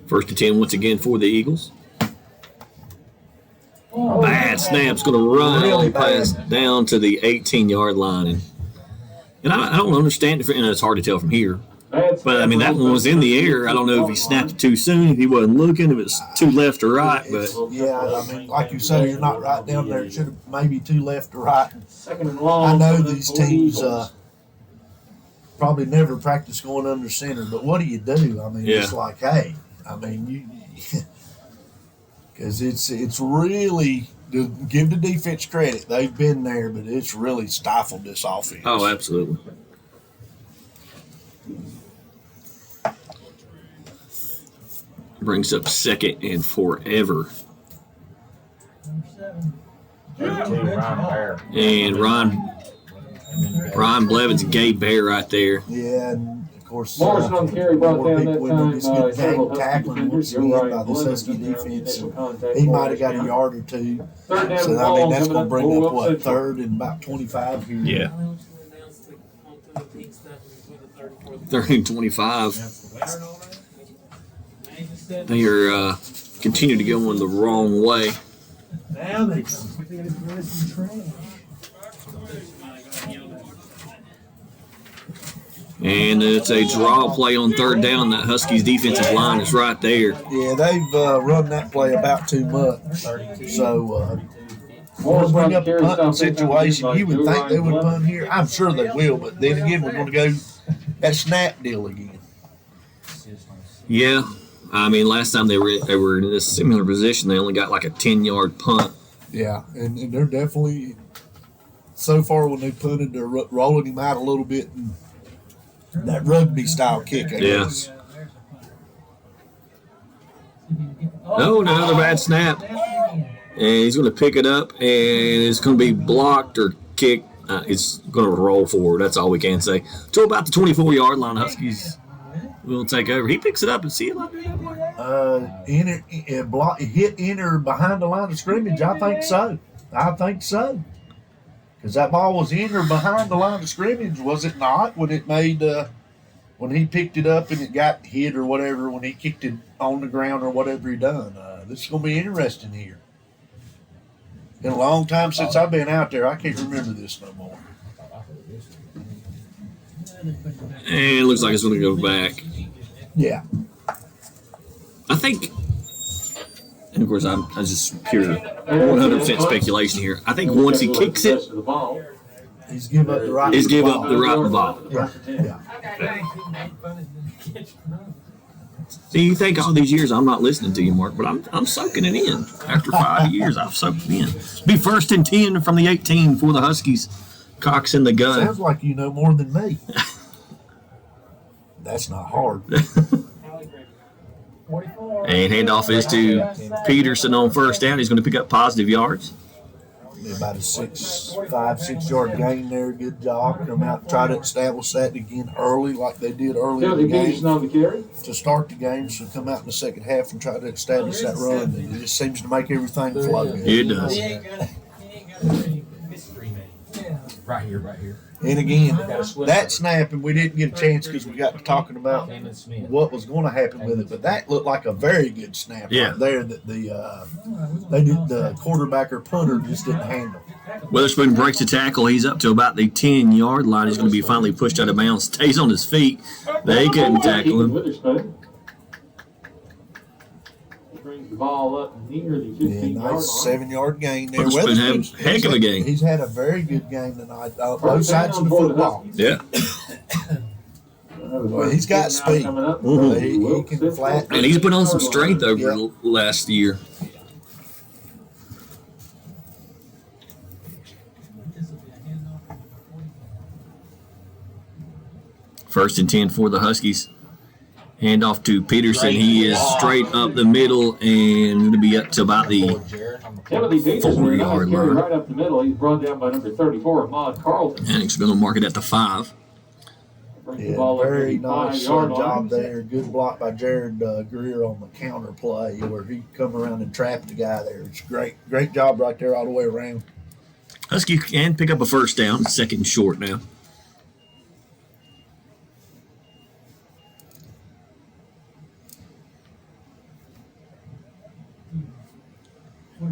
First and 10 once again for the Eagles. Bad snap's going to run really pass down to the 18-yard line. And I don't understand, and it's hard to tell from here. But, I mean, that one was in the air. I don't know if he snapped it too soon, if he wasn't looking, if it's too left or right. But yeah, I mean, like you say, you're not right down there. It should have maybe too left or right. I know these teams probably never practice going under center, but what do you do? I mean, it's like, hey, I mean, because it's really, to give the defense credit, they've been there, but it's really stifled this offense. Oh, absolutely. Brings up second and forever. And Ryan Blevins and Gabe Bear right there. Yeah, and of course, Morrison on carry brought down that time. Just get gang tackling once again by this Husky defense. He might have got a yard or two. So, I mean, that's going to bring up, what, third and about 25 here? Yeah. 3rd and 25. They are continue to go in the wrong way. Now they come. And it's a draw play on 3rd down. That Huskies defensive line is right there. Yeah, they've run that play about too much. So, we'll bring up a punting situation. You would think they would punt here. I'm sure they will, but then again, we're going to go that snap deal again. Yeah. I mean, last time they were in this similar position, they only got like a 10-yard punt. Yeah, and they're definitely, so far when they punted, they're rolling him out a little bit and that rugby-style kick, I guess. No, another bad snap. And he's going to pick it up, and it's going to be blocked or kicked. It's going to roll forward. That's all we can say. To about the 24-yard line, Huskies will take over. He picks it up and see it like that. Hit enter behind the line of scrimmage. I think so. Because that ball was in or behind the line of scrimmage, was it not? When it made, when he picked it up and it got hit or whatever, when he kicked it on the ground or whatever he done. This is going to be interesting here. Been a long time since I've been out there. I can't remember this no more. And it looks like it's going to go back. Yeah. I think, and of course, I'm just pure 100% speculation here. I think once he kicks it, he's give up the right. He's give up the right to the ball. Yeah. See, you think all these years I'm not listening to you, Mark, but I'm soaking it in. After 5 years, I've soaked it in. Be 1st and 10 from the 18 for the Huskies. Cox in the gun. Sounds like you know more than me. That's not hard. And handoff is to Peterson on 1st down. He's going to pick up positive yards. About a 5-6 yard gain there. Good job. Come out and try to establish that again early, like they did early in the game. On the carry. To start the game, so come out in the second half and try to establish that run. And it just seems to make everything flow. It does. Right here. And again, that snap, and we didn't get a chance because we got to talking about what was going to happen with it, but that looked like a very good snap right there that the quarterback or punter just didn't handle. Weatherspoon breaks the tackle. He's up to about the 10-yard line. He's going to be finally pushed out of bounds. Stays on his feet. They couldn't tackle him. Brings the ball up near the 15-yard nice line. 7-yard gain there. Weatherspoon had a heck of a game. He's had a very good game tonight. Both sides of the football. Yeah. Well, he's got speed. He can flat. And he's put on some strength over last year. First and 10 for the Huskies. Handoff to Peterson. He is straight up the middle and going to be up to about the Timothy Peterson, 4-yard carry line. right up the middle. He's brought down by number 34, Ahmad Carlton. And he's going to mark it at the 5. Brings the Yeah, ball up to very the nice 5-yard line. job there. Good block by Jared Greer on the counter play where he come around and trapped the guy there. It's great job right there all the way around. Husky can pick up a first down. Second and short now.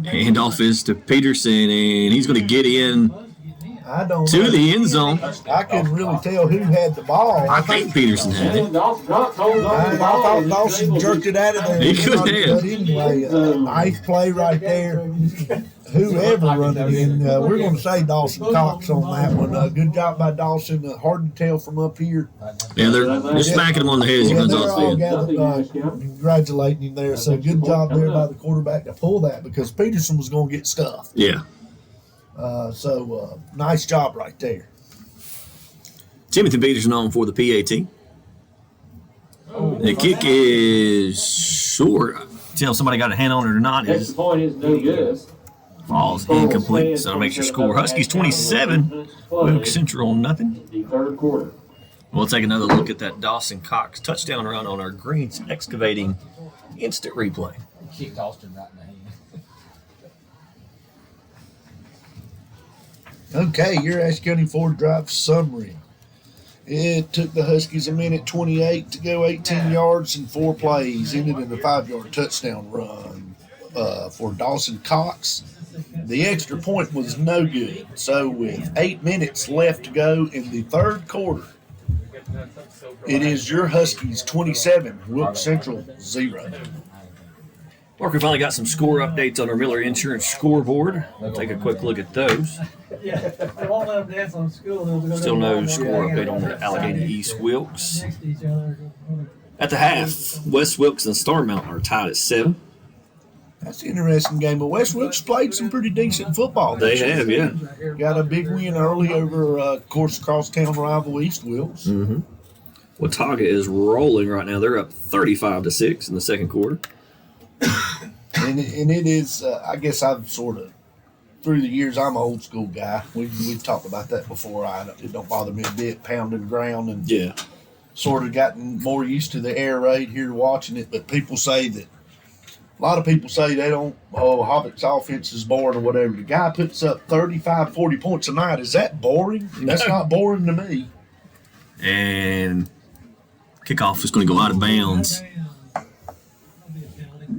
Handoff is to Peterson, and he's going to get in I don't to know. the end zone. I couldn't really tell who had the ball. I think Peterson had it. And Dawson Cox holds on to I the ball. thought Dawson jerked it out of there. He could have. But anyway, nice play right there. Whoever run it in, we're going to say Dawson Cox on that one. Good job by Dawson. Hard to tell from up here. Yeah, they're smacking him on the head as he Yeah, runs they're off the all field. gathered, congratulating him there. So good job there by the quarterback to pull that because Peterson was going to get stuffed. Yeah. So nice job right there. Timothy Peterson on for the PAT. The kick is short. Tell somebody got a hand on it or not. Extra point is no good. Falls incomplete. So that makes your score. Huskies 27, Wilkes Central nothing. The third quarter. We'll take another look at that Dawson Cox touchdown run on our Greens Excavating instant replay. Kicked Austin right in the hand. Okay, your Ashe County Ford Drive summary. It took the Huskies a minute 28 to go 18 yards in 4 plays. Ended in a 5-yard touchdown run for Dawson Cox. The extra point was no good. So with 8 minutes left to go in the third quarter, it is your Huskies 27, Wilkes Central 0. Mark, we finally got some score updates on our Miller Insurance scoreboard. We'll take a quick look at those. Yeah, they won't let them dance on school. Still no score update on the Allegheny East Wilkes. Next to each other. At the half, West Wilkes and Star Mountain are tied at 7. That's an interesting game. But West Wilkes played some pretty decent football. They this year. have, yeah. Got a big win early over, of course, crosstown rival East Wilkes. Mm-hmm. Watauga is rolling right now. They're up 35-6 in the second quarter. And it is, I guess I've sort of, through the years, I'm an old school guy. We've talked about that before. It don't bother me a bit, pounding the ground and Yeah. sort of gotten more used to the air raid here watching it. But people say that, a lot of people say they don't, Havock's offense is boring or whatever. The guy puts up 35, 40 points a night. Is that boring? That's not boring to me. And kickoff is going to go out of bounds.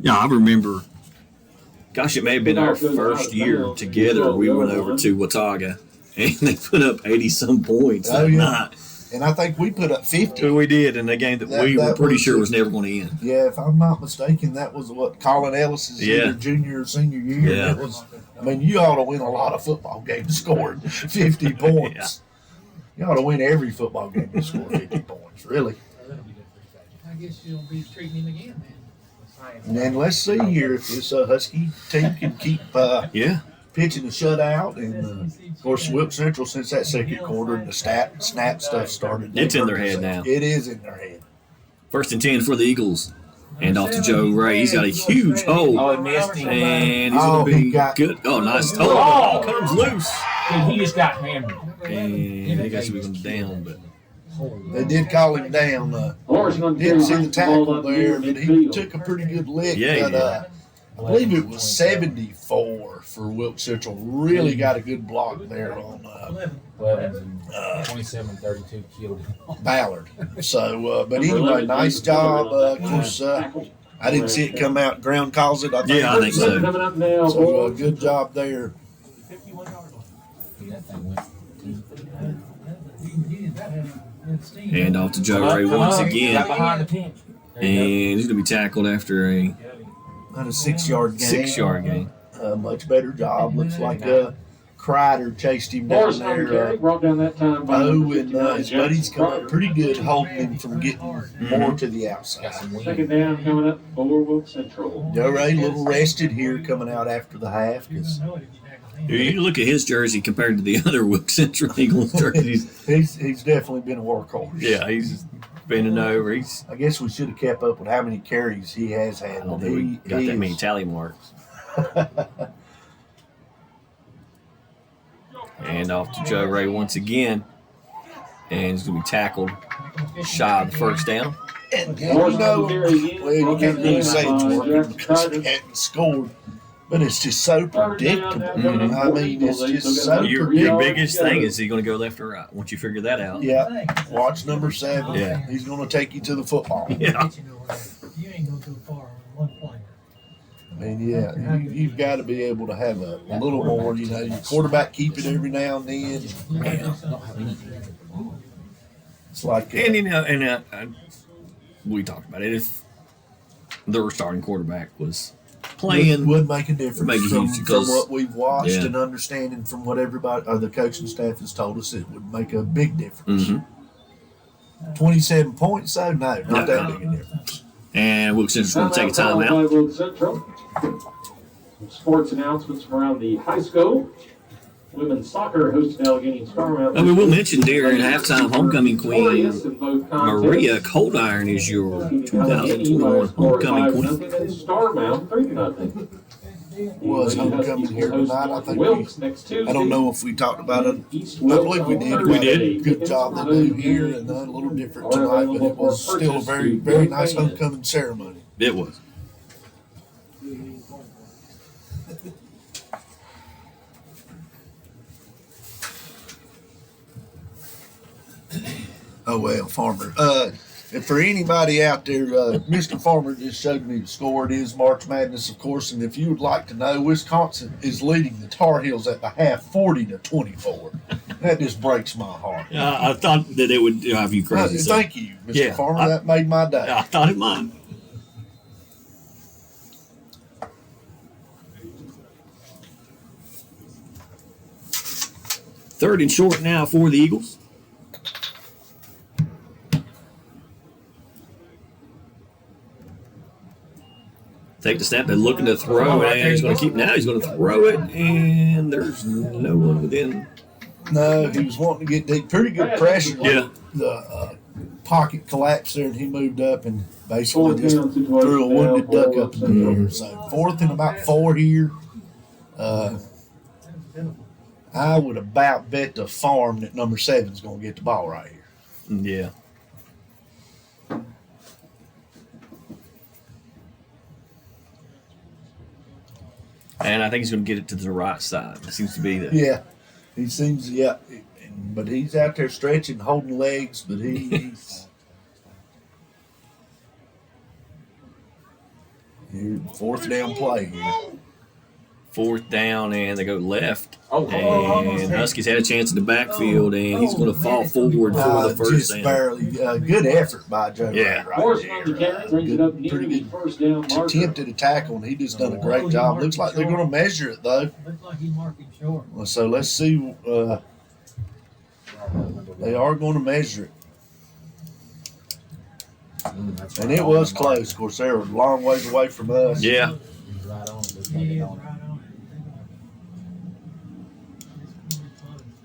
Yeah, I remember, gosh, it may have been our first year together. We went over to Watauga, and they put up 80-some points Oh, that yeah. night. And I think we put up 50. We did in a game that we were That pretty was sure it. was never going to end. Yeah, if I'm not mistaken, that was what Colin Ellis's either junior or senior year. Yeah. It was. I mean, you ought to win a lot of football games scoring 50 points. You ought to win every football game to score 50 points, really. I guess you'll be treating him again, man. And then let's see here if this Husky team can keep Yeah. pitching a shutout. And of course, Wilkes Central, since that second quarter, and the snap stuff started. It's in their head now. It is in their head. First and 10 for the Eagles. And off to Joe Ray. He's got a huge hole. Oh, it missed him. And he's going to he be got- good. Oh, nice. Oh, the ball comes loose. And he just got hammered. And I guess he was down, but They did call him down. Didn't see the tackle there, but he took a pretty good lick. Yeah, but, yeah. I believe it was 74 for Wilkes Central. Really got a good block there on 27-32 killed him. Ballard. So, but anyway, nice job. Of course, I didn't see it come out. Ground calls it. I think. Yeah, I think so. Coming up now, So, good job there. That thing went. and off to Joe Ray once Got again. behind the pinch. And he's going to be tackled after a Not a 6-yard gain. 6-yard gain. Much better job. Looks like Crider chased him down Morrison on the there. carry, brought down that time by Bo number and 59, his buddies Jackson come up Crider. pretty good, holding him from getting more to the outside. Second down coming up for Wilkes Central. Joe Ray, a little rested here coming out after the half because You look at his jersey compared to the other Wilkes Central Eagles jerseys. he's definitely been a workhorse. Yeah, he's bending over. He's I guess we should have kept up with how many carries he has had. I don't but think we got that many is- tally marks. And off to Joe Ray once again. And he's going to be tackled shy of the first down. And you know, well, you can't really say it's working because he hadn't scored, but it's just so predictable. I mean, it's just so Your predictable. biggest thing is he going to go left or right. Once you figure that out. Yeah, watch number 7. Yeah. He's going to take you to the football. Yeah. You ain't going too far on one play. I mean, yeah, you've got to be able to have a little more, your quarterback keep it every now and then. It's like, And we talked about it. If their starting quarterback was playing, would make a difference Make a from, huge- because- what we've watched Yeah. and understanding from what everybody or the coaching staff has told us, it would make a big difference. Mhm. 27 points, though, no, not No. that big a difference. and Wilkes Central's going to take a timeout. By Wilkes Central. Some sports announcements from around the high school. Women's soccer hosted Allegheny Star Mountain. I mean, we'll mention during halftime homecoming queen Glorious in both contests. Maria Coldiron is your 2021 homecoming queen. Star Mountain 3-0. Was homecoming here tonight. I think Wilkes next Tuesday. I don't know if we talked about it. East I Wilkes believe we on did. We Thursday. did. Good job they do here, and a little different tonight, but it was still a very, very nice homecoming ceremony. It was. Oh well, Farmer. And for anybody out there, Mr. Farmer just showed me the score. It is March Madness, of course, and if you would like to know, Wisconsin is leading the Tar Heels at the half, 40-24. That just breaks my heart. I thought that it would drive you crazy. so Thank you, Mr. Yeah, Farmer. That made my day. I thought it might. Third and short now for the Eagles. Take the snap. They're looking to throw, and he's going to keep now. He's going to throw it, and there's no one within. No, he was wanting to get deep. Pretty good pressure. Yeah. The pocket collapsed there, and he moved up and basically Fourth just down situation threw a wounded now duck for up in the air. So 4th and about 4 here. I would about bet the farm that number 7 is going to get the ball right here. Yeah. And I think he's going to get it to the right side. It seems to be the. Yeah, he seems but he's out there stretching, holding legs, but he's. Here, 4th down play here. 4th down, and they go left. And Huskies had a chance in the backfield, and he's going to fall forward for the first Just down. barely. Good effort by Joe. Yeah. Ray Morrison right on the there. carry brings it up near Pretty the good first down marker. attempted a tackle, and he just done a great job. Looks like they're going to measure it though. Looks like he marked him short. So let's see. They are going to measure it, and it was close. Of course, they were a long ways away from us. Yeah. He's right on it. Looks He like is it right on it. on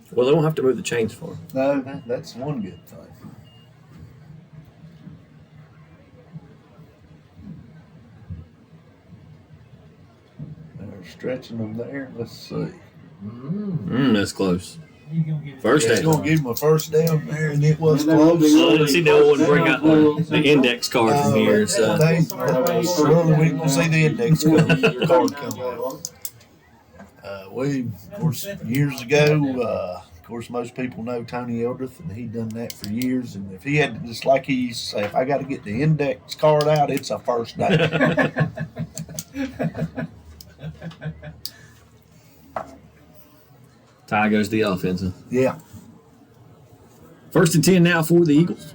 it. Well, they won't have to move the chains for him. No, that's one good thing. They're stretching them there. Let's see. That's close. He's gonna get it. First It's down. going to give them a first down there, and it was And that will be close. Let's see, no one bring out the index card from here. So. Surely we can see the index card come out. We, of course, years ago, of course, most people know Tony Eldrith, and he done that for years. And if he had to, just like he used to say, if I got to get the index card out, it's a first down. Tie goes the offensive. Yeah. 1st and 10 now for the Eagles.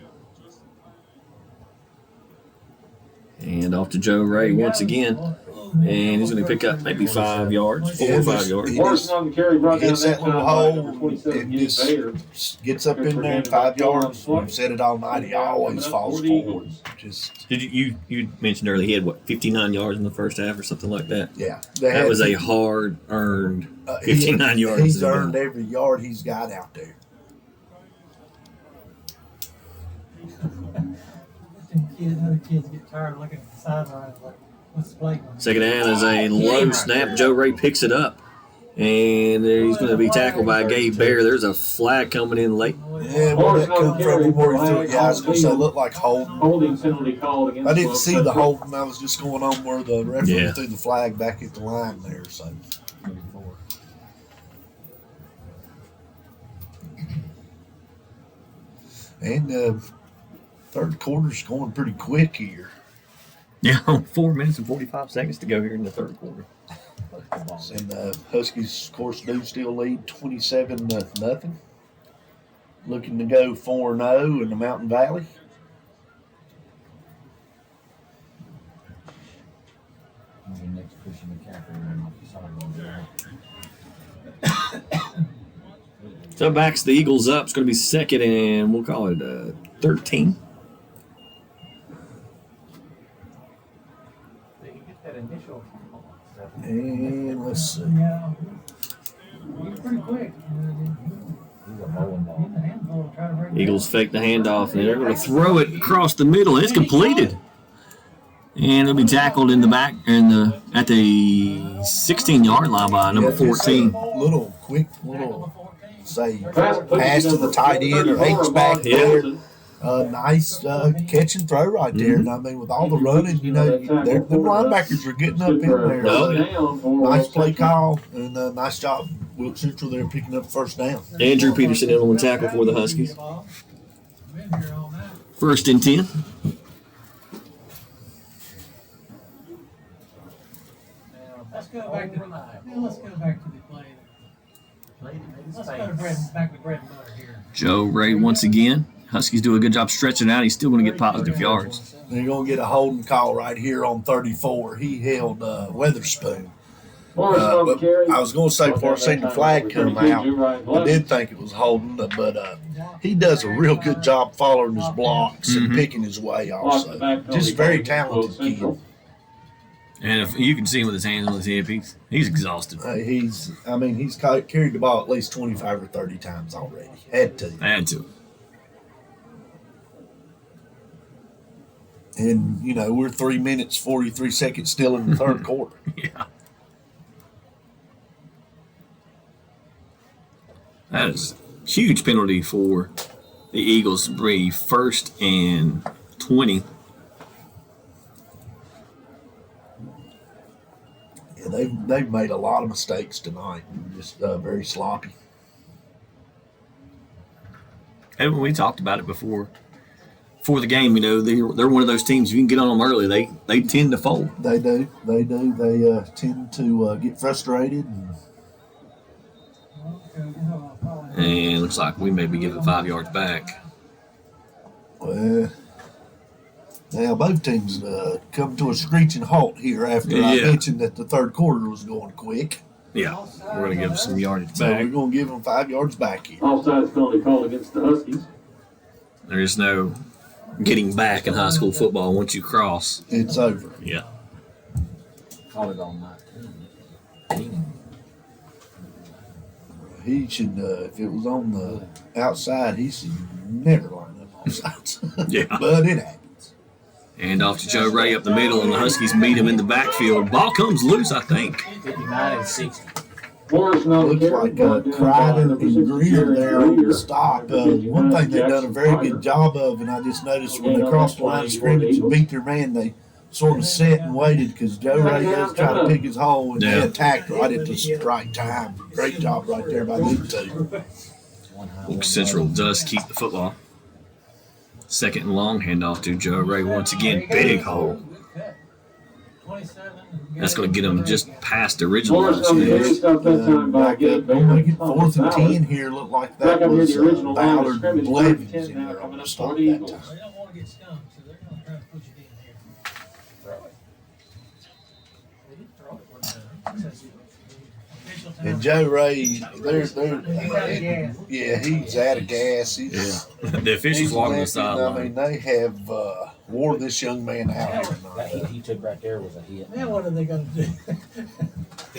And off to Joe Ray once again. And he's going to pick up maybe 5 yards, 4 or 5 yards. Morrison on the carry brought down Hits that little time by hole number 27, and Ian Bader. just gets up in there 5 yards. We've said it all night. He always falls forward. Just Did you mentioned earlier he had what 59 yards in the first half or something like that? yeah. That was a hard earned 59 yards. He's earned every yard he's got out there. Other kids get tired of looking at the sidelines like, what's the play going? Second down is a low snap. Joe Ray picks it up, and he's going to be tackled by Gabe Bear. There's a flag coming in late. Yeah, where that come from? Where he threw it? Yeah, I was going to say, looked like holding. Holding penalty called against. I didn't see the holding. I was just going on where the referee Yeah. threw the flag back at the line there. So. And third quarter's going pretty quick here. Yeah, 4 minutes and 45 seconds to go here in the third quarter. And Huskies, of course, do still lead 27-0. Looking to go 4-0 in the Mountain Valley. So backs the Eagles up. It's going to be second and we'll call it 13. And let's see. Yeah. He's pretty quick. Eagles fake the handoff and they're going to throw it across the middle. It's completed. And it'll be tackled in the back at the 16-yard line by number 14. Little quick, say, pass to the tight end or H-back there. Nice catch and throw right there. And I mean, with all the running, you know, the linebackers are getting up in there. Nice play call and nice job, Wilkes Central there picking up first down. Andrew Peterson in on the tackle for the Huskies. First and 10. Let's go back to the play. Let's go to back to bread and butter here. Joe Ray once again. Huskies do a good job stretching out. He's still going to get positive yards. They're going to get a holding call right here on 34. He held Weatherspoon. But I was going to say before I seen the flag come out, I did think it was holding, but he does a real good job following his blocks and picking his way also. Just very talented kid. And if you can see him with his hands on his hip, he's exhausted. He's carried the ball at least 25 or 30 times already. Had to. And, you know, we're 3 minutes, 43 seconds still in the third quarter. Yeah. That is a huge penalty for the Eagles to be first and 20. Yeah, they've made a lot of mistakes tonight. Just very sloppy. And we talked about it before the game. You know, they're one of those teams. If you can get on them early, they tend to fold. They do. They tend to get frustrated. And looks like we may be giving 5 yards back. Well, now both teams come to a screeching halt here after I mentioned that the third quarter was going quick. Yeah, we're going to give some yardage So back. we're going to give them 5 yards back here. Offsides penalty called against the Huskies. There is no getting back in high school football once you cross. It's over. Yeah. Call it all night. He should, if it was on the outside, he should never line up on sides. Yeah. But it happens. And off to Joe Ray up the middle, and the Huskies meet him in the backfield. Ball comes loose, I think. 59 and 60. Morrison on the Looks carry, like brought down Crider by and Greer there on the stop. Virginia One thing they've done a Jackson very Crider. good job of, and I just noticed when they crossed the line of scrimmage and beat their man, they sort of sat and waited because Joe Ray does try to pick his hole, and they attacked right at the right time. Great job right there by these two. Wilkes Central does keep the football. Second and long handoff to Joe Ray once again. Big hole. That's going to get him just past the original line of Morrison on the carry, scrimmage. stopped that time by Back Gabe up, Bader. when we get 4th and 10 here, looked like that Back up here, was the original line of Ballard and scrimmage, Blevins 10 in now there on coming the up stop for the that Eagles. time. They don't want to get stumped, so they're going to try to push it in here. And Joe Ray, yeah, he's out of gas. He's, The officials he's walking the limping. sideline. I mean, they have wore this young man out here That hit tonight. he took right there was a hit. Now what are they gonna do?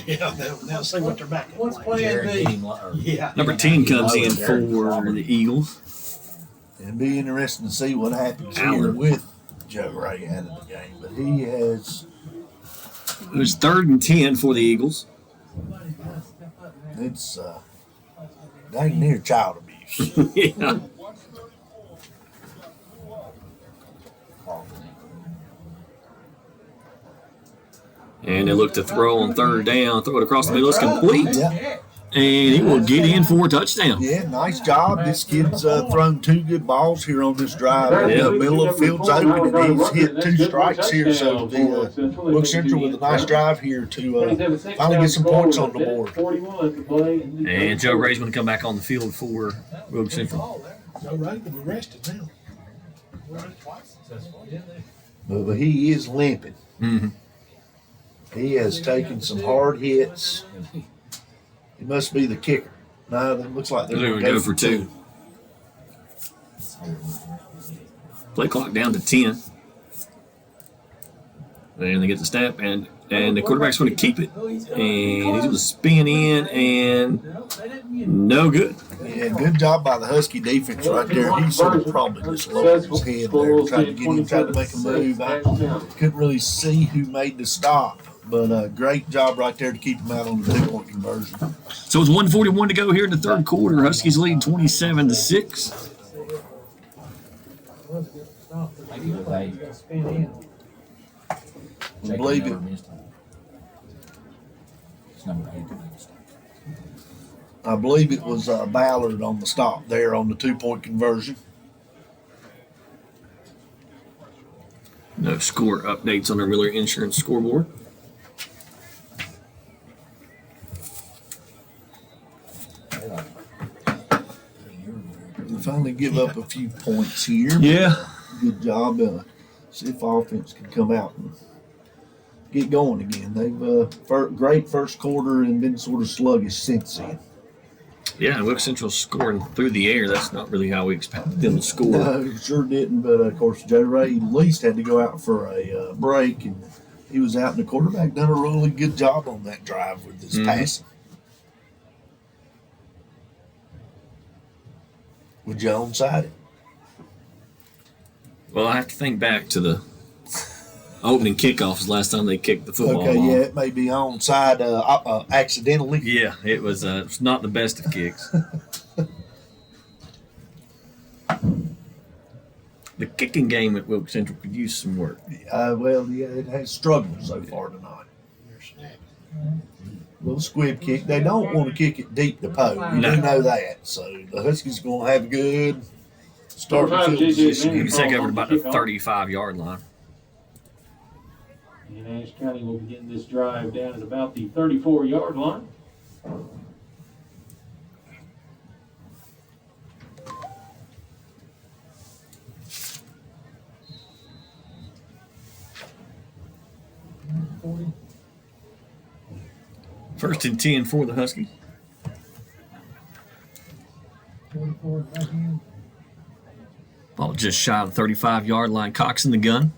Yeah, they'll see what they're back at. What's plan Jared hit B? him or Yeah. Number 10 comes in for the Eagles. It'd be interesting to see what happens here Allen. with Joe Ray out of the game. But he has, It was 3rd and 10 for the Eagles. Somebody's gotta step up now. it's dang near child abuse. Yeah. And they look to throw on 3rd down, throw it across the middle. It's complete. Yeah. And he will get in for a touchdown. Yeah, nice job. This kid's thrown 2 good balls here on this drive. Yeah. The middle of the field's open, and he's hit 2 strikes here. So the Wilkes Central with a nice drive here to finally get some points on the board. And Joe Ray's going to come back on the field for Wilkes Central. Joe Ray to be rested now. But he is limping. Mm-hmm. He has taken some hard hits. He must be the kicker. No, it looks like they're They're going going to to go for 2. Play clock down to 10. And they get the snap, and the quarterback's going to keep it. And he's going to spin in, and no good. Yeah, good job by the Husky defense right there. He sort of probably just lowered his head there, tried to get him, tried to make a move. I couldn't really see who made the stop, but great job right there to keep him out on the 2-point conversion. So it's 1:41 to go here in the 3rd quarter. Huskies lead 27-6. maybe it was a Spin in. I believe it. It's number 8. I believe it was Ballard on the stop there on the 2-point conversion. No score updates on the Miller Insurance scoreboard. They finally give up a few points here. Yeah. Good job. See if offense can come out and get going again. They've great first quarter and been sort of sluggish since then. Yeah, and Wilkes Central scoring through the air. That's not really how we expected them to score. No, sure didn't. But of course, Joe Ray at least had to go out for a break, and he was out, and the quarterback done a really good job on that drive with his passing. Would you onside it? Well, I have to think back to the opening kickoffs last time they kicked the football Okay, ball. yeah, it may be onside accidentally. Yeah, it was not the best of kicks. The kicking game at Wilkes Central could use some work. Well, yeah, it has struggled so far tonight. Little squib kick. They don't want to kick it deep to Poe. You No. do know that. So the Huskies are going to have a good starting field position. You can take over to about the 35-yard line. And Ashe County will begin this drive down at about the 34-yard line. First and 10 for the Huskies. 44 back in. Ball just shy of the 35-yard line. Cox in the gun.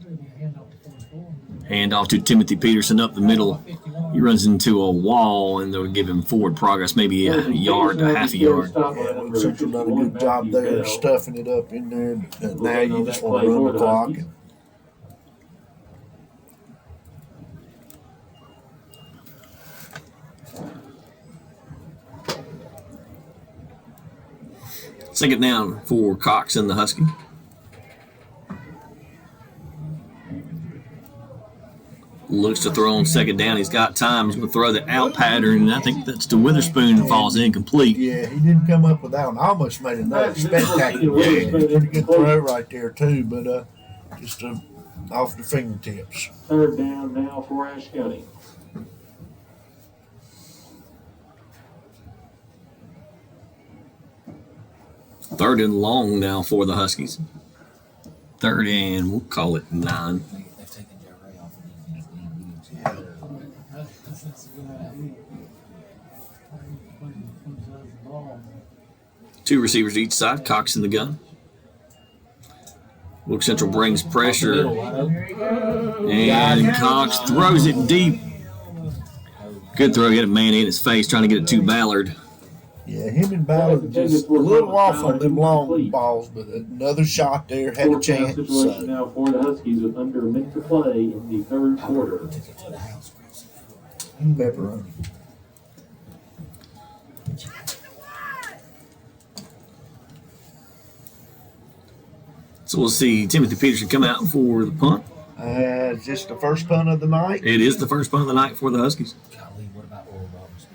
Maybe a handoff to 44. Hand off to Timothy Peterson up the middle. 51. He runs into a wall, and they'll give him forward progress, maybe a yard to half a yard. Yeah, Central done a good job there, stuffing it up in there. But now you just want to run the clock. And Second down for Cox and the Husky. Looks to throw on second down. He's got time. He's going to throw the out pattern, and I think that's to Witherspoon and falls incomplete. yeah, he didn't come up with that one. I almost made another spectacular play. Pretty good throw right there too, but just off the fingertips. Third down now for Ashe County. Third and long now for the Huskies. Third and we'll call it 9. They've taken Joe Ray off of defense. Two receivers each side. Cox in the gun. Wilkes Central brings pressure. And Cox throws it deep. Good throw. He had a man in his face trying to get it to Ballard. Yeah, him and Ballard just a little off on them long balls, but another shot there, had a chance. Situation now for the Huskies with under a minute to play in the third quarter. Pepperoni. So we'll see Timothy Peterson come out for the punt. Just the first punt of the night. It is the first punt of the night for the Huskies. Golly, what about Oral Roberts?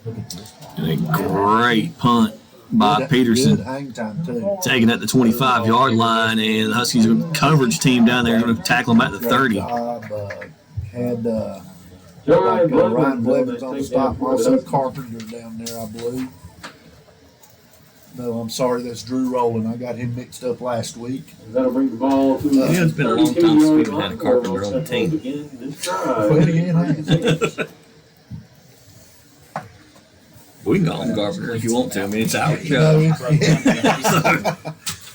Look at this. And a great punt by Peterson. Good hang time, too. Taking at the 25-yard line, and the Huskies coverage team down there going to tackle him at the 30. Had Ryan Ryan Blevins on the stop, also Carpenter down there, I believe. No, I'm sorry, that's Drew Rowland. I got him mixed up last week. That'll bring the ball to the Yeah, it's been a long time since we even had a Carpenter on the team. Well, yeah, We can call him Carpenter if you want to. I mean, it's our you show. know,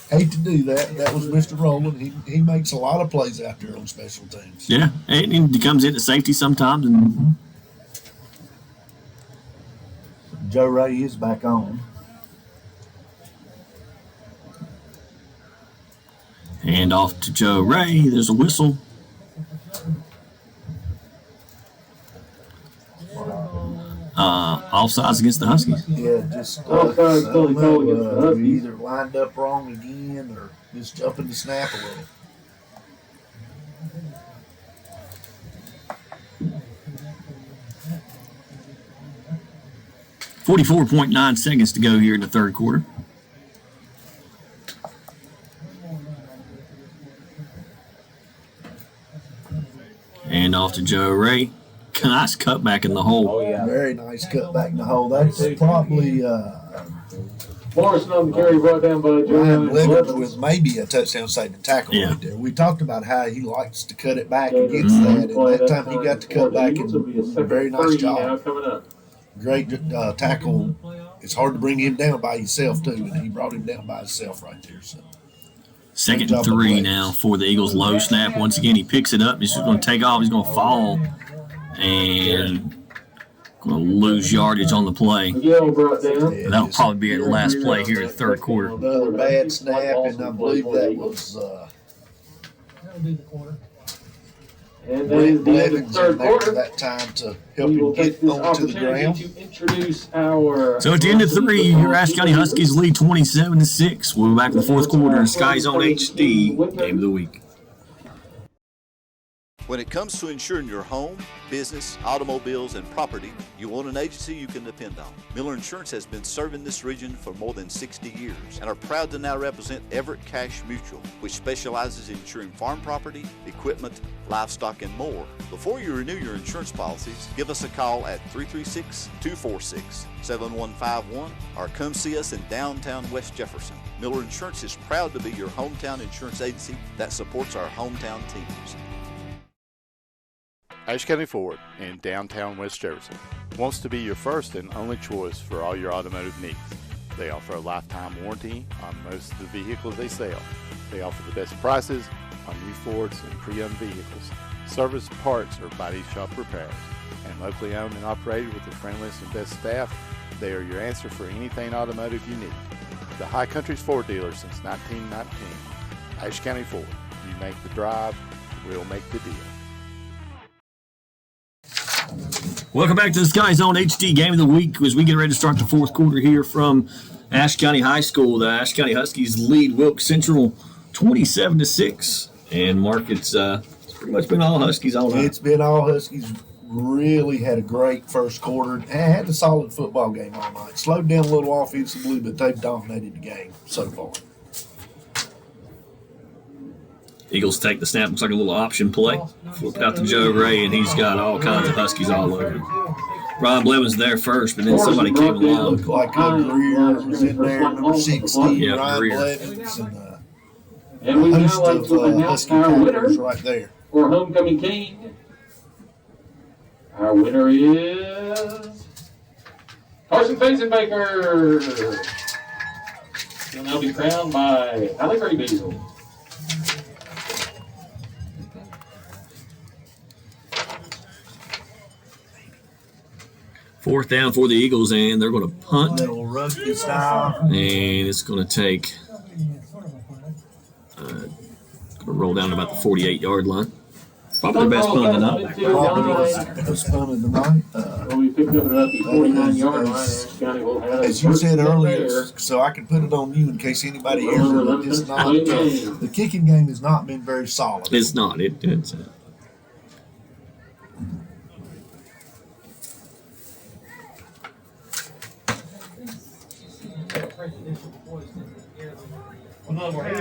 hate to do that. That was Mr. Rowland. He makes a lot of plays out there on special teams. Yeah, and he comes in at safety sometimes. And Joe Ray is back on. hand off to Joe Ray. There's a whistle. Offsides against the Huskies. Yeah, just Offsides, Tony Cole against the Huskies. we either lined up wrong again or just jumping the snap a little. .9 seconds to go here in the third quarter. And off to Joe Ray. Nice cutback in the hole. Oh, yeah. Very nice cut back in the hole. That's probably Morrison on the carry brought down by Ryan John Blevins with maybe a touchdown saving tackle Yeah. right there. We talked about how he likes to cut it back against that, and that time he got to cut back and very nice job. Coming up. Great tackle. It's hard to bring him down by himself too, and he brought him down by himself right there. So Second and 3 now for the Eagles. Low snap. Once again, he picks it up. He's just going to take off. He's going to fall. And going to lose yardage on the play. Miguel brought down. That'll probably be the last play here in the third quarter. another bad snap, and I believe that was That'll do the quarter. And then the end of the Blevins third in there quarter. that time to help We him will take get this onto the opportunity ground. to introduce our. So at the end of 3, your Ashe County Huskies lead 27-6. We'll be back in the fourth quarter in SkyZhone HD Game of the Week. When it comes to insuring your home, business, automobiles, and property, you want an agency you can depend on. Miller Insurance has been serving this region for more than 60 years and are proud to now represent Everett Cash Mutual, which specializes in insuring farm property, equipment, livestock, and more. Before you renew your insurance policies, give us a call at 336-246-7151 or come see us in downtown West Jefferson. Miller Insurance is proud to be your hometown insurance agency that supports our hometown teams. Ashe County Ford in downtown West Jefferson wants to be your first and only choice for all your automotive needs. They offer a lifetime warranty on most of the vehicles they sell. They offer the best prices on new Fords and pre-owned vehicles, service, parts, or body shop repairs. And locally owned and operated with the friendliest and best staff, they are your answer for anything automotive you need. The High Country's Ford dealer since 1919. Ashe County Ford. You make the drive, we'll make the deal. Welcome back to the SkyZone HD Game of the Week as we get ready to start the fourth quarter here from Ashe County High School. The Ashe County Huskies lead Wilkes Central 27-6. And Mark, it's pretty much been all Huskies all night. It's been all Huskies. Really had a great first quarter and had a solid football game all night. Slowed down a little offensively, but they've dominated the game so far. Eagles take the snap. Looks like a little option play. Flip it out to Joe Ray, and he's got all kinds of Huskies all over him. Ryan Blevins there first, but then somebody came along. Looked like Greer was in there, number 16, Yeah, Ryan Greer. Blevins, And we a now host like of to announce Husky our characters winner right there. for Homecoming King. Our winner is Carson Fazenbaker. He'll now be crowned by Halle Graybezel. Fourth down for the Eagles, and they're going to punt. Little rugby style. And it's going to take, going to roll down to about the 48-yard line. Probably the best punt of the night. Probably the best punt of the night. Well, we picked up about the 49-yard line. Ashe County will have As you said earlier, so I can put it on you in case anybody hears it. It's not, the kicking game has not been very solid. It's not. It's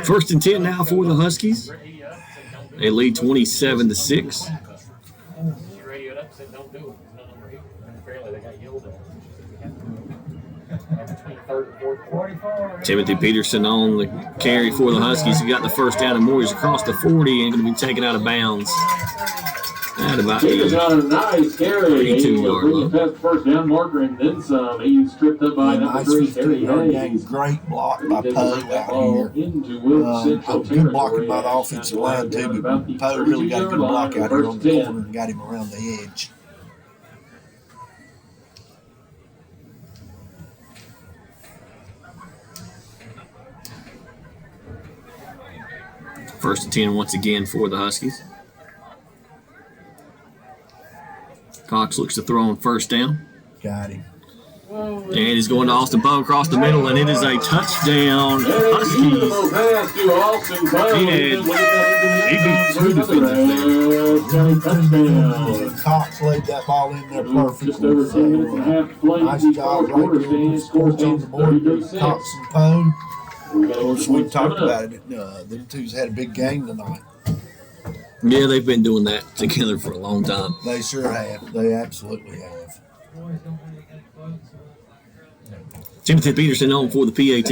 First and 10 now for the Huskies. They lead 27-6. Timothy Peterson on the carry for the Huskies. He got the first down, and Moore's across the 40 and going to be taken out of bounds at about the a nice carry. 32-yard line. Past first down marker and then some. He's stripped up by number 3, Harry Hayes. Great block by Poe out here. Into Wilkes Central Good blocking by the offensive line too, but Poe really got a good block out here on the corner and got him around the edge. First and 10 once again for the Huskies. Cox looks to throw on first down. Got him. And he's going to Austin Poe across the middle, and it is a touchdown. Huskies. He beat 2 defenders there. Cox laid that ball in there perfectly. Just over 10 minutes and a half to play. Nice job right there on the scores on the board. Cox and Poe. Of course, we talked about it. Them two's had a big game tonight. Yeah, they've been doing that together for a long time. They sure have. They absolutely have. Timothy Peterson on for the PAT.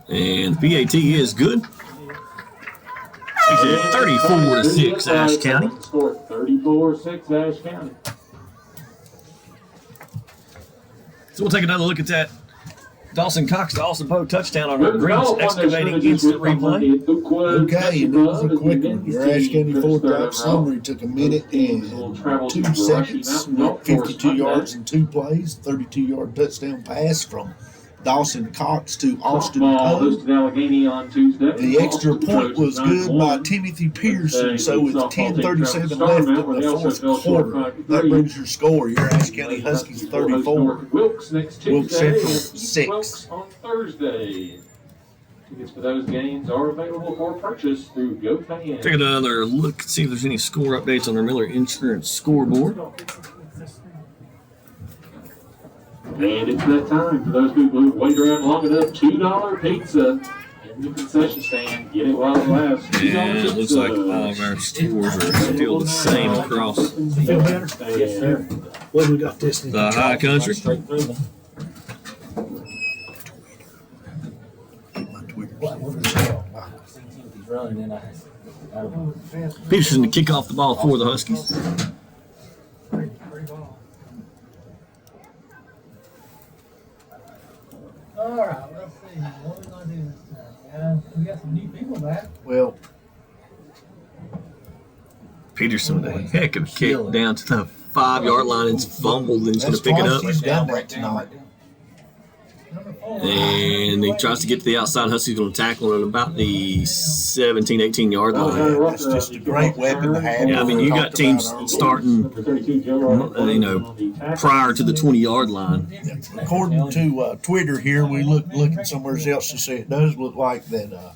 And the PAT is good. He's at 34-6, Ashe County. Score 34-6, Ashe County. So we'll take another look at that Dawson Cox to Austin Poe touchdown on our Green's Excavating Instant Replay. Okay, and it was a quick one. Your Ashe County fourth drive summary took a minute and 2 seconds, 52 yards in 2 plays, 32-yard touchdown pass from Dawson Cox to Austin Poe. The extra point was good by Timothy Pearson, so with 10:37 left in the fourth quarter, that brings your score. Your Ashe County Huskies 34, Wilkes Central 6. On Thursday. Tickets for those games are available for purchase through GoFan. Take another look, see if there's any score updates on our Miller Insurance scoreboard. And it's that time for those people who've waited around long enough. $2 pizza in the concession stand. Get it while it lasts. And it looks like all of our scores are still the same across Feel better? Yes, sir. What we got this? the high country. Peterson to kick off the ball for the Huskies. All right, let's see. What are we going to do this time, guys? We got some new people back. Well, Peterson with a heck of a kick down to the 5-yard line and fumbled, and he's going to pick it up. He's done that tonight. Number 4. And he tries to get to the outside. Huskies going to tackle him at about the 17, 18-yard line. That's just a great weapon to have. Yeah, I mean, you got teams starting, prior to the 20-yard line. According to Twitter here, we looking somewhere else to say it does look like that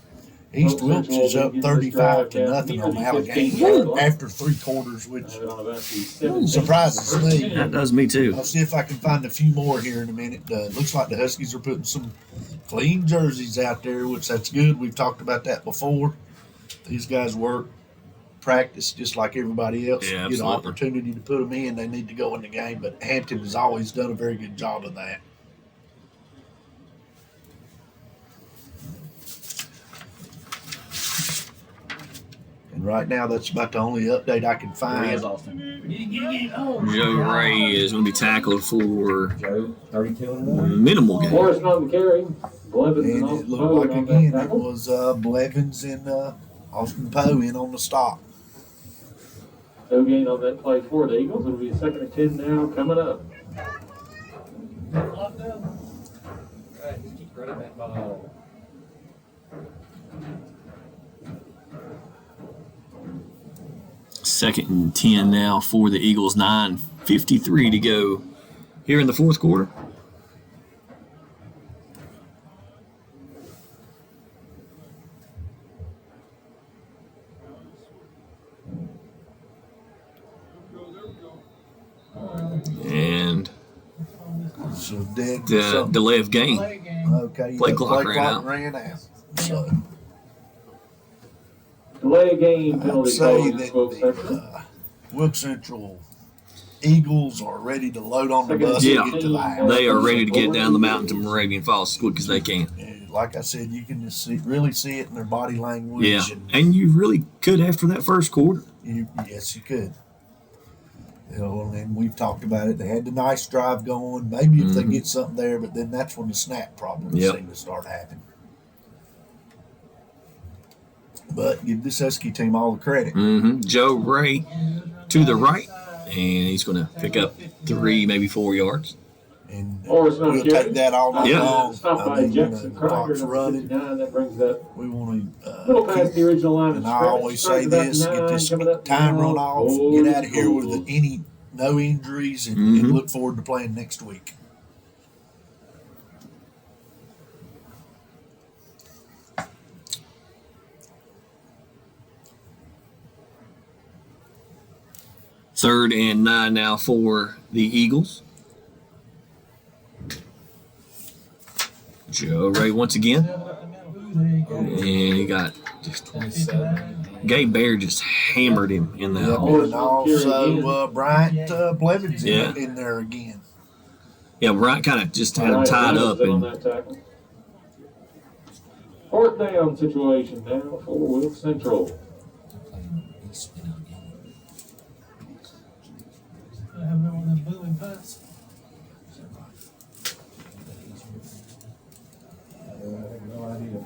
East Wilkes is up 35-0 on Allegheny after 3 quarters, which surprises me. That does me too. I'll see if I can find a few more here in a minute. Looks like the Huskies are putting some clean jerseys out there, which that's good. We've talked about that before. These guys work, practice just like everybody else. Yeah, Get an absolutely. opportunity to put them in. They need to go in the game, but Hampton has always done a very good job of that. And right now, that's about the only update I can find. Joe Ray is going to be tackled for Joe, 32 minimal gain. Morrison on the carry. Blevins And off it the looked boat like, on again, that it tackle. was Blevins and Austin Poe in on the stop. No gain on that play for the Eagles. It'll be a 2nd and 10 now coming up. Locked up. Right, just keep running that ball. Second and 10 now for the Eagles. 9:53 to go here in the fourth quarter. And So dead. the delay of game. Play game. Okay, Play yeah, clock ran out. ran out. So Delay game I'd penalty say call that against Wilkes Central. Wilkes Central Eagles are ready to load on the bus Yeah. and get to the house. They are ready to get down the mountain to Moravian Falls as quick as they can. And like I said, you can just really see it in their body language. Yeah, and you really could after that first quarter. Yes, you could. You know, and we've talked about it. They had the nice drive going. Maybe if they get something there, but then that's when the snap problems Yep. seem to start happening. But give this Husky team all the credit. Joe Ray to the right, and he's going to pick up 3, maybe 4 yards. And Morrison on we'll the carry. take that all night Yeah. long. Stop by I mean, Jackson the Crocker, clock's number running. 59. That brings that We want little to past the original line of and I scrimmage. always say Starts about this: get 9, this coming up time now. run off, Oh, get out of here oh. with no injuries, and look forward to playing next week. Third and 9 now for the Eagles. Joe Ray once again, and he got just 27. Gabe Bear just hammered him in the Yep, hole. and also Bryant Blevins Yeah. in there again. Yeah, Bryant kind of just had him tied up, on and that tackle. 4th down situation now for Wilkes Central. I have no one in booming punts. No idea.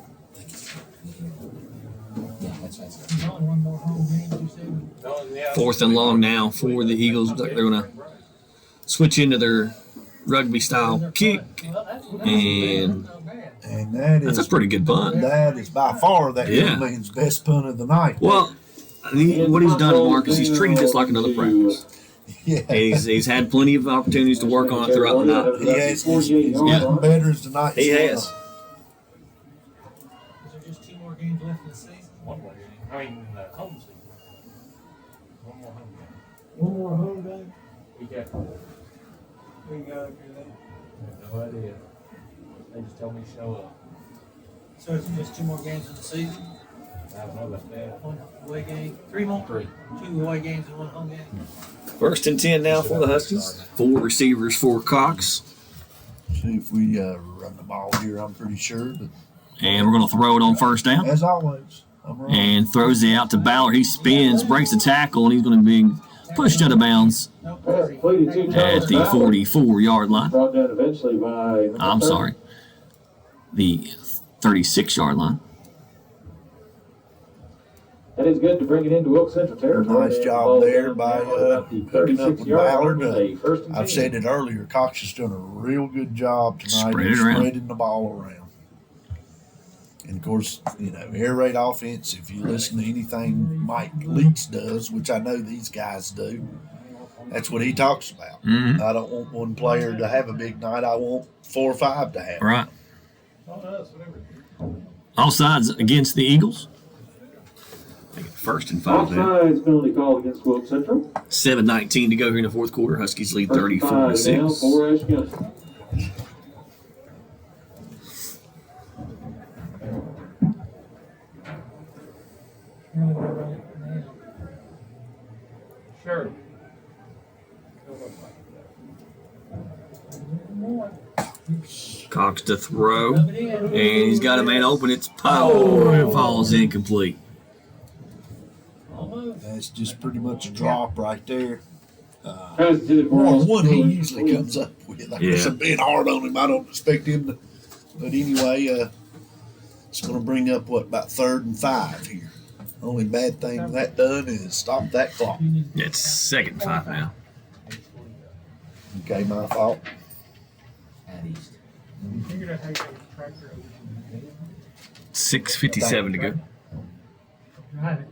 Yeah, that's right. There's only one more home game, you said. 4th and long now for the Eagles. They're going to switch into their rugby style kick, and And that that's is a pretty good punt. that is by far that Yeah. young man's best punt of the night. Well, what he's done, Marcus, he's treated this like another practice. Yeah. He's had plenty of opportunities to work on it throughout the night. He has. He's getting better as the night. He goes has. on. Is there just 2 more games left in the season? One more game. I mean, home season. One more home game. One more home game? We got We got up here then. no idea. They just told me to show up. So it's just 2 more games in the season? I don't know about that. 1 away game? 3 more? 3. 2 away games and 1 home game? First and 10 now for the Huskies. 4 receivers for Cox. See if we run the ball here. I'm pretty sure, but And we're going to throw it on first down. as always, I'm wrong. And throws it out to Ballard. He spins, breaks the tackle, and he's going to be pushed out of bounds No Pass completed to at Thomas the Ballard. 44-yard line. Brought down eventually by. I'm sorry, the 36-yard line. That is good to bring it into Wilkes Central territory. Nice And job ball there down by, now about the picking up with 36-yard Ballard. line with a 1st and 10. I've said it earlier. Cox is doing a real good job tonight Spread of it around. spreading the ball around. And of course, air raid offense. If you listen to anything Mike Leach does, which I know these guys do, that's what he talks about. Mhm. I don't want one player to have a big night. I want 4 or 5 to have. Right. All sides against the Eagles. First and 5 there. Offsides penalty call against Wilkes Central. 7:19 to go here in the fourth quarter. Huskies lead 1st and 5 now 34-6. for Ashe County. Really gonna run it now. Sure. Cox to throw. Rub it in. And he's got a man open. It's Poe. It falls incomplete. it's just pretty much a drop right there. Pass to the More cross. one he usually comes up with. I guess Yeah. I'm being hard on him. I don't expect him to. But anyway, it's going to bring up, about 3rd and 5 here. Only bad thing with that done is stop that clock. It's 2nd and 5 now. Okay, my fault. Figured out how you got a tractor over 6:57 to go. drive it.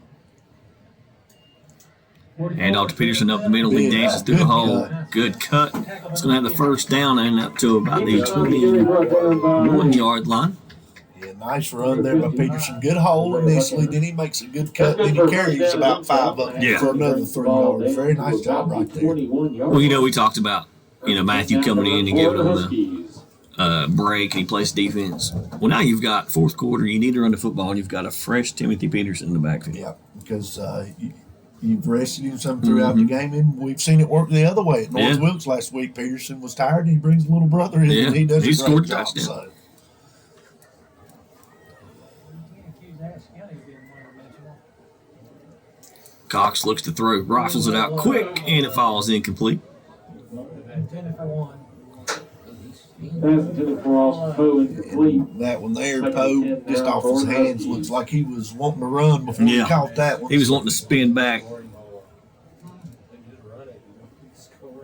And off to Peterson up the middle. He dances through the hole. Good cut. It's going to have the first down and up to about the 21-yard line. Yeah, nice run there by Peterson. Good hole initially. Then he makes a good cut. Then he carries about 5 of them Yeah. for another 3 yards. Very nice job right there. Well, we talked about, Matthew coming in and giving him the break and he plays defense. Well, now you've got 4th quarter. You need to run the football and you've got a fresh Timothy Peterson in the backfield. Yeah, because you've rested him some throughout the game, and we've seen it work the other way. At North Wilkes last week, Peterson was tired, and he brings a little brother in, and he does a scored great a job. touchdown. So. Cox looks to throw, rifles it out quick, and it falls incomplete. 10 for 1. Pass to the cross. Poe incomplete. That one there, Poe, just off his hands, looks like he was wanting to run before he caught that one. He was wanting to spin back.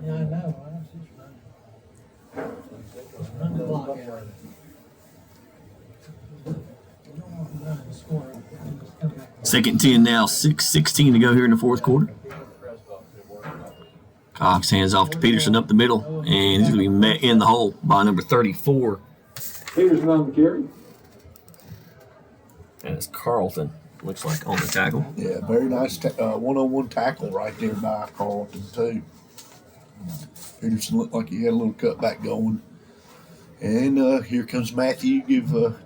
Yeah, I know. Run the block out. We don't want to run and score. Just come back. 2nd and 10 now, 6:16 to go here in the 4th quarter. Cox hands off to Peterson up the middle, and he's going to be met in the hole by number 34. Peterson on the carry. And it's Carlton, looks like, on the tackle. Yeah, very nice one-on-one tackle right there by Carlton, too. Peterson looked like he had a little cutback going. And here comes Matthew.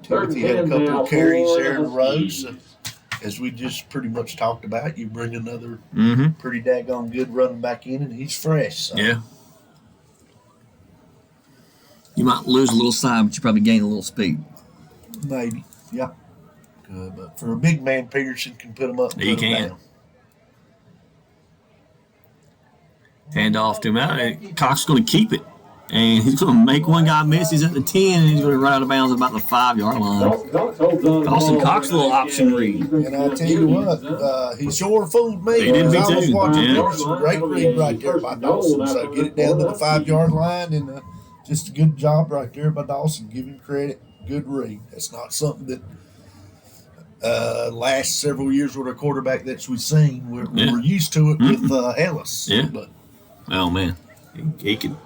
Timothy had a couple of carries there in a row. So, as we just pretty much talked about, you bring another pretty daggone good running back in, and he's fresh. So. Yeah. You might lose a little side, but you probably gain a little speed. Maybe, yeah. But for a big man, Peterson can put him up. And He put him can. down. Hand off to him out. Cox is going to keep it. And he's going to make one guy miss. He's at the 10, and he's going to run out of bounds at about the 5-yard line. Dawson Cox, a little option read. And I tell you what, he sure fooled me. He did me I was too. watching. Yeah. There was a great read right there by Dawson. So get it down to the 5-yard line, and just a good job right there by Dawson. Give him credit. Good read. That's not something that last several years with a quarterback that we've seen. We're used to it with Ellis. Yeah. But Oh, man. He can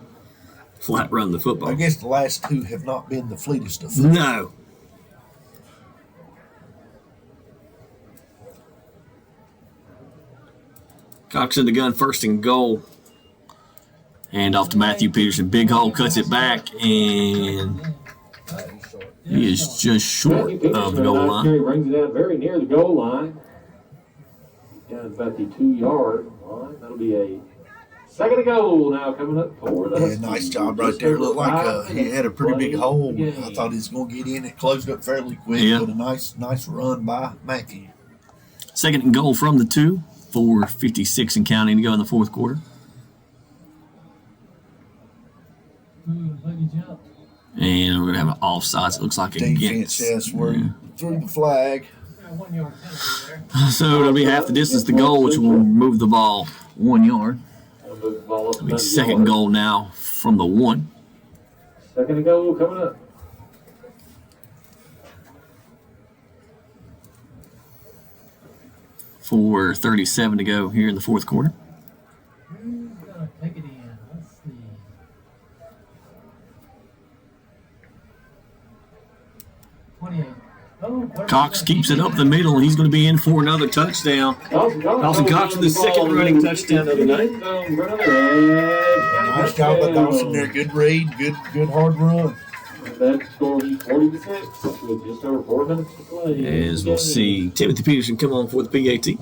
flat run the football. I guess the last two have not been the fleetest of foot. No. Cox in the gun, 1st and goal. Hand off to Matthew Peterson. Big hole, cuts it back, and he is just short of the goal line. He brings it down very near the goal line. Down about the 2-yard line. That'll be a 2nd and goal now coming up for the Yeah, nice job right there. Looked like he had a pretty big hole. I thought he was going to get in. It closed up fairly quick, but a nice run by Matthew. 2nd and goal from the 2, 4:56 and counting to go in the 4th quarter. And we're going to have an offsides. It looks like Defense, against. yes, where he threw the flag. 1 yard penalty there. So it'll be half the distance to goal, which will move the ball 1 yard. It'll be 2nd goal now from the 1. 2nd and goal coming up. For 37 to go here in the 4th quarter. Who's gonna take it in? Let's see. Cox keeps it up the middle, and he's going to be in for another touchdown. Dawson Cox with his 2nd running touchdown of the night. Nice job by Dawson there. Good read, good hard run. That score is 40-6 with just over 4 minutes to play. As we'll see Timothy Peterson come on for the PAT.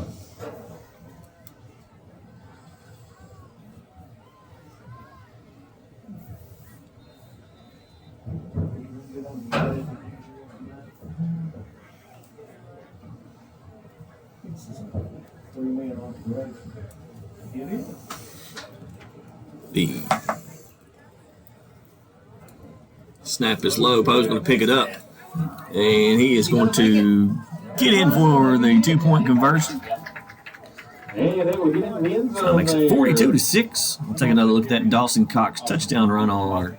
The snap is low. Poe's going to pick it up. And he is going to get in for the 2-point conversion. And they will get in the end So that zone makes it 42-6. We'll take another look at that Dawson Cox touchdown run on our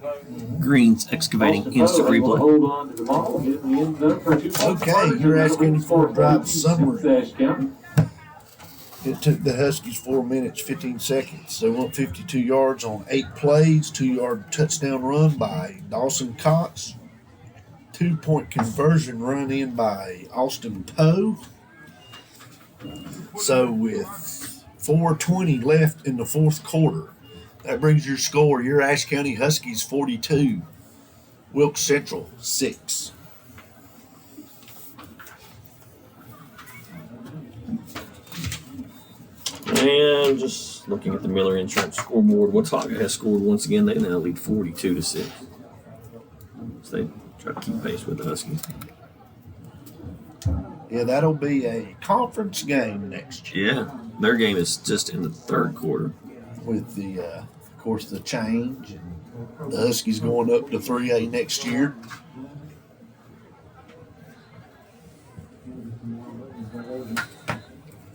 Greens Excavating instant replay. Hold on to the ball, get in the end zone for 2 points. Okay, you're asking for a drive summary. Ashe County. It took the Huskies 4 minutes, 15 seconds. They went 52 yards on 8 plays, 2-yard touchdown run by Dawson Cox, 2-point conversion run in by Austin Poe. So with 4:20 left in the fourth quarter, that brings your score. Your Ashe County Huskies 42, Wilkes Central 6. And just looking at the Miller Insurance scoreboard, Watauga has scored once again. They now lead 42-6. So they try to keep pace with the Huskies. Yeah, that'll be a conference game next year. Yeah, their game is just in the third quarter. With the, of course, the change and the Huskies going up to 3A next year.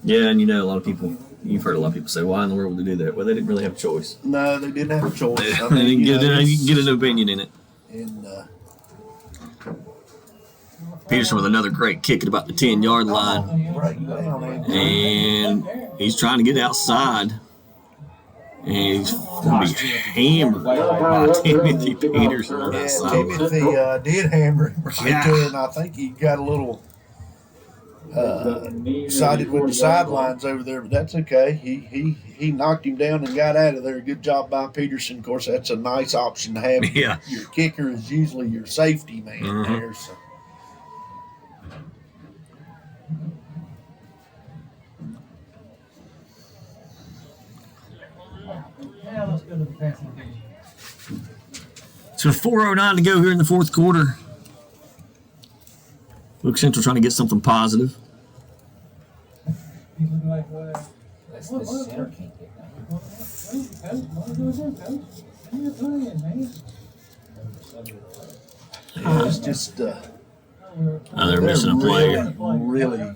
Yeah, and a lot of people, you've heard a lot of people say, why in the world would they do that? Well, they didn't really have a choice. No, they didn't have a choice. They didn't get an opinion in it. And Peterson with another great kick at about the 10-yard line. right down, And he's trying to get outside. And he's going to be hammered by Timothy Peterson on that yeah, sideline. Timothy did hammer him right Yeah. there, and I think he got a little excited with the sidelines over there, but that's okay. He knocked him down and got out of there. Good job by Peterson. Of course, that's a nice option to have. Yeah. Your kicker is usually your safety man Mhm. there. So. Yeah, let's go to the passing game. So 4:09 to go here in the fourth quarter. Wilkes Central trying to get something positive. He's looking like, That's the center can't get that. Yeah, it's just Oh, they're missing a player. really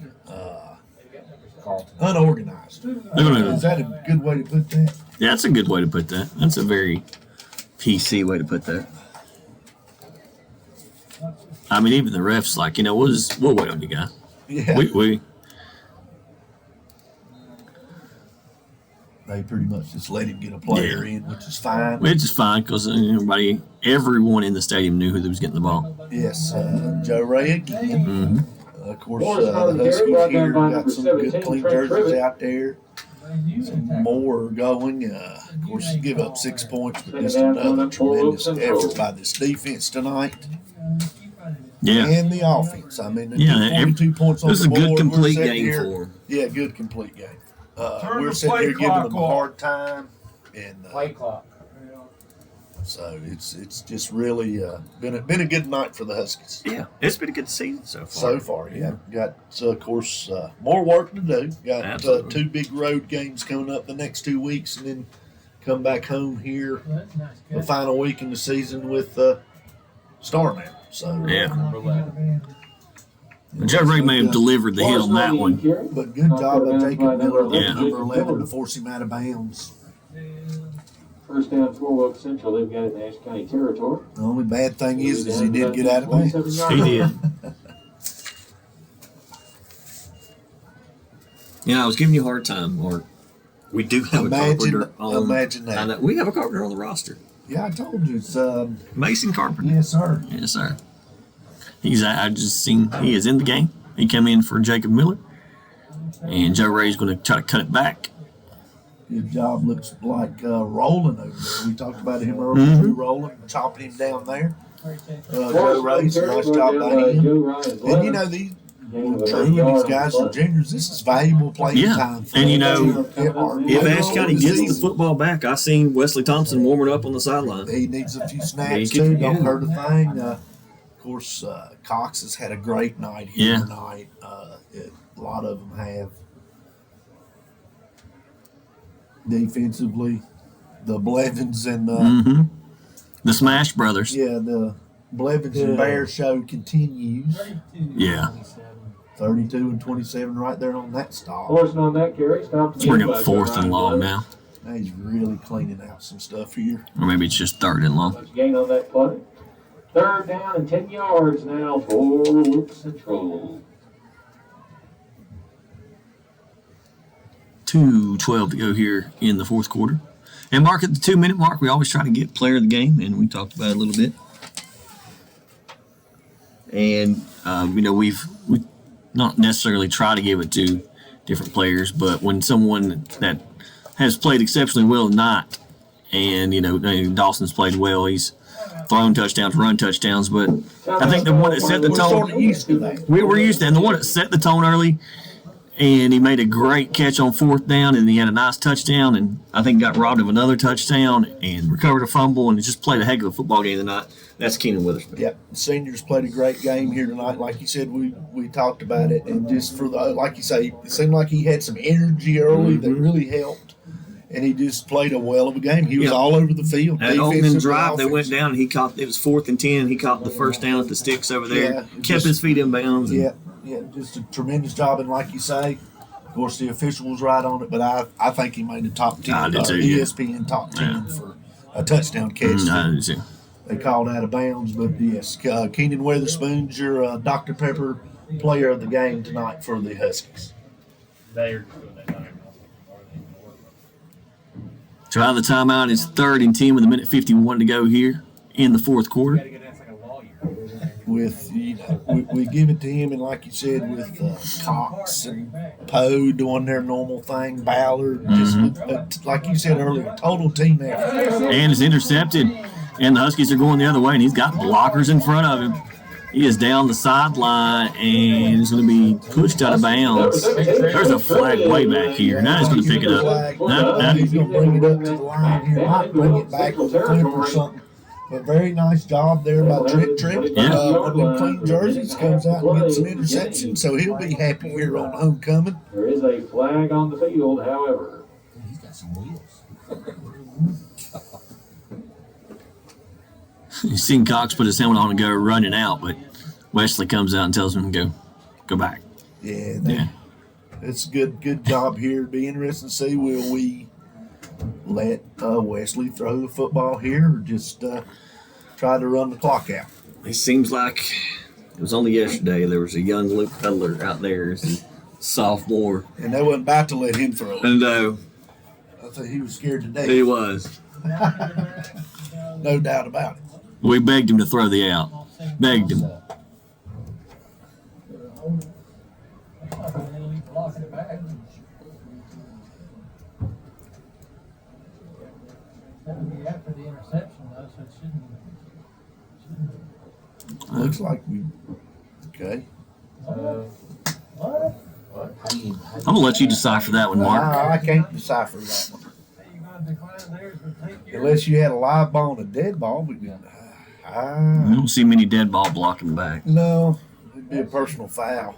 unorganized. Is that a good way to put that? Yeah, that's a good way to put that. That's a very PC way to put that. I mean, even the refs like, we'll wait on you guys. Yeah. We They pretty much just let him get a player in, which is fine. Which is fine because everyone in the stadium knew who was getting the ball. Yes, Joe Ray again. Mm-hmm. Of course, the Huskies here got some good clean jerseys out there. Some more going. Of course, you give up 6 points, but just another tremendous effort by this defense tonight. Yeah. And the offense. I mean, Yeah, 42 points on This is the a board. good We're complete sitting game here- for them. Yeah, good complete game. Turn We're the sitting play here giving them a clock hard time, and Play clock. so it's just really been a good night for the Huskies Yeah, it's been a good season so far. so far. Yeah, got of course more work to do. Got Absolutely. 2 big road games coming up the next 2 weeks, and then come back home here that's nice. the final week in the season with Star now. So Yeah. Joe Ray may have delivered the hit on that one. but good job by Jacob Miller, Yeah. number 11, to force him out of bounds. First down for Wilkes Central. They've got it in Ashe County territory. The only bad thing is he did get out of bounds. He did. I was giving you a hard time, Mark. We do have a carpenter on. Imagine that. I know, we have a carpenter on the roster. Yeah, I told you it's Mason Carpenter. yes, sir. Yes, sir. I just seen he is in the game. He come in for Jacob Miller. And Joe Ray's going to try to cut it back. Good job. Looks like Roland over there. We talked about him earlier. Too, Roland chopping him down there. Joe Ray's a nice job by him. And these these guys are juniors. This is valuable playing Yeah. time. For And them. if Ashe County gets the football back, I seen Wesley Thompson warming up on the sideline. He needs a few He snaps can- too. Don't yeah. hurt a thing. Of course, Cox has had a great night here Yeah. tonight. A lot of them have. defensively. The Blevins and the The Smash Brothers. the Blevins and Bear show continues. Yeah. 32 and 27 right there on that stop. Forcing on that carry. Stop. We're going 4th and long now. He's really cleaning out some stuff here. Or maybe it's just 3rd and long. Let's gain on that play. 3rd down and 10 yards now for Wilkes Central. 2:12 to go here in the 4th quarter. And Mark, at the 2-minute mark, we always try to get player of the game, and we talked about it a little bit. And, we not necessarily try to give it to different players, but when someone that has played exceptionally well tonight, and, Dawson's played well, he's thrown touchdowns, run touchdowns, but I think the one that set the tone, We're sort of used to that. we were used to, and the one that set the tone early, and he made a great catch on 4th down, and he had a nice touchdown, and I think got robbed of another touchdown and recovered a fumble, and just played a heck of a football game tonight. That's Keenan Witherspoon. Yeah, the seniors played a great game here tonight. Like you said, we talked about it, and just for like you say, it seemed like he had some energy early that really helped, and he just played a well of a game. He was all over the field. That opening drive, they went down, and he caught. It was 4th and 10. He caught the first down at the sticks over there. Kept his feet in bounds. Yeah, just a tremendous job, and like you say, of course the official was right on it, but I think he made the top 10, I did too, ESPN top 10 for a touchdown catch. I did too. They called out of bounds, but yes, Keenan Witherspoon's your Dr. Pepper player of the game tonight for the Huskies. So out of the timeout, it's 3rd and 10 with 1:51 to go here in the 4th quarter. With we give it to him, and like you said, with Cox and Poe doing their normal thing, Ballard, just like you said earlier, total team effort. And it's intercepted, and the Huskies are going the other way, and he's got blockers in front of him. He is down the sideline, and he's going to be pushed out of bounds. There's a flag way back here. Now he's going to pick it up. He's going to bring it up to the line here. Might bring it back with a clip or something. But very nice job there by Trent. One of them clean jerseys comes out and gets an interception, so he'll be happy here on homecoming. There is a flag on the field, however. He's got some wheels. You've seen Cox put his helmet on and go running out, but Wesley comes out and tells him to go back. Yeah. It's a good job here. It'll be interesting to see, will we let Wesley throw the football here or just try to run the clock out? It seems like it was only yesterday there was a young Luke Cutler out there as a sophomore. And they wasn't about to let him throw it. And I think he was scared to death. he was. No doubt about it. We begged him to throw the out. Begged him. That would be after the interception, though, so it shouldn't. Looks like we. Okay. What? I'm going to let you decipher that one, Mark. I can't decipher that one. You're going to decline theirs, but take yours. Unless you had a live ball and a dead ball, we could. I don't see many dead ball blocking back. No, it'd be a personal foul.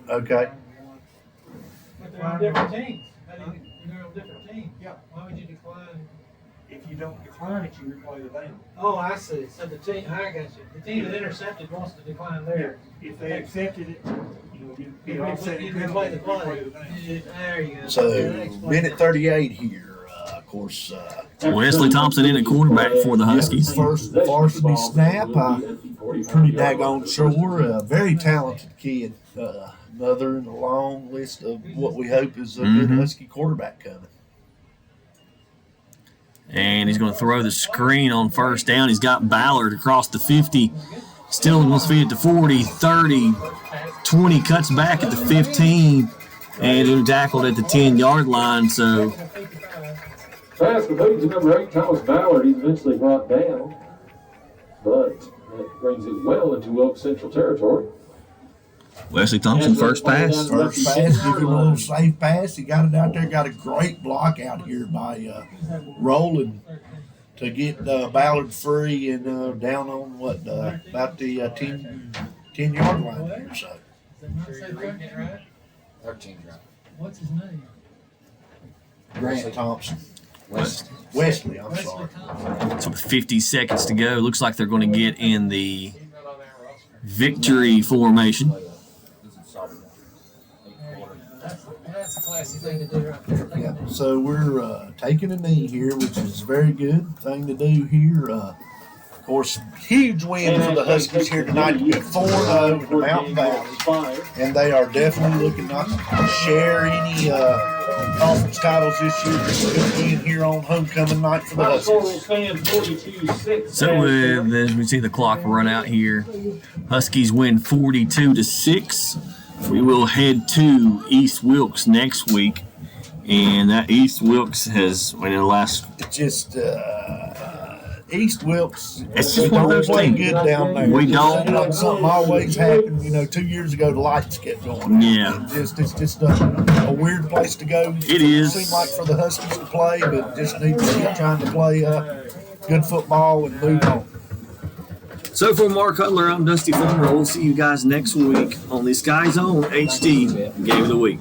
Okay. But they're on different teams. They're on different teams. Yeah. Why would you decline? If you don't decline it, you replay the down. Oh, I see. So the team, I got you. The team that intercepted wants to decline theirs. If they accepted it, You replay the play. There you go. So, Yeah, that explains minute it. 38 here. Of course, Wesley Thompson in at quarterback for the Huskies. first varsity snap. Pretty daggone sure. A very talented kid. Another in a long list of what we hope is a good Husky quarterback coming. And he's going to throw the screen on 1st down. He's got Ballard across the 50. Still wants to feed it to 40, 30, 20. Cuts back at the 15. And he tackled at the 10-yard line. So Pass completed to number 8, Thomas Ballard. He's eventually brought down, but that brings it well into Wilkes Central territory. Wesley Thompson, first pass. First pass, give him a little safe pass. He got it out there. Got a great block out here by Roland to get Ballard free and down on about the 10-yard line here. So. Did not say 13, right? 13 drop. What's his name? Grant Thompson. Wesley, I'm sorry. So with 50 seconds to go, looks like they're going to get in the victory formation. That's a classy thing to do right there. Yeah. So we're taking a knee here, which is a very good thing to do here. Of course, huge win for the Huskies here tonight to get 4-0 in the Mountain Valley. And they are definitely looking not to share any conference titles this year. Just a good win here on homecoming night for the Huskies. So as we see the clock run out here, Huskies win 42-6. We will head to East Wilkes next week, and that East Wilkes has in the last. It's just East Wilkes. It's just one of those play things. Good down there. We Just don't. seems like something always happened. 2 years ago the lights kept going. Yeah. It's just a weird place to go. It is. Seems like for the Huskies to play, but just need to keep trying to play good football and move on. So for Mark Cutler, I'm Dusty Fulmer. We'll see you guys next week on the SkyZone HD Game of the Week.